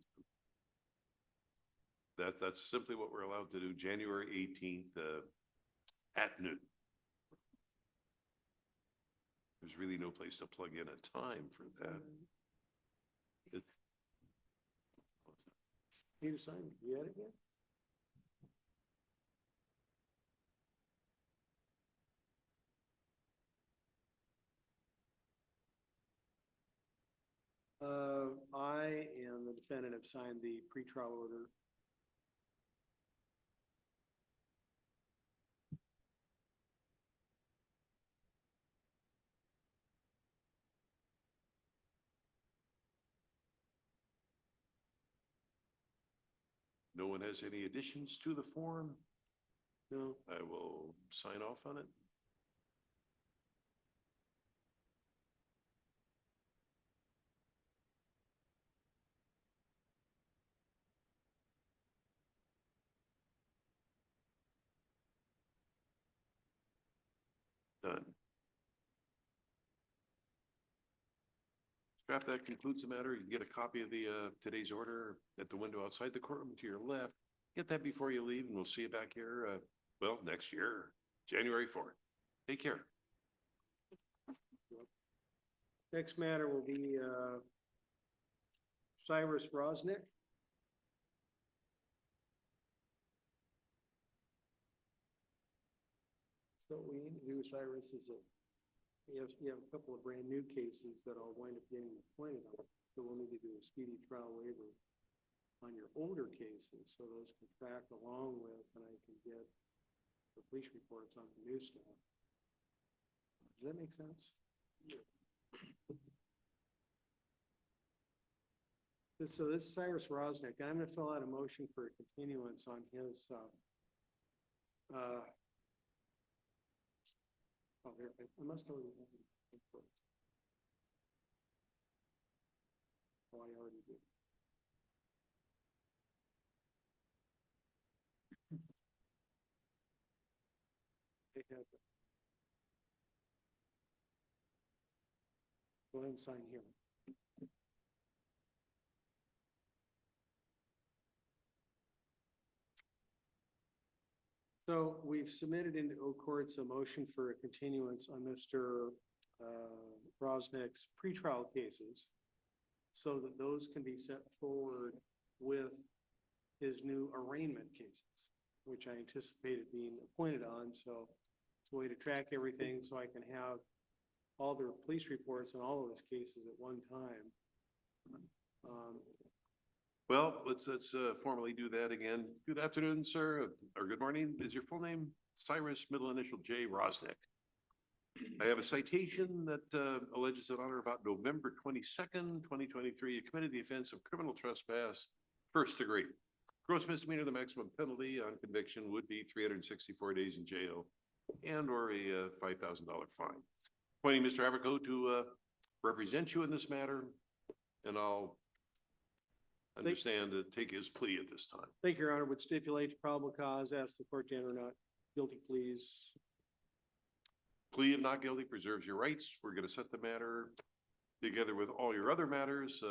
That's simply what we're allowed to do, January 18th, at noon. There's really no place to plug in a time for that. It's. Need to sign yet again? I and the defendant have signed the pretrial order. No one has any additions to the form? No. I will sign off on it. Done. Scrap, that concludes the matter. You can get a copy of the, today's order at the window outside the courtroom to your left. Get that before you leave and we'll see you back here, well, next year, January 4th. Take care. Next matter will be, Cyrus Rosnick. So what we need to do, Cyrus, is that you have a couple of brand new cases that I'll wind up getting appointed on. So we'll need to do a speedy trial waiver on your older cases, so those can track along with, and I can get the police reports on the new stuff. Does that make sense? Yeah. So this is Cyrus Rosnick, and I'm gonna fill out a motion for a continuance on his, oh, there, I must already have it. Oh, I already did. They have it. Go ahead and sign here. So we've submitted into O Courts a motion for a continuance on Mr. Rosnick's pretrial cases, so that those can be set forward with his new arraignment cases, which I anticipated being appointed on. So it's a way to track everything so I can have all the police reports on all of his cases at one time. Well, let's formally do that again. Good afternoon, sir, or good morning. Is your full name Cyrus, middle initial J, Rosnick? I have a citation that alleges that on or about November 22nd, 2023, you committed the offense of criminal trespass, first degree. Gross misdemeanor, the maximum penalty on conviction would be 364 days in jail and or a $5,000 fine. Appointing Mr. Averco to represent you in this matter, and I'll understand to take his plea at this time. Thank you, Your Honor. Would stipulate to probable cause, ask the court to enter not guilty pleas. Plea of not guilty preserves your rights. We're going to set the matter together with all your other matters.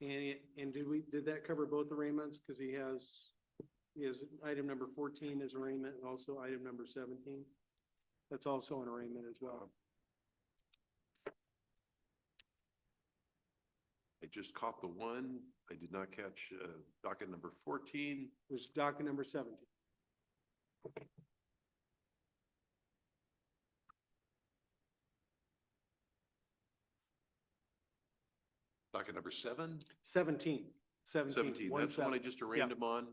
And did that cover both arraignments? Because he has item number 14 as arraignment and also item number 17. That's also an arraignment as well. I just caught the one. I did not catch docket number 14. There's docket number 17. Docket number 7? 17. 17, that's the one I just arraigned him on.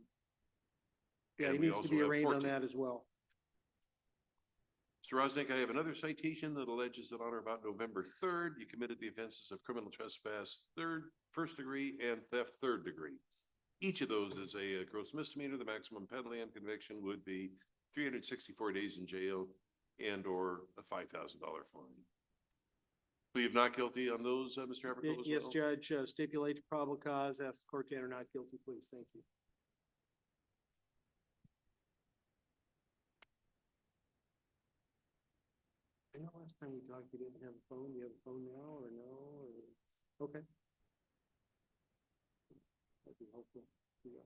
Yeah, And he we needs to also be have arraigned on 14. that as well. Mr. Rosnick, I have another citation that alleges that on or about November 3rd, you committed the offenses of criminal trespass first degree, and theft third degree. Each of those is a gross misdemeanor. The maximum penalty on conviction would be 364 days in jail and or a $5,000 fine. Plead of not guilty on those, Mr. Haverhill, as Yes, well? Judge, stipulate to probable cause, ask the court to enter not guilty, please. Thank you. I know last time we talked, you didn't have a phone. Do you have a phone now or no? Or... Okay. That'd be helpful. Yeah.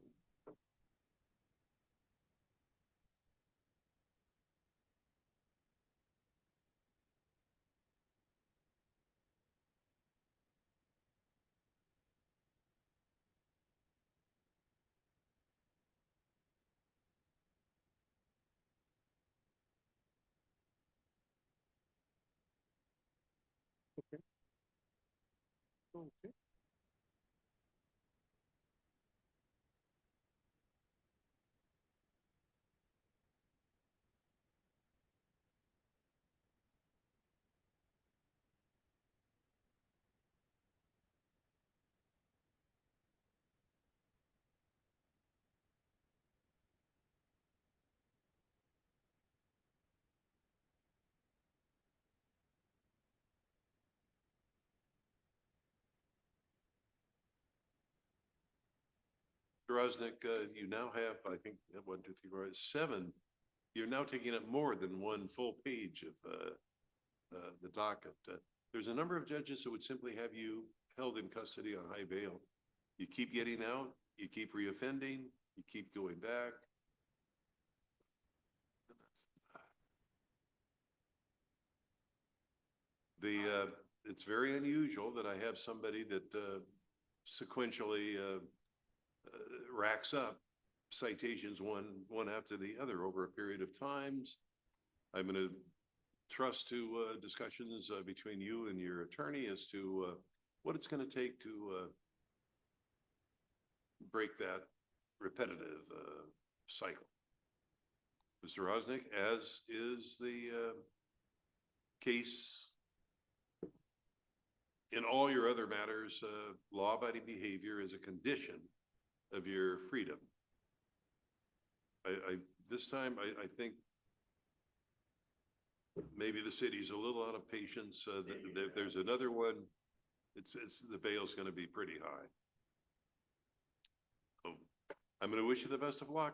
Okay. Okay. Mr. Rosnick, you now have, I think, 1, 2, 3, 4, 7. You're now taking up more than one full page of the docket. There's a number of judges who would simply have you held in custody on high bail. You keep getting out, you keep reoffending, you keep going back. It's very unusual that I have somebody that sequentially racks up citations one after the other over a period of times. I'm going to trust to discussions between you and your attorney as to what it's going to take to break that repetitive cycle. Mr. Rosnick, as is the case in all your other matters, law-abiding behavior is a condition of your freedom. This time, I think maybe the city's a little out of patience. If there's another one, the bail's going to be pretty high. So I'm going to wish you the best of luck.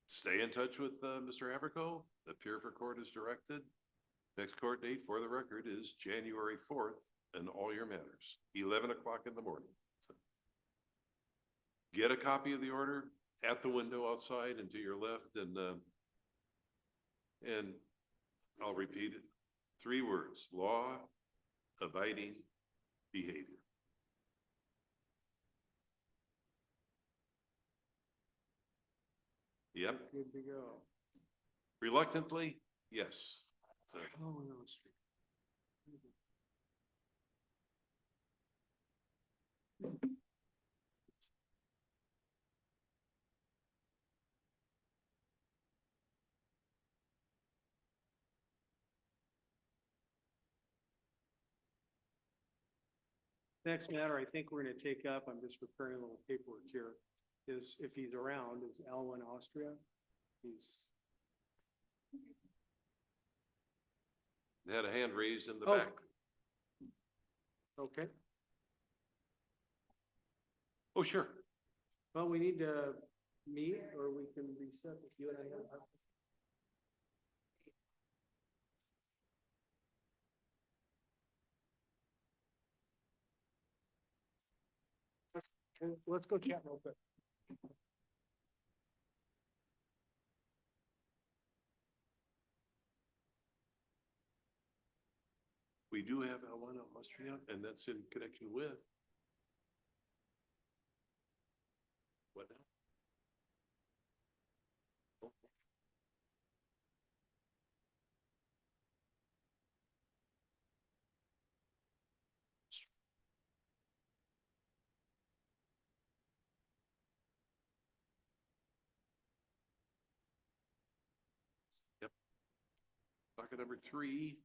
Stay in touch with Mr. Haverhill. Appear for court as directed. Next court date, for the record, is January 4th, and all your matters, 11 o'clock in the morning. So get a copy of the order at the window outside and to your left, and I'll repeat it. 3 words: law-abiding behavior. Yep. Good to go. Reluctantly, yes. So, Oh, no, street. Next matter I think we're going to take up, I'm just preparing a little paperwork here, is if he's around, is Elwin Austria. He's. they had a hand raised in the Oh. back. Okay. Oh, sure. Well, we need to meet, or we can reset if you and I have. Let's go chat real quick. We do have Alwana Austria, and that's in connection with what now? docket number 3.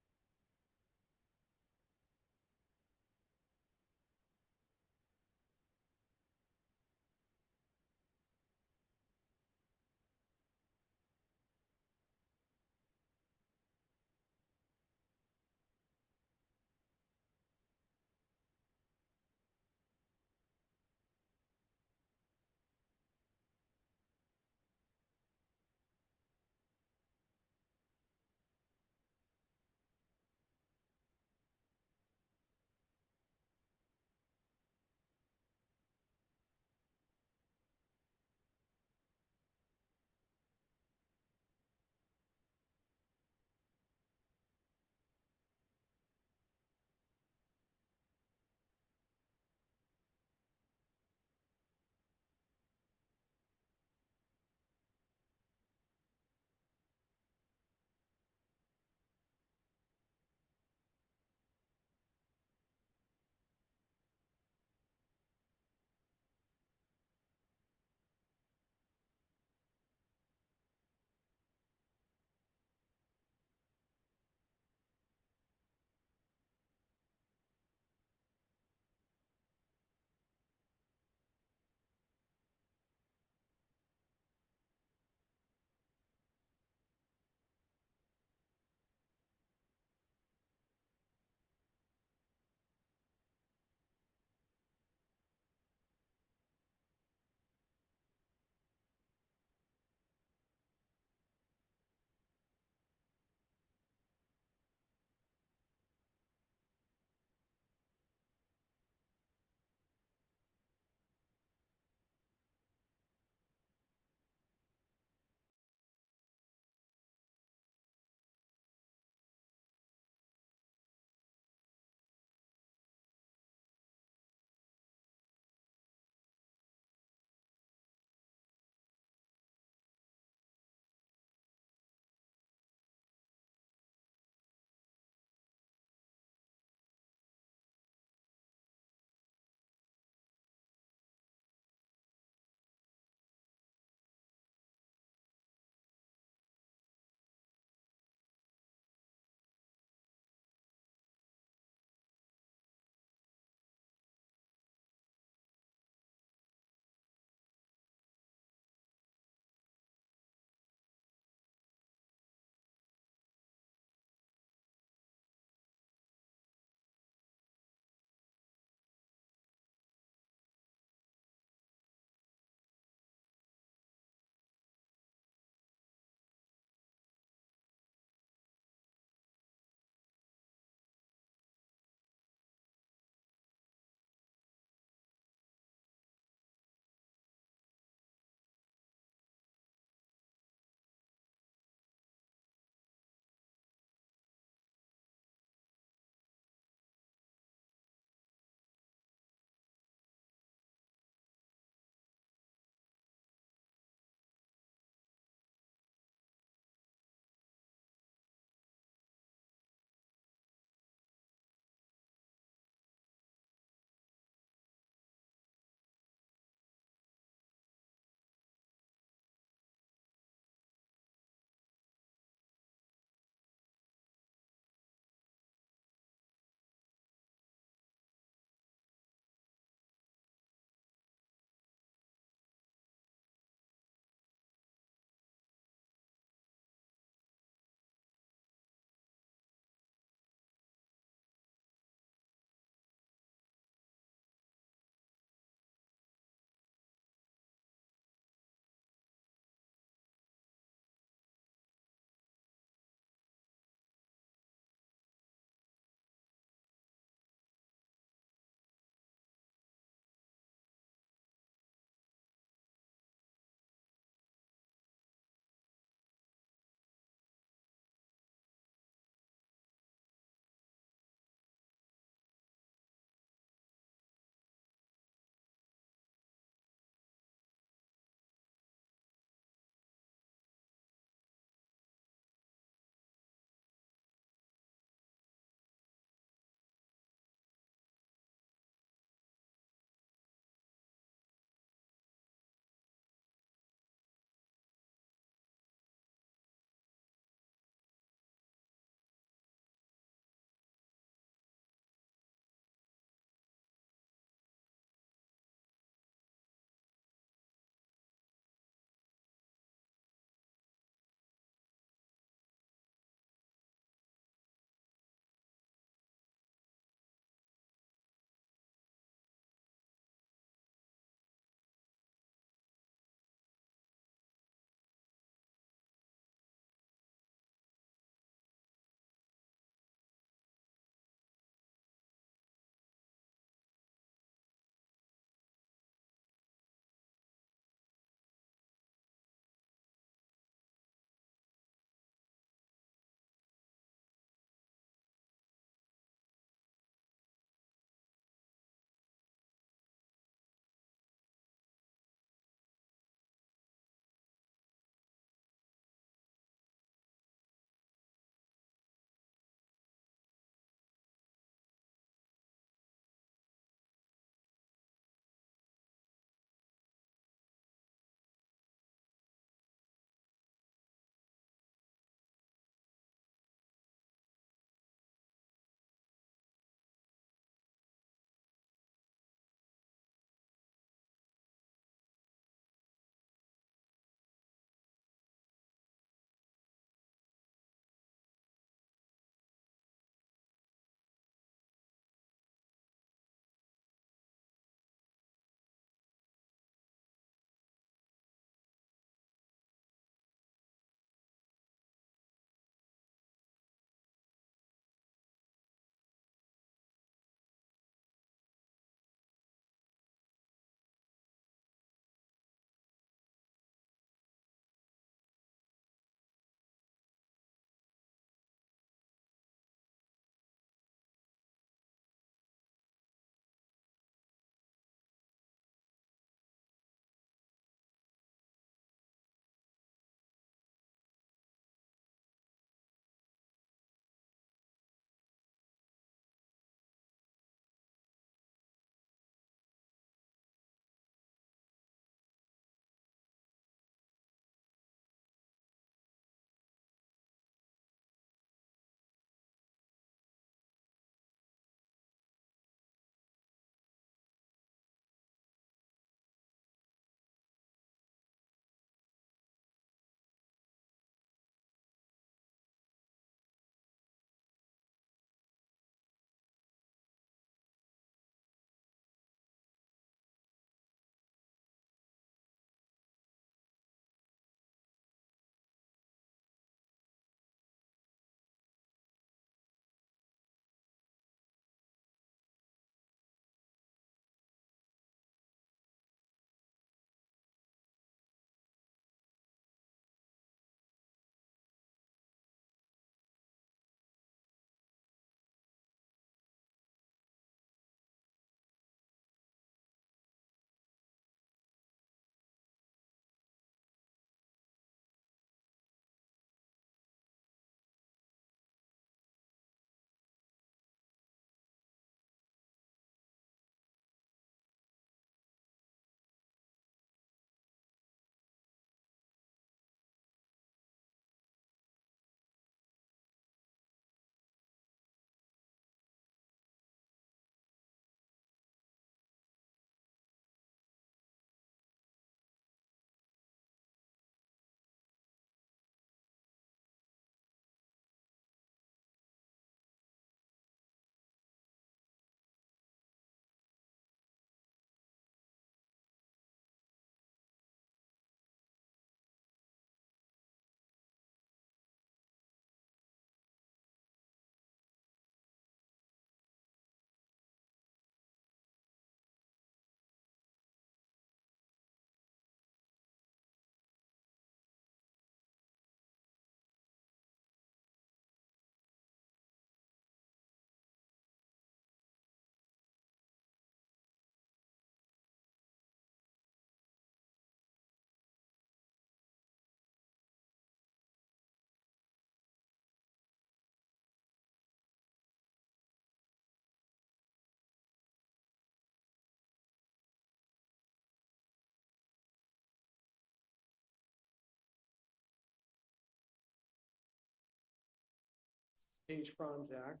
Paige Franzak.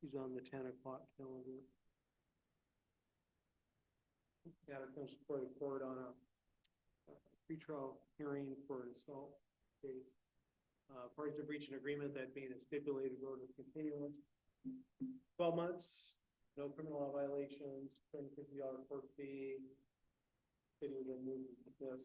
He's on the 10 o'clock calendar. Matter comes before the court on a pretrial hearing for an assault case. Parties have reached an agreement that being a stipulated order of continuance, 12 months, no criminal law violations, $250 court fee. City will then move to this.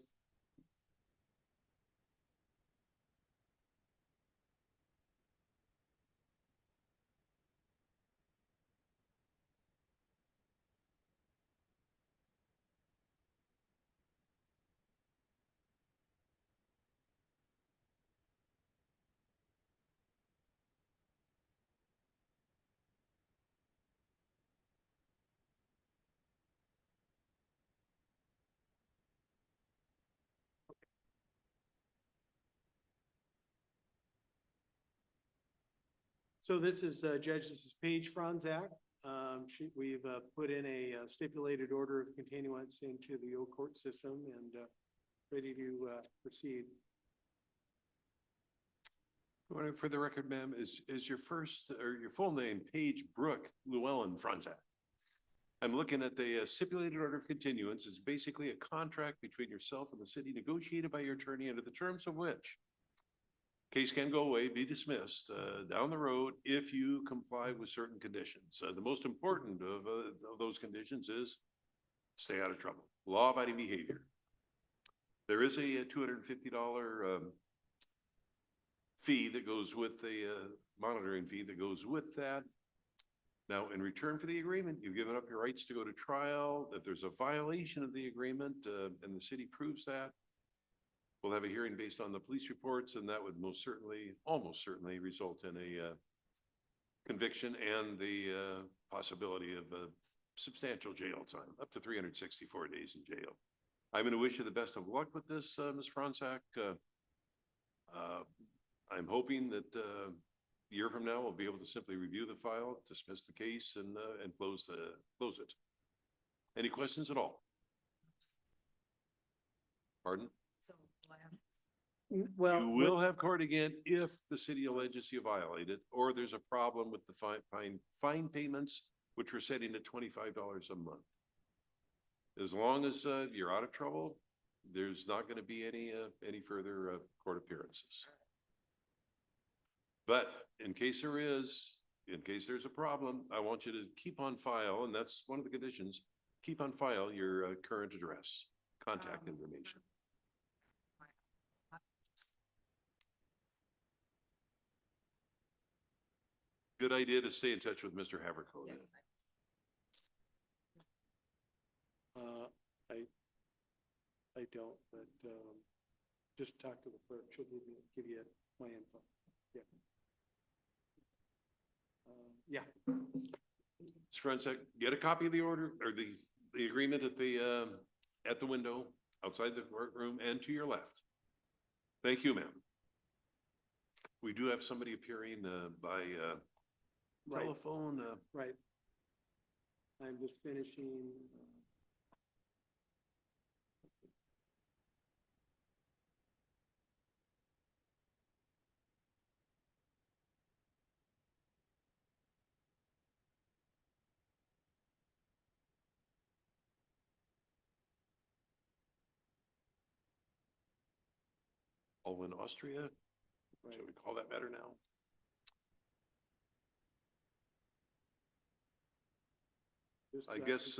So this is, Judge, this is Paige Franzak. We've put in a stipulated order of continuance into the old court system and ready to proceed. For the record, ma'am, is your first or your full name Paige Brooke Llewellyn Franzak? I'm looking at the stipulated order of continuance. It's basically a contract between yourself and the city negotiated by your attorney under the terms of which case can go away, be dismissed down the road if you comply with certain conditions. The most important of those conditions is stay out of trouble, law-abiding behavior. There is a $250 fee that goes with the monitoring fee that goes with that. Now, in return for the agreement, you've given up your rights to go to trial. If there's a violation of the agreement and the city proves that, we'll have a hearing based on the police reports, and that would most certainly, almost certainly result in a conviction and the possibility of a substantial jail time, up to 364 days in jail. I'm going to wish you the best of luck with this, Ms. Franzak. I'm hoping that a year from now, we'll be able to simply review the file, dismiss the case, and close it. Any questions at all? Pardon? Well, you will have court again if the city alleges you violated, or there's a problem with the fine payments, which we're setting at $25 a month. As long as you're out of trouble, there's not going to be any further court appearances. But in case there's a problem, I want you to keep on file, and that's one of the conditions, keep on file your current address, contact information. Good idea to stay in touch with Mr. Havercode. Yes. I don't, but just talk to the clerk. She'll give you my info. Yeah. Yeah. Mr. Franzak, get a copy of the order or the agreement at the window outside the courtroom and to your left. Thank you, ma'am. We do have somebody appearing by Right. telephone. Right. I'm just finishing. In Austria. Right. Shall we call that better now? I guess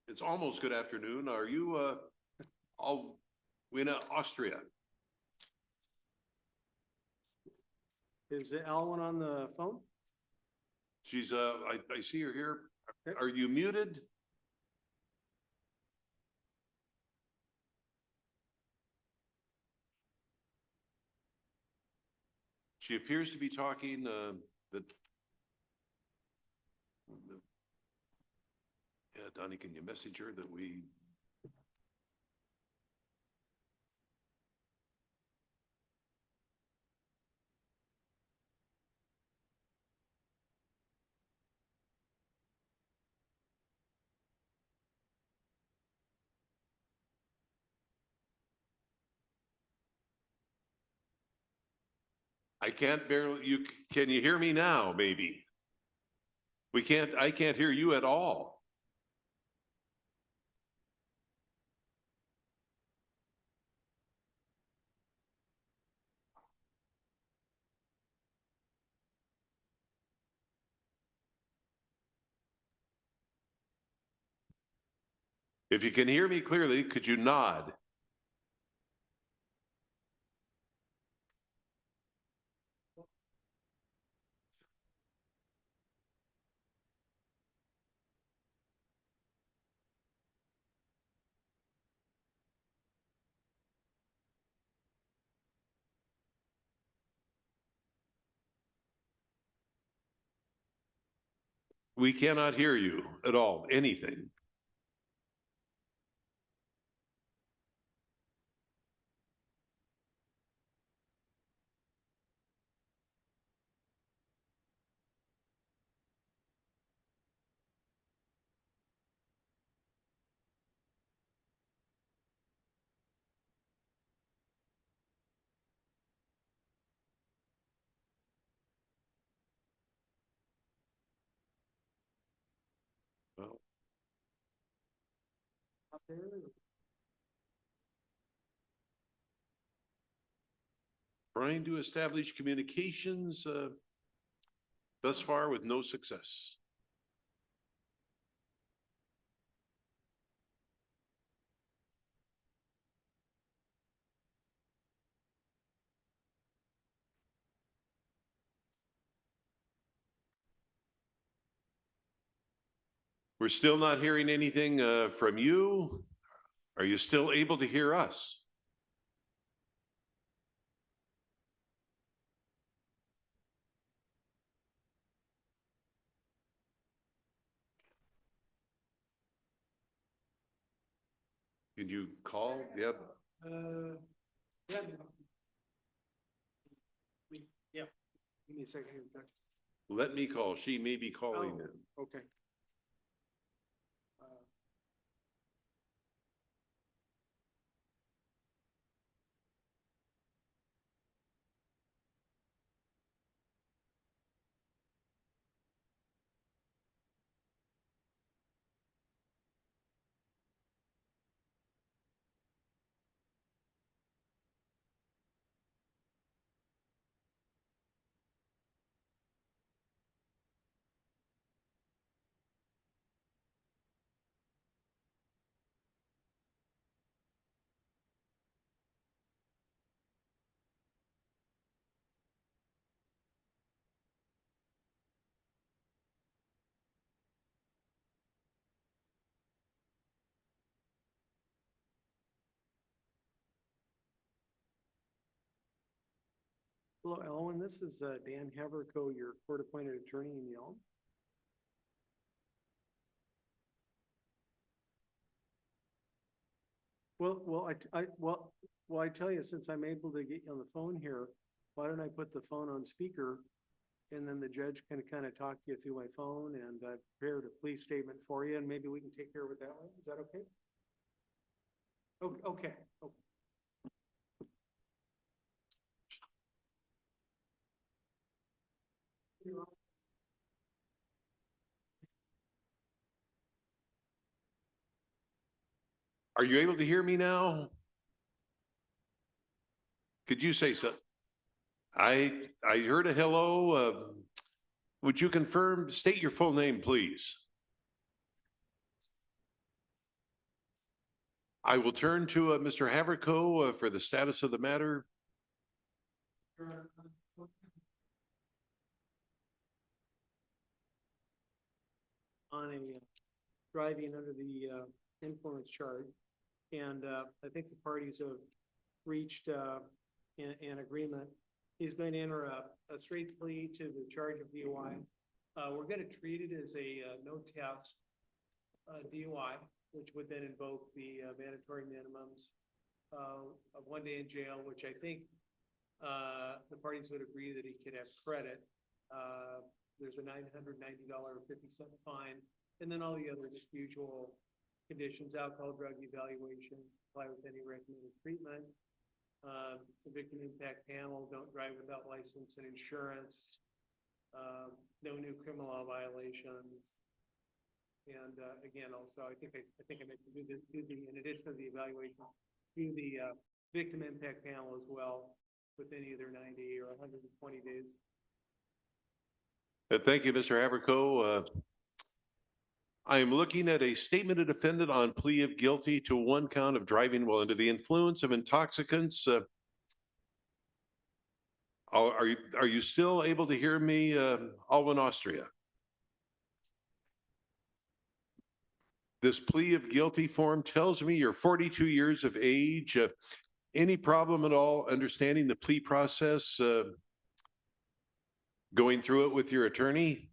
it's almost good afternoon. Are you in Austria? Is Alwyn on the phone? She's I see her here. Are you muted? She appears to be talking, yeah, Donnie, can you message her that we? I can't barely, can you hear me now, maybe? I can't hear you at all. If you can hear me clearly, could you nod? We cannot hear you at all, anything. Well, trying to establish communications thus far with no success. We're still not hearing anything from you. Are you still able to hear us? Can you call? Yep. Yeah. Yeah. Give me a second here, Doug. Let me call. She may be calling Oh, in. okay. Hello, Ellen. This is Dan Haverco, your court-appointed attorney in Yelm. I tell you, since I'm able to get you on the phone here, why don't I put the phone on speaker, and then the judge can kind of talk to you through my phone, and prepared a plea statement for you, and maybe we can take care of it that way. Is that okay? Okay. Are you able to hear me now? Could you say so? I heard a hello. Would you confirm, state your full name, please? I will turn to Mr. Haverco for the status of the matter. On a driving under the influence charge. And I think the parties have reached an agreement. He's going to enter a straight plea to the charge of DUI. We're going to treat it as a no test DUI, which would then invoke the mandatory minimums of 1 day in jail, which I think the parties would agree that he could have credit. There's a $990.50 fine, and then all the other usual conditions: alcohol, drug evaluation, comply with any recommended treatment, The victim impact panel, don't drive without license and insurance. No new criminal law violations. And, again, also, I think I meant to do in addition to the evaluation, do the, victim impact panel as well within either 90 or 120 days. Thank you, Mr. Haverco. I am looking at a statement of defendant on plea of guilty to one count of driving while under the influence of intoxicants. Are you still able to hear me, Alwyn Austria? This plea of guilty form tells me you're 42 years of age. Any problem at all understanding the plea process, going through it with your attorney?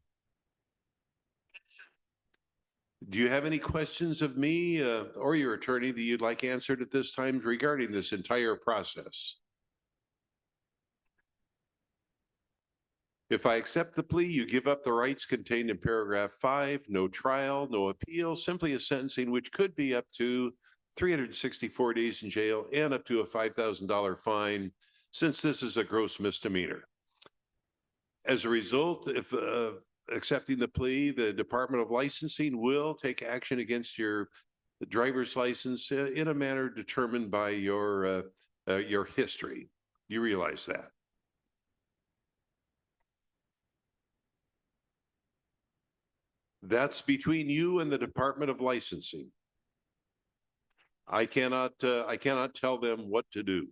Do you have any questions of me or your attorney that you'd like answered at this time regarding this entire process? If I accept the plea, you give up the rights contained in paragraph 5, no trial, no appeal, simply a sentencing which could be up to 364 days in jail and up to a $5,000 fine, since this is a gross misdemeanor. As a result, if accepting the plea, the Department of Licensing will take action against your driver's license in a manner determined by your history. You realize that? That's between you and the Department of Licensing. I cannot tell them what to do.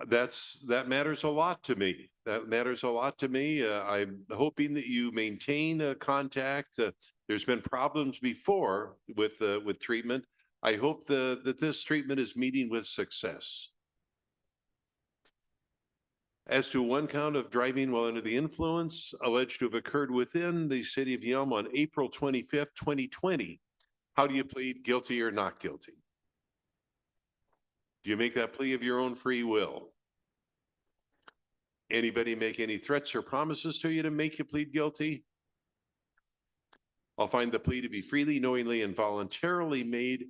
That matters a lot to me. That matters a lot to me. I'm hoping that you maintain contact. There's been problems before with treatment. I hope that this treatment is meeting with success. As to one count of driving while under the influence alleged to have occurred within the city of Yelm on April 25th, 2020, how do you plead guilty or not guilty? Do you make that plea of your own free will? Anybody make any threats or promises to you to make you plead guilty? I'll find the plea to be freely, knowingly, and voluntarily made,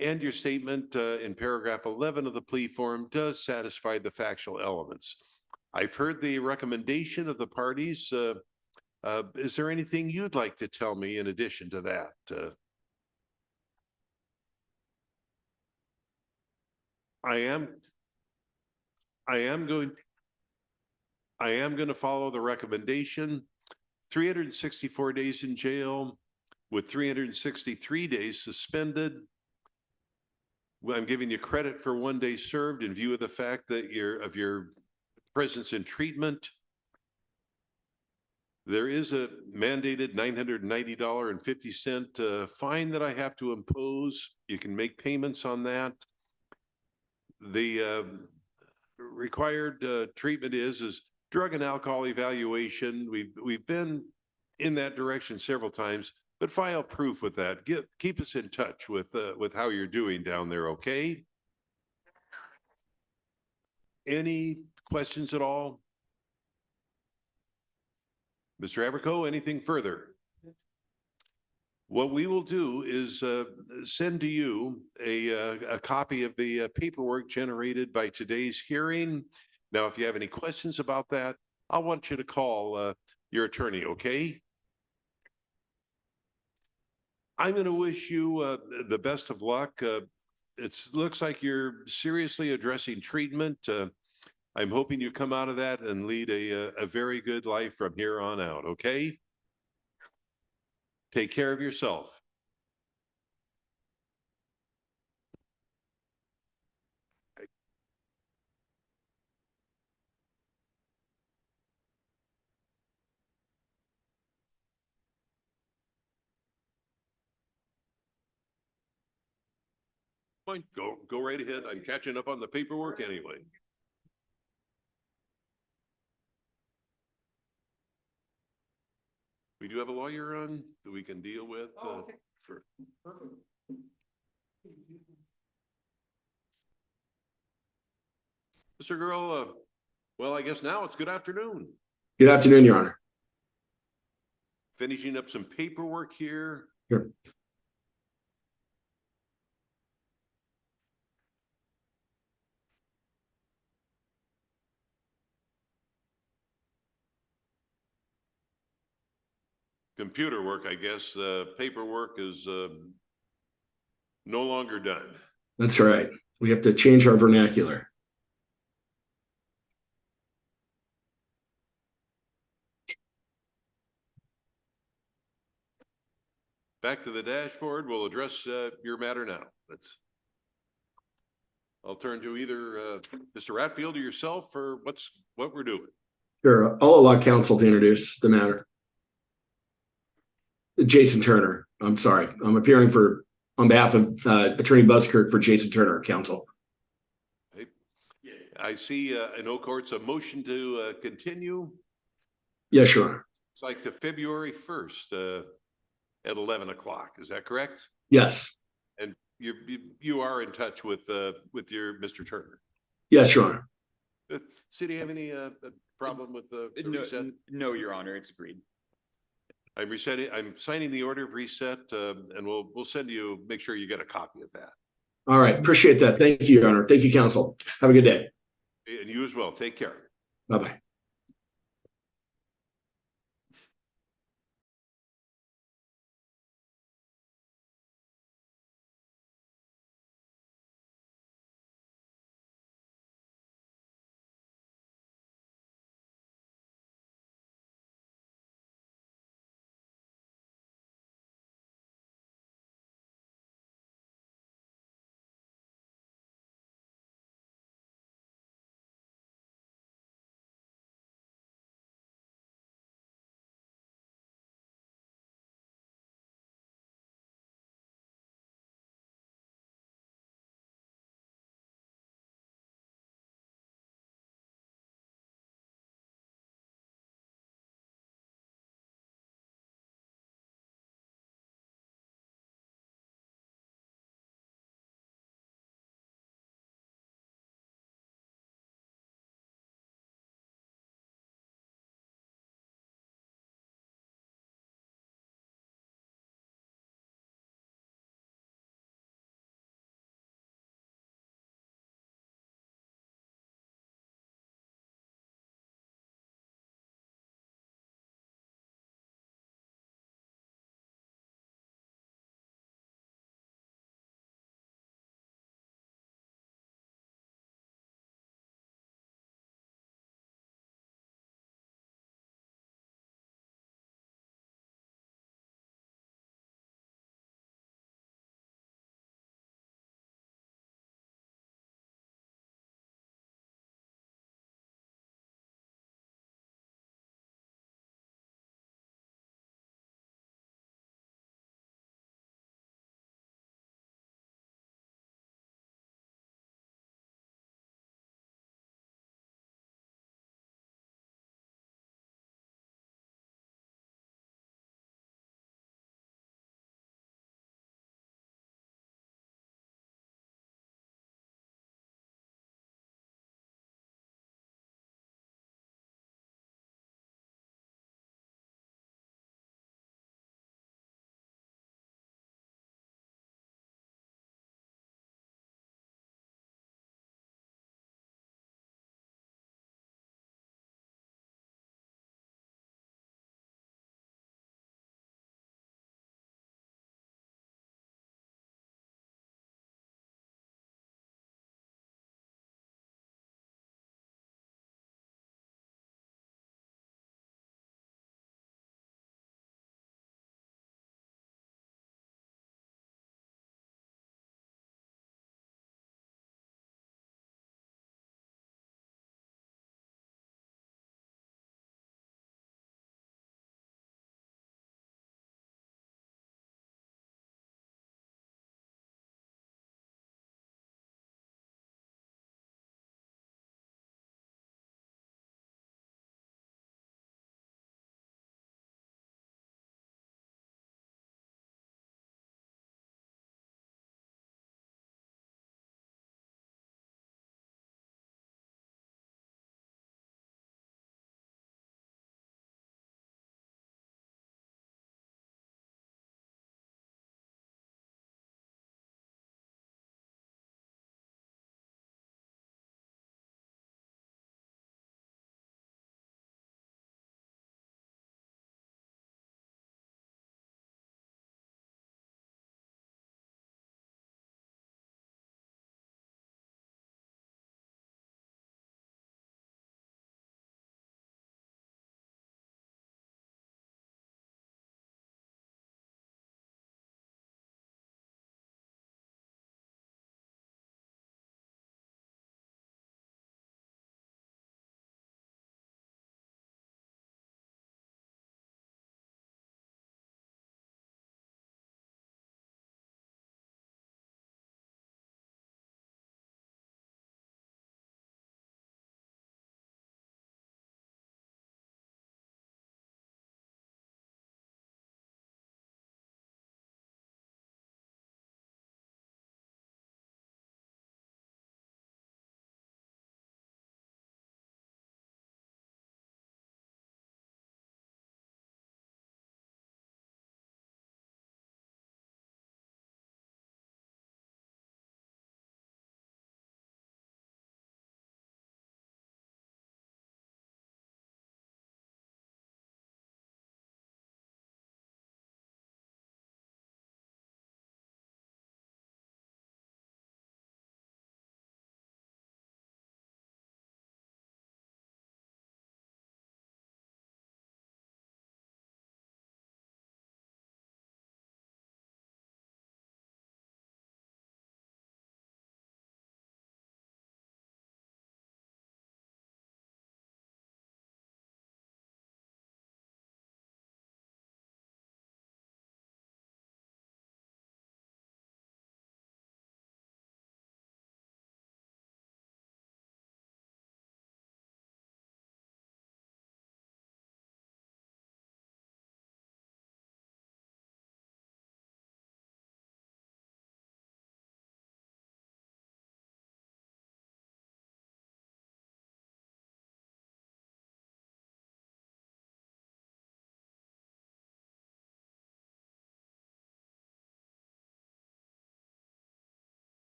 and your statement in paragraph 11 of the plea form does satisfy the factual elements. I've heard the recommendation of the parties. Is there anything you'd like to tell me in addition to that? I am going to follow the recommendation. 364 days in jail with 363 days suspended. I'm giving you credit for 1 day served in view of the fact that your presence in treatment. There is a mandated $990.50 fine that I have to impose. You can make payments on that. The required treatment is drug and alcohol evaluation. We've been in that direction several times, but file proof with that. Keep us in touch with how you're doing down there, okay? Any questions at all? Mr. Haverco, anything further? What we will do is send to you a copy of the paperwork generated by today's hearing. Now, if you have any questions about that, I want you to call your attorney, okay? I'm going to wish you the best of luck. It looks like you're seriously addressing treatment. I'm hoping you come out of that and lead a very good life from here on out, okay? Take care of yourself. Fine, go right ahead. I'm catching up on the paperwork anyway. We do have a lawyer on that we can deal with. Okay. For Perfect. Mr. Girl, well, I guess now it's good afternoon. Good afternoon, Your Honor. finishing up some paperwork here. Sure. Computer work, I guess, paperwork is no longer done. That's right. We have to change our vernacular. Back to the dashboard. We'll address your matter now. I'll turn to either Mr. Ratfield or yourself for what we're doing. Sure. I'll allow counsel to introduce the matter. Jason Turner. I'm sorry. I'm appearing on behalf of Attorney Buskirk for Jason Turner, counsel. I see in O Courts a motion to continue. Yes, Your Honor. It's like to February 1st at 11 o'clock. Is that correct? Yes. And you are in touch with your Mr. Turner? Yes, Your Honor. City, have any problem with the reset? No, Your Honor, it's agreed. I'm signing the order of reset, and we'll send you, make sure you get a copy of that. All right. Appreciate that. Thank you, Your Honor. Thank you, counsel. Have a good day. And you as well. Take care. Bye-bye.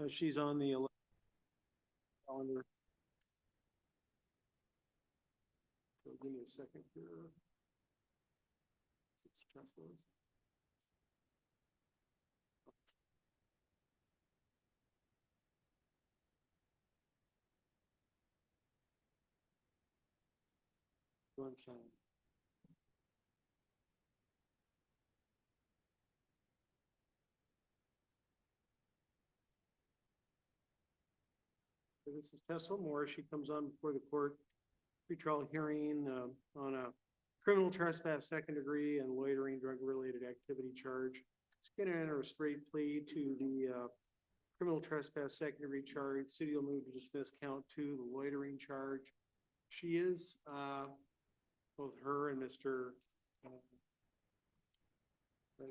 She's on the calendar. So give me a second here. One time. So this is Tessa Moore. She comes on before the court pretrial hearing on a criminal trespass second degree and loitering drug-related activity charge. She's going to enter a straight plea to the criminal trespass second degree charge. City will move to dismiss count 2, the loitering charge. She is both her and Mr.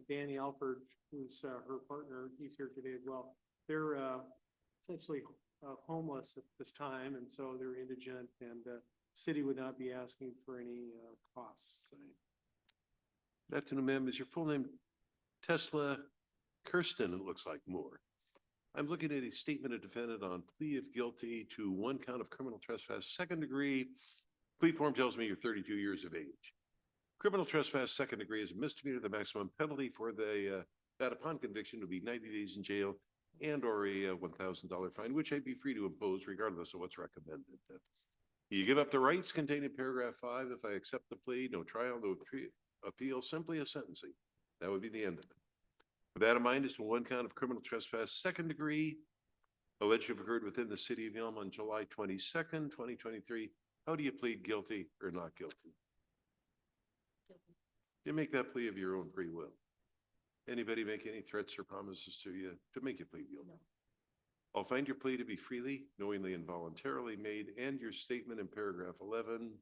Danny Alford, who's her partner. He's here today as well. They're essentially homeless at this time, and so they're indigent, and city would not be asking for any costs. That's an amendment. Is your full name Tesla Kirsten, it looks like Moore? I'm looking at a statement of defendant on plea of guilty to 1 count of criminal trespass, second degree. Plea form tells me you're 32 years of age. Criminal trespass, second degree is a misdemeanor. The maximum penalty for that upon conviction would be 90 days in jail and or a $1,000 fine, which I'd be free to impose regardless of what's recommended. You give up the rights contained in paragraph 5. If I accept the plea, no trial, no appeal, simply a sentencing. That would be the end of it. With that in mind, is to 1 count of criminal trespass, second degree, alleged to have occurred within the city of Yelm on July 22nd, 2023. How do you plead guilty or not guilty? You make that plea of your own free will. Anybody make any threats or promises to you to make you plead guilty? No. I'll find your plea to be freely, knowingly, and voluntarily made, and your statement in paragraph 11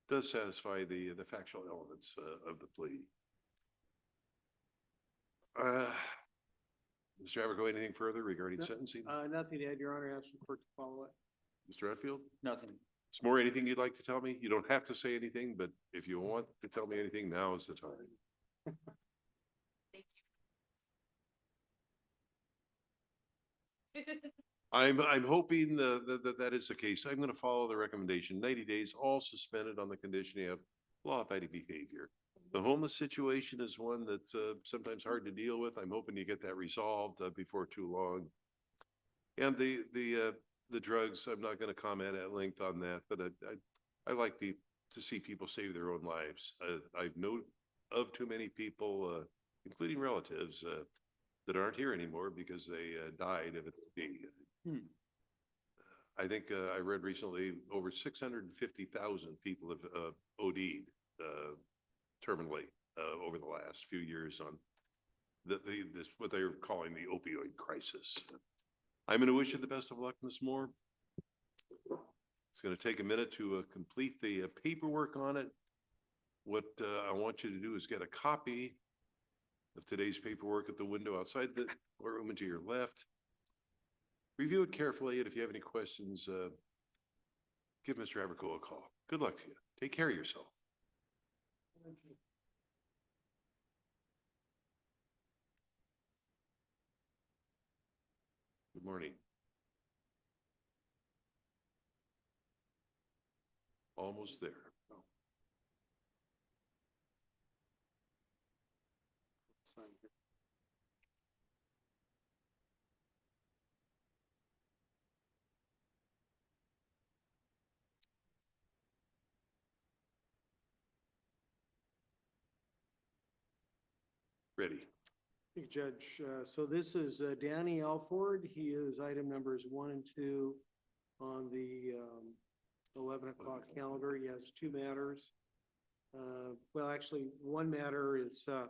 does satisfy the factual elements of the plea. Mr. Aberco, anything further regarding sentencing? Nothing to add, Your Honor. Ask the court to follow it. Mr. Redfield? Nothing. Is more anything you'd like to tell me? You don't have to say anything, but if you want to tell me anything, now is the time. I'm hoping that is the case. I'm going to follow the recommendation. 90 days, all suspended on the condition you have law-abiding behavior. The homeless situation is one that's sometimes hard to deal with. I'm hoping you get that resolved before too long. And the drugs, I'm not going to comment at length on that, but I like to see people save their own lives. I know of too many people, including relatives, that aren't here anymore because they died of it. I think I read recently over 650,000 people have OD'd terminally over the last few years on this what they're calling the opioid crisis. I'm going to wish you the best of luck, Ms. Moore. It's going to take a minute to complete the paperwork on it. What I want you to do is get a copy of today's paperwork at the window outside the courtroom and to your left. Review it carefully, and if you have any questions, give Mr. Aberco a call. Good luck to you. Take care of yourself. Good morning. Almost there. Ready. Thank you, Judge. So this is Danny Alford. He is item numbers 1 and 2 on the 11 o'clock calendar. He has 2 matters. Well, actually, one matter is on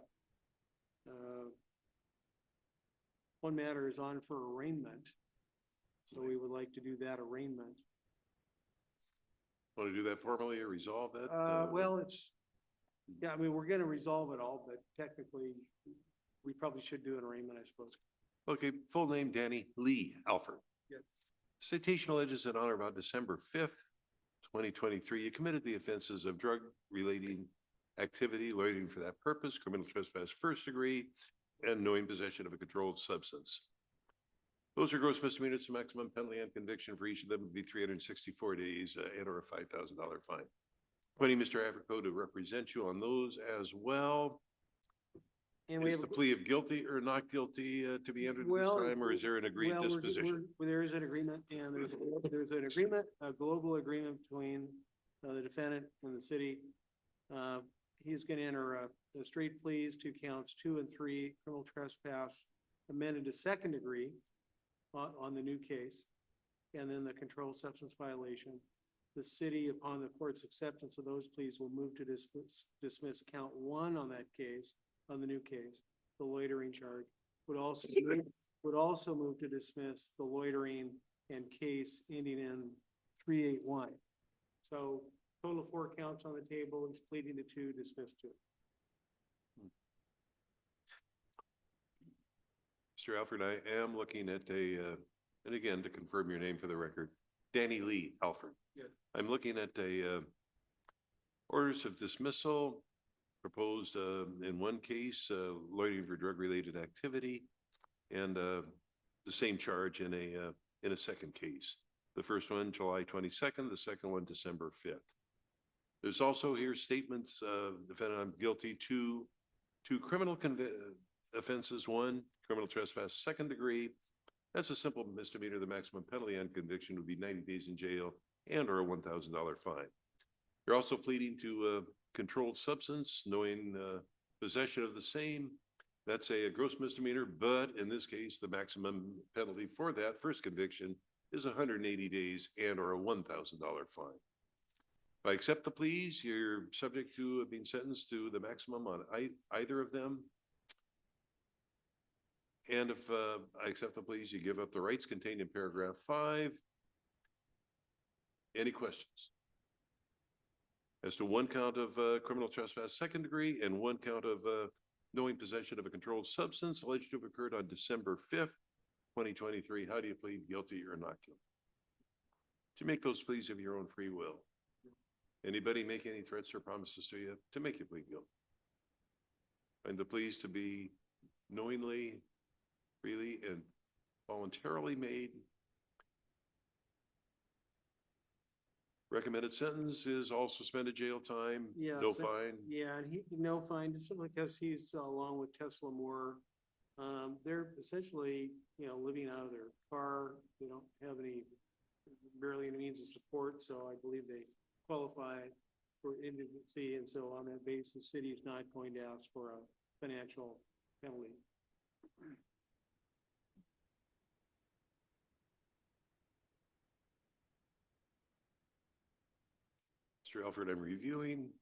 for arraignment. So we would like to do that arraignment. Want to do that formally or resolve that? Well, yeah, I mean, we're going to resolve it all, but technically we probably should do an arraignment, I suppose. Okay, full name Danny Lee Alford. Yes. Citation alleges in honor about December 5th, 2023, you committed the offenses of drug relating activity, loitering for that purpose, criminal trespass first degree, and knowing possession of a controlled substance. Those are gross misdemeanors. The maximum penalty and conviction for each of them would be 364 days and or a $5,000 fine. Appointing Mr. Africo to represent you on those as well. And we Is have, the plea of guilty or not guilty to be entered at well, this time, or is there an agreed well, disposition? there is an agreement, and there's an agreement, a global agreement between the defendant and the city. He's gonna enter a straight pleas to counts 2 and 3, criminal trespass, amended to second degree on the new case, and then the controlled substance violation. The city, upon the court's acceptance of those pleas, will move to dismiss count 1 on that case, on the new case. The loitering charge would also move to dismiss the loitering and case ending in 381. So total of 4 counts on the table. He's pleading to 2, dismissed 2. Mr. Alfred, I am looking at and again, to confirm your name for the record, Danny Lee Alfred. Yes. I'm looking at orders of dismissal proposed in one case, loitering for drug-related activity, and the same charge in a second case. The first one, July 22nd, the second one, December 5th. There's also here statements of defendant I'm guilty to criminal offenses. 1, criminal trespass, second degree. That's a simple misdemeanor. The maximum penalty on conviction would be 90 days in jail and or a $1,000 fine. You're also pleading to controlled substance, knowing possession of the same. That's a gross misdemeanor, but in this case, the maximum penalty for that first conviction is 180 days and or a $1,000 fine. If I accept the pleas, you're subject to being sentenced to the maximum on either of them. And if I accept the pleas, you give up the rights contained in paragraph 5. Any questions? As to 1 count of criminal trespass, second degree, and 1 count of knowing possession of a controlled substance alleged to have occurred on December 5th, 2023, how do you plead guilty or not guilty? To make those pleas of your own free will. Anybody make any threats or promises to you to make you plead guilty? And the pleas to be knowingly, freely, and voluntarily made. Recommended sentence is all suspended jail time, Yeah. no so- fine. Yeah, and no fine, just because he's along with Tesla Moore. They're essentially, living out of their car. They don't have barely any means of support, so I believe they qualify for indigency. And so on that basis, the city is not going to ask for a financial penalty. Mr. Alfred, I'm reviewing.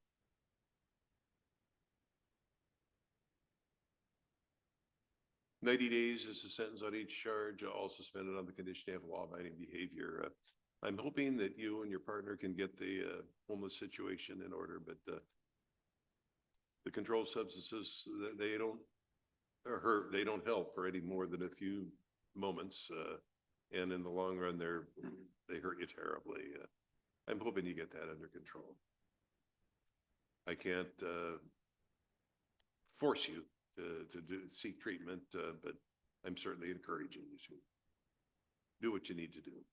$90 is the sentence on each charge, all suspended on the condition of law-abiding behavior. I'm hoping that you and your partner can get the homeless situation in order, but the controlled substances, they don't hurt, they don't help for any more than a few moments, and in the long run, they hurt you terribly. I'm hoping you get that under control. I can't force you to seek treatment, but I'm certainly encouraging you to do what you need to do.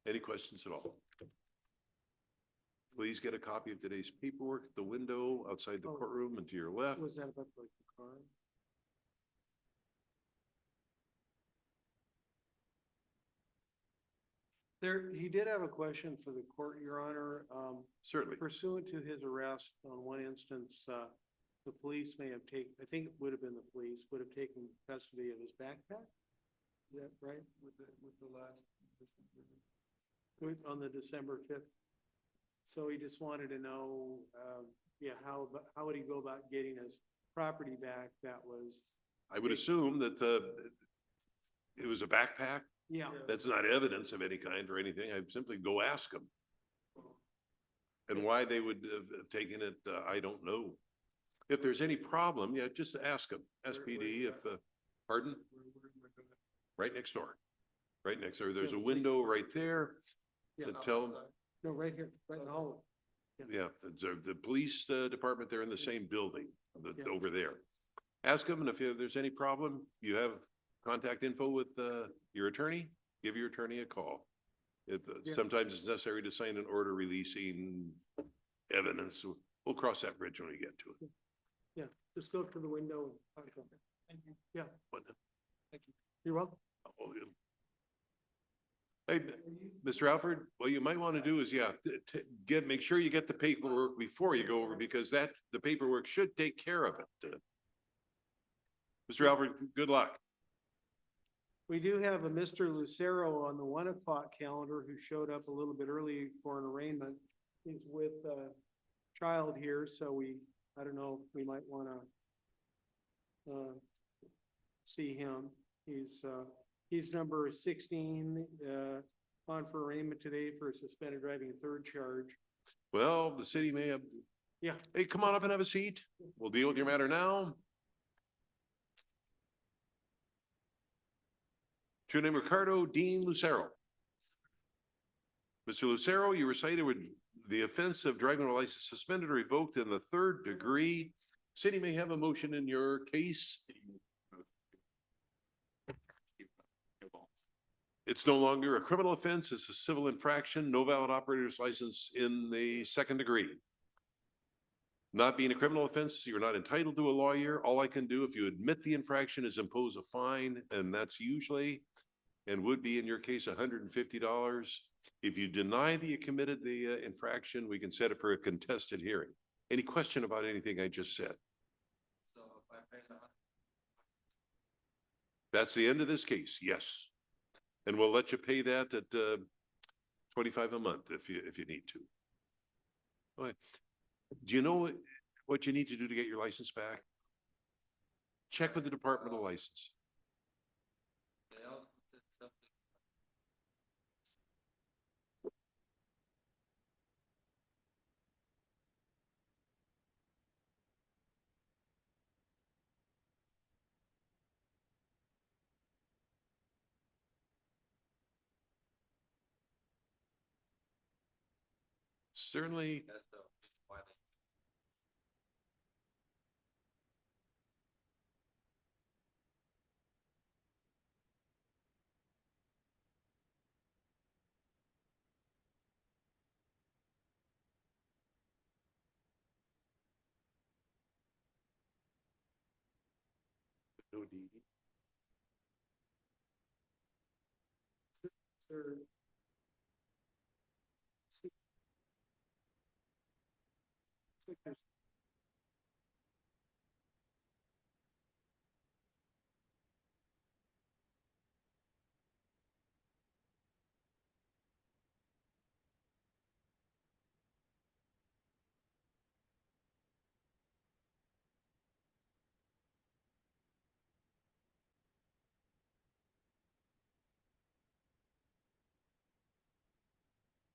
Any questions at all? Please get a copy of today's paperwork at the window outside the courtroom and to your left. Was that about the car? He did have a question for the court, Your Honor. Certainly. Pursuant to his arrest on one instance, the police may have taken, I think it would have been the police, would have taken custody of his backpack. Is that right? With the last, on the December 5th. So he just wanted to know, how would he go about getting his property back that was? I would assume that it was a backpack. Yeah. That's not evidence of any kind or anything. I'd simply go ask them. And why they would have taken it, I don't know. If there's any problem, just ask them. SPD if, pardon? Right next door. Right next door. There's a window right there. Tell them. No, right here, right in the hallway. Yeah, the police department, they're in the same building over there. Ask them, and if there's any problem, you have contact info with, your attorney, give your attorney a call. Yeah. Sometimes it's necessary to sign an order releasing evidence. We'll cross that bridge when we get to it. Yeah, just go to the window and talk to them. Yeah, What- you're welcome. oh, yeah. Hey, Mr. Alfred, what you might want to do is, yeah, make sure you get the paperwork before you go over, because the paperwork should take care of it. Mr. Alfred, good luck. We do have a Mr. Lucero on the 1 o'clock calendar who showed up a little bit early for an arraignment. He's with a child here, so I don't know, we might wanna see him. He's number 16, on for arraignment today for a suspended driving third charge. Well, the city may have. Yeah. Hey, come on up and have a seat. We'll deal with your matter now. True name Ricardo Dean Lucero. Mr. Lucero, you were cited with the offense of driving a license suspended or revoked in the 3rd degree. City may have a motion in your case. It's no longer a criminal offense. It's a civil infraction, no valid operator's license in the 2nd degree. Not being a criminal offense, you're not entitled to a lawyer. All I can do, if you admit the infraction, is impose a fine, and that's usually, and would be in your case, $150. If you deny that you committed the infraction, we can set it for a contested hearing. Any question about anything I just said? So if I pay the That's the end of this case, yes. And we'll let you pay that at $25 a month if you need to. Okay. Do you know what you need to do to get your license back? Check with the Department of License. they also said something. Certainly, That's the reason why they. no deed. Sir.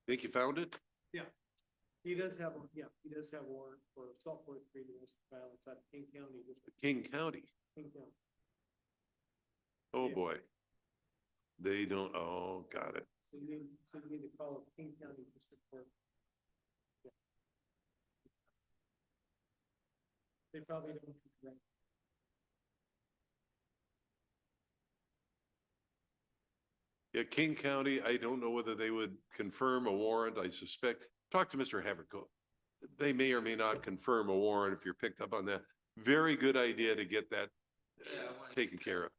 Think you found it? Yeah, he does have a warrant for assault with previous violence out of King County. King County. King County. Oh, Yeah. boy. They don't, oh, got it. So you need to call it King County District Court. Yeah. They probably don't. Right. Yeah, King County, I don't know whether they would confirm a warrant. I suspect, talk to Mr. Havercook. They may or may not confirm a warrant if you're picked up on that. Very good idea to get that taken care of.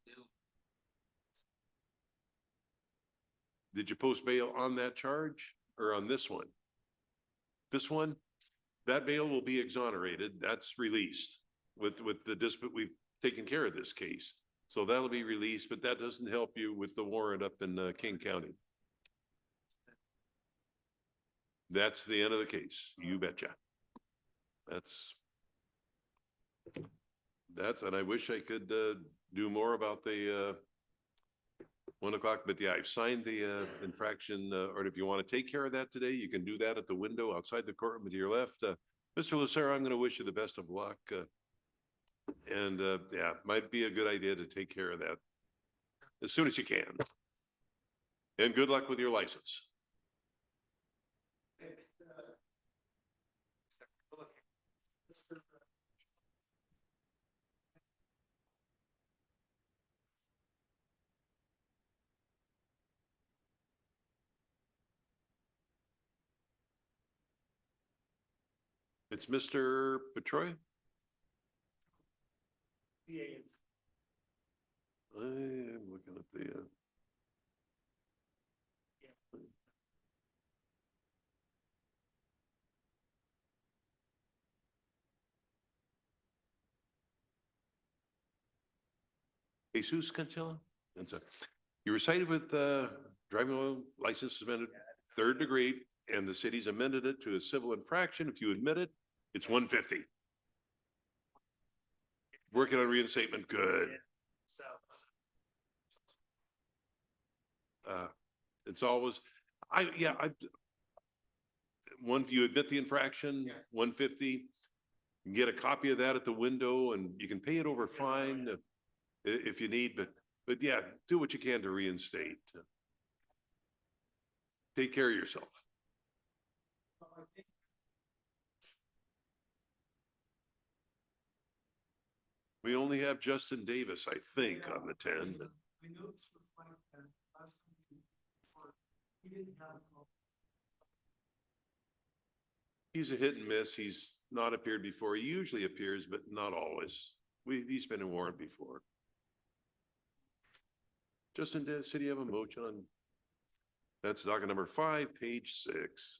Did you post bail on that charge or on this one? This one, that bail will be exonerated. That's released with the dispute. We've taken care of this case. So that'll be released, but that doesn't help you with the warrant up in King County. That's the end of the case. You betcha. That's, and I wish I could do more about the 1 o'clock, but yeah, I've signed the infraction, or if you want to take care of that today, you can do that at the window outside the courtroom to your left. Mr. Lucero, I'm going to wish you the best of luck. And yeah, might be a good idea to take care of that as soon as you can. And good luck with your license. It's Mr. Petroy. I'm looking at the, Jesus Cancella. That's a, you were cited with, driving while license suspended, 3rd degree, and the city's amended it to a civil infraction. If you admit it, it's 150. Working on reinstatement, good. It's always, if you admit the infraction, 150, you get a copy of that at the window and you can pay it over fine if you need, but yeah, do what you can to reinstate. Take care of yourself. We only have Justin Davis, I think, on the 10. He's a hit and miss. He's not appeared before. He usually appears, but not always. He's been in warrant before. Justin Davis, city have a motion on. That's docket number 5, page 6.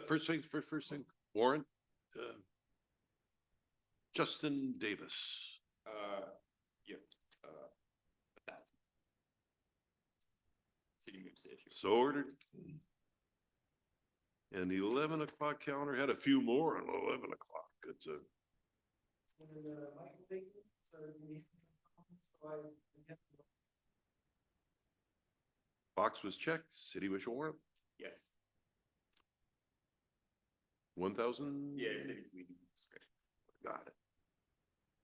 First thing, warrant. Justin Davis. Yep. 1,000. City moves to issue. So ordered. And the 11 o'clock calendar had a few more on 11 o'clock. It's a. Box was checked. City wish warrant. Yes. 1,000. Yeah, city's leading. Got it.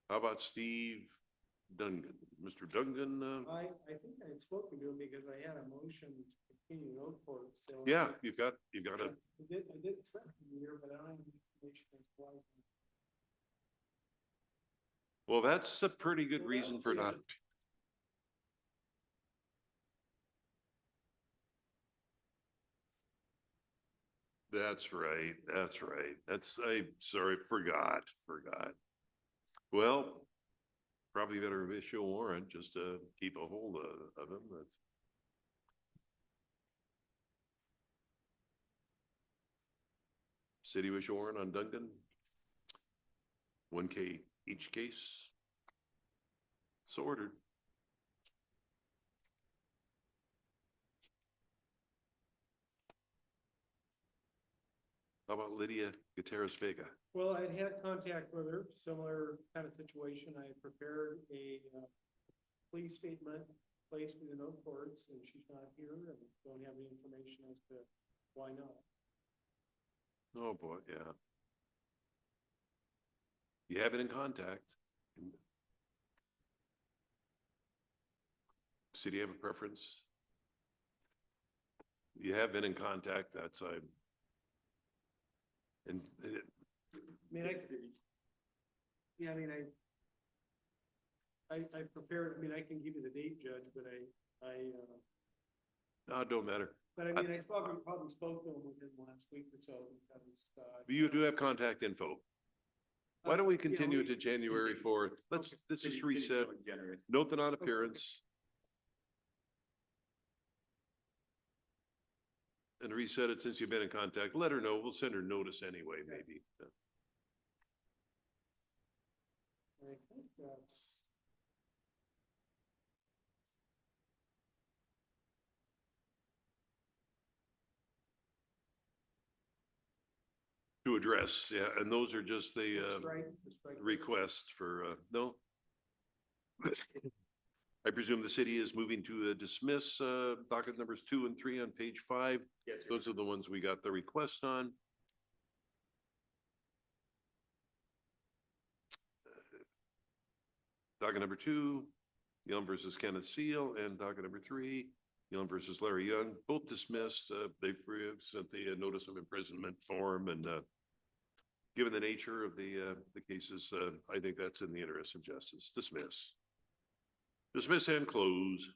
How about Steve Dungan? Mr. Dungan? I think I had spoken to him because I had a motion to continue road court, so. Yeah, you've got a. I did expect him here, but I don't have any information as to why. Well, that's a pretty good reason for not. That's right. That's right. I'm sorry, forgot. Well, probably better issue a warrant just to keep a hold of him. That's. City wish warrant on Duncan. 1K each case. So ordered. How about Lydia Gutierrez Vega? Well, I'd had contact with her, similar kind of situation. I prepared a police statement, placed in the note courts, and she's not here and don't have any information as to why not. Oh, boy, yeah. You have it in contact. City have a preference? You have been in contact, that's and I prepared, I can give you the date, Judge, but no, it don't matter. But I probably spoke to him within the last week or so because, You do have contact info. Why don't we continue it to January 4th? Let's just reset. Note the non-appearance. And reset it since you've been in contact. Let her know. We'll send her notice anyway, maybe. I think that's. To address, yeah, and those are just the That's requests for, no? I presume the city is moving to dismiss docket numbers 2 and 3 on page 5. Yes, sir. Those are the ones we got the request on. Docket number 2, Yelm versus Kenneth Seal, and docket number 3, Yelm versus Larry Young, both dismissed. They've sent the notice of imprisonment form, and given the nature of the cases, I think that's in the interest of justice. Dismiss. Dismiss and close.